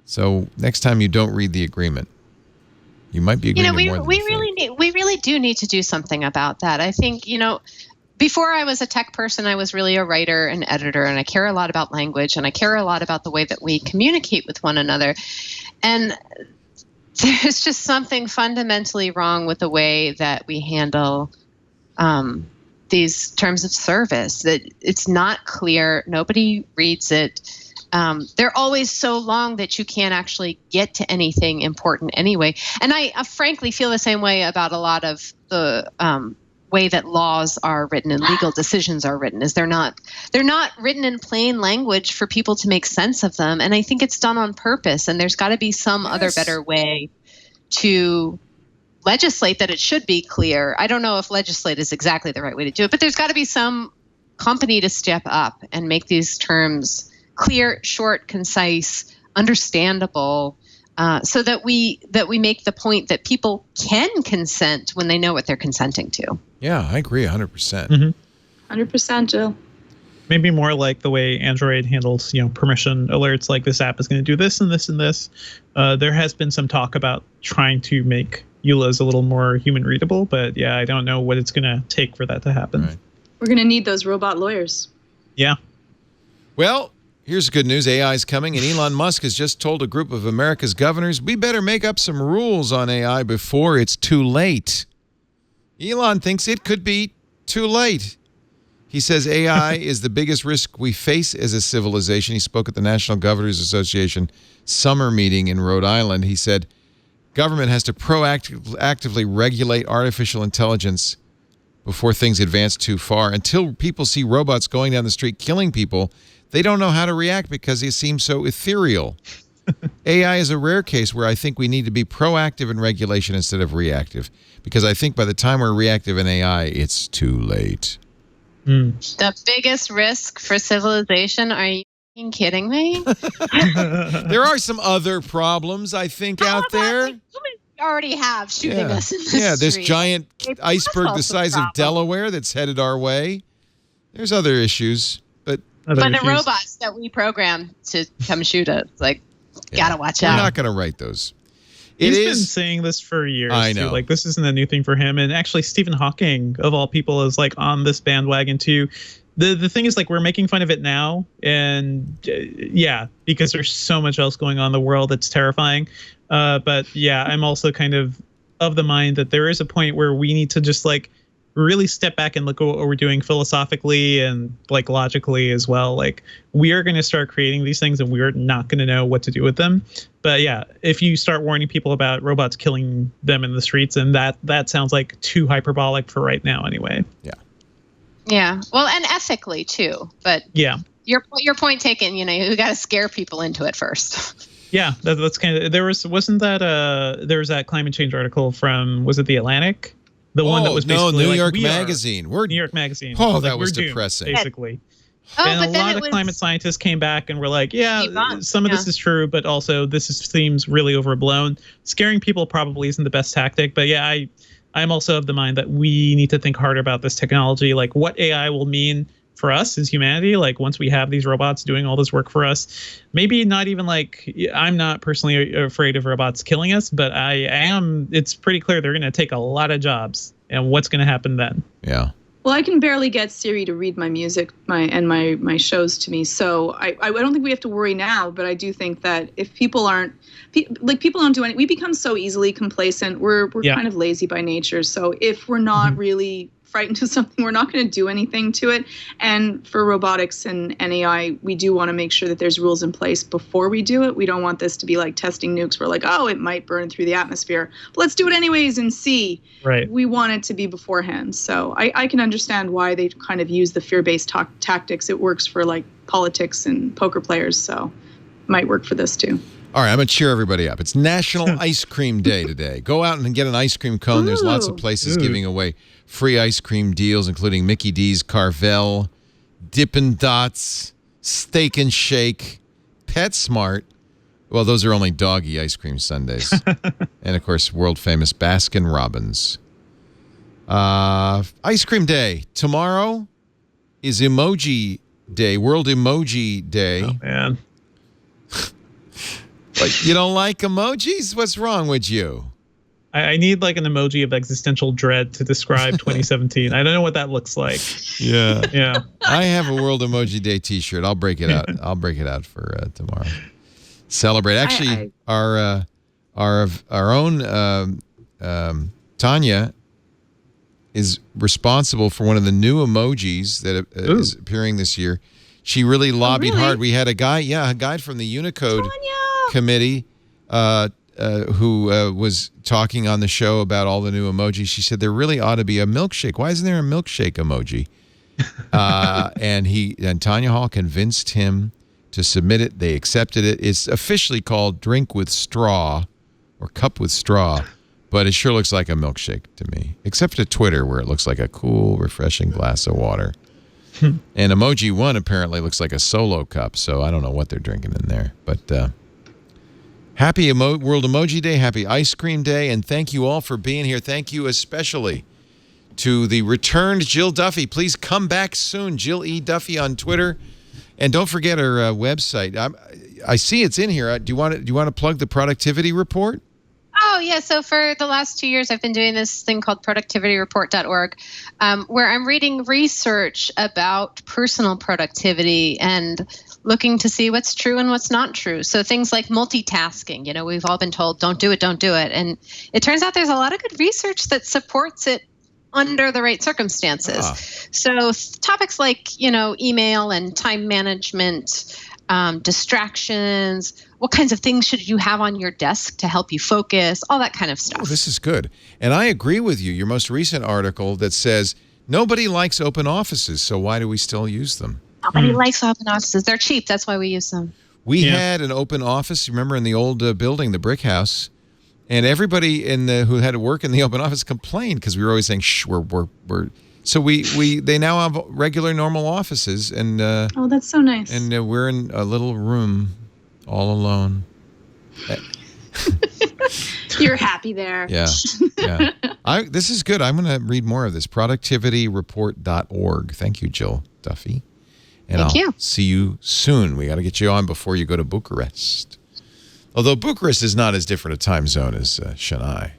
So next time you don't read the agreement, you might be agreeing to more than we really do need to do something about that. I think, before I was a tech person, I was really a writer and editor, and I care a lot about language, and I care a lot about the way that we communicate with one another. And there's just something fundamentally wrong with the way that we handle these terms of service. That it's not clear. Nobody reads it. They're always so long that you can't actually get to anything important anyway. And I frankly feel the same way about a lot of the way that laws are written and legal decisions are written. Is they're not written in plain language for people to make sense of them. And I think it's done on purpose. And there's got to be some other better way to legislate that it should be clear. I don't know if legislate is exactly the right way to do it, but there's got to be some company to step up and make these terms clear, short, concise, understandable, so that we make the point that people can consent when they know what they're consenting to. Yeah, I agree 100%. Mm-hmm. 100%, Jill. Maybe more like the way Android handles, permission alerts, like this app is going to do this and this and this. There has been some talk about trying to make EULAs a little more human readable, but yeah, I don't know what it's going to take for that to happen. Right. We're going to need those robot lawyers. Yeah. Well, here's good news. AI is coming, and Elon Musk has just told a group of America's governors, we better make up some rules on AI before it's too late. Elon thinks it could be too late. He says AI is the biggest risk we face as a civilization. He spoke at the National Governors Association summer meeting in Rhode Island. He said government has to proactively regulate artificial intelligence before things advance too far. Until people see robots going down the street killing people, they don't know how to react because they seem so ethereal. AI is a rare case where I think we need to be proactive in regulation instead of reactive, because I think by the time we're reactive in AI, it's too late. The biggest risk for civilization? Are you kidding me? There are some other problems, I think, out there. Humans already have shooting us in the street. Yeah, this giant iceberg the size of Delaware that's headed our way. There's other issues, but the robots that we programmed to come shoot us, gotta watch out. We're not going to write those. He's been saying this for years. I know. Too. This isn't a new thing for him. And actually, Stephen Hawking, of all people, is on this bandwagon too. The thing is, we're making fun of it now, and because there's so much else going on in the world that's terrifying. But yeah, I'm also kind of the mind that there is a point where we need to just really step back and look at what we're doing philosophically and logically as well. We are going to start creating these things and we're not going to know what to do with them. But yeah, if you start warning people about robots killing them in the streets, and that sounds too hyperbolic for right now anyway. Yeah. Well, and ethically too. But yeah, your point taken. You got to scare people into it first. Yeah, that's kind of, there was that climate change article from, was it The Atlantic? The one that was basically New York Magazine. New York Magazine. Oh, that was depressing. Basically. And a lot of climate scientists came back and were like, some of this is true, but also seems really overblown. Scaring people probably isn't the best tactic. But yeah, I'm also of the mind that we need to think harder about this technology, what AI will mean for us as humanity, once we have these robots doing all this work for us. Maybe not even I'm not personally afraid of robots killing us, but I am. It's pretty clear they're going to take a lot of jobs, and what's going to happen then? Yeah. Well, I can barely get Siri to read my music, my shows to me, so I don't think we have to worry now. But I do think that if people don't do anything, we become so easily complacent. We're kind of lazy by nature. So if we're not really frightened of something, we're not going to do anything to it. And for robotics and AI, we do want to make sure that there's rules in place before we do it. We don't want this to be testing nukes. We're it might burn through the atmosphere, but let's do it anyways and see. Right. We want it to be beforehand. So I can understand why they kind of use the fear-based tactics. It works for politics and poker players, so it might work for this too. All right, I'm going to cheer everybody up. It's National Ice Cream Day today. Go out and get an ice cream cone. There's lots of places giving away free ice cream deals, including Mickey D's, Carvel, Dippin' Dots, Steak and Shake, PetSmart. Well, those are only doggy ice cream sundaes. And, of course, world-famous Baskin-Robbins. Ice Cream Day. Tomorrow is Emoji Day, World Emoji Day. Oh, man. You don't like emojis? What's wrong with you? I need an emoji of existential dread to describe 2017. I don't know what that looks like. Yeah. Yeah. I have a World Emoji Day T-shirt. I'll break it out. I'll break it out for tomorrow. Celebrate. Actually, our own Tanya is responsible for one of the new emojis that is appearing this year. She really lobbied hard. We had a guy from the Unicode committee who was talking on the show about all the new emojis. She said there really ought to be a milkshake. Why isn't there a milkshake emoji? And Tanya Hall convinced him to submit it. They accepted it. It's officially called Drink with Straw or Cup with Straw, but it sure looks like a milkshake to me, except to Twitter where it looks like a cool, refreshing glass of water. And Emoji 1 apparently looks like a solo cup, so I don't know what they're drinking in there. But happy World Emoji Day, happy Ice Cream Day, and thank you all for being here. Thank you especially to the returned Jill Duffy. Please come back soon, Jill E. Duffy on Twitter. And don't forget her website. I see it's in here. Do you want to plug the productivity report? Oh, yeah. So for the last 2 years, I've been doing this thing called productivityreport.org, where I'm reading research about personal productivity and looking to see what's true and what's not true. So things like multitasking, we've all been told, don't do it. And it turns out there's a lot of good research that supports it under the right circumstances. So topics like, email and time management, distractions, what kinds of things should you have on your desk to help you focus, all that kind of stuff. Oh, this is good. And I agree with you. Your most recent article that says Nobody likes open offices, so why do we still use them? Nobody likes open offices. They're cheap. That's why we use them. We had an open office, remember, in the old building, the brick house, and everybody who had to work in the open office complained because we were always saying, "Shh, we're." So they now have regular, normal offices, and oh, that's so nice. And we're in a little room, all alone. You're happy there. Yeah. This is good. I'm going to read more of this. Productivityreport.org. Thank you, Jill Duffy. And Thank you. See you soon. We got to get you on before you go to Bucharest. Although Bucharest is not as different a time zone as Chennai.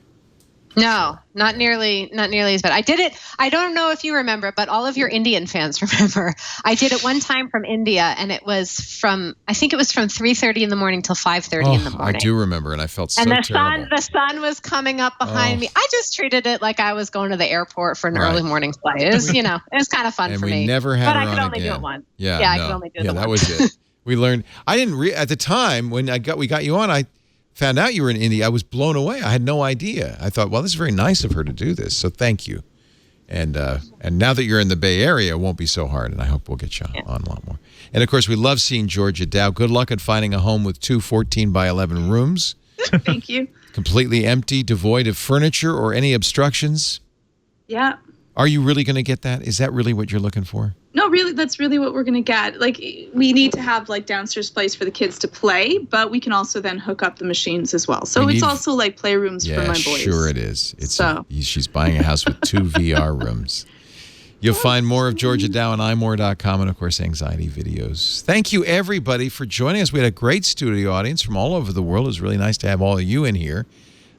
No, not nearly as bad. I did it. I don't know if you remember, but all of your Indian fans remember. I did it one time from India, and it was from 3:30 in the morning till 5:30 in the morning. I do remember, and I felt so terrible. And the sun was coming up behind me. I just treated it like I was going to the airport for an early morning flight. It was, it was kind of fun for me. And we never had her on again. But I could only do it once. I could only do it once. That was it. We learned. I didn't at the time when we got you on. I found out you were in India. I was blown away. I had no idea. I thought, well, this is very nice of her to do this. So thank you. And now that you're in the Bay Area, it won't be so hard. And I hope we'll get you on a lot more. And of course, we love seeing Georgia Dow. Good luck at finding a home with 2 14-by-11 rooms. Thank you. Completely empty, devoid of furniture or any obstructions. Yeah. Are you really going to get that? Is that really what you're looking for? No, really, that's really what we're going to get. Like, we need to have, like, downstairs place for the kids to play, but we can also then hook up the machines as well. So it's also, like, playrooms for my boys. Yeah, sure it is. She's buying a house with 2 VR rooms. You'll find more of Georgia Dow on imore.com and, of course, Anxiety Videos. Thank you, everybody, for joining us. We had a great studio audience from all over the world. It was really nice to have all of you in here.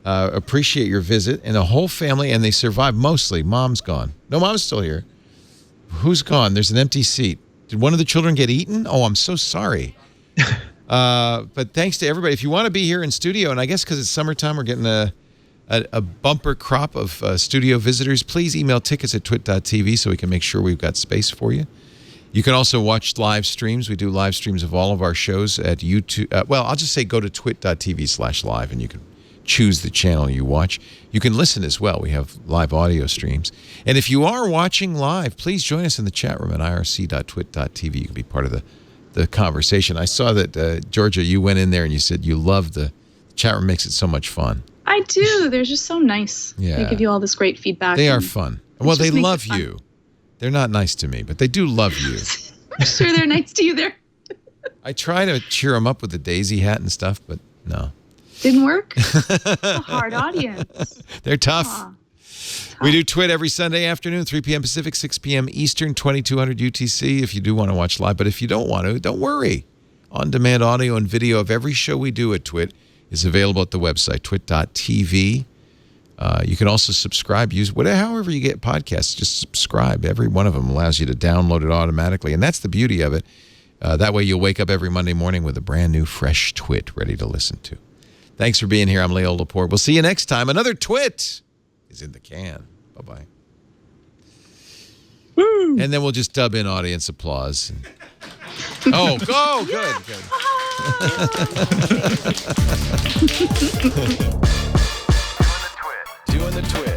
Appreciate your visit. And the whole family, and they survived mostly. Mom's gone. No, Mom's still here. Who's gone? There's an empty seat. Did one of the children get eaten? Oh, I'm so sorry. But thanks to everybody. If you want to be here in studio, and I guess because it's summertime, we're getting a bumper crop of studio visitors, please email tickets@twit.tv so we can make sure we've got space for you. You can also watch live streams. We do live streams of all of our shows at YouTube. I'll just say go to twit.tv/live, and you can choose the channel you watch. You can listen as well. We have live audio streams. And if you are watching live, please join us in the chat room at irc.twit.tv. You can be part of the conversation. I saw that, Georgia, you went in there and you said you love the chat room, makes it so much fun. I do. They're just so nice. Yeah. They give you all this great feedback. They are fun. Well, they love you. They're not nice to me, but they do love you. I'm sure they're nice to you there. I try to cheer them up with the daisy hat and stuff, but no. Didn't work? A hard audience. They're tough. We do Twit every Sunday afternoon, 3 p.m. Pacific, 6 p.m. Eastern, 2200 UTC if you do want to watch live. But if you don't want to, don't worry. On-demand audio and video of every show we do at Twit is available at the website, twit.tv. You can also subscribe. However you get podcasts, just subscribe. Every one of them allows you to download it automatically. And that's the beauty of it. That way you'll wake up every Monday morning with a brand new, fresh Twit ready to listen to. Thanks for being here. I'm Leo Laporte. We'll see you next time. Another Twit is in the can. Bye-bye. Woo. And then we'll just dub in audience applause. Good. Doing the Twit.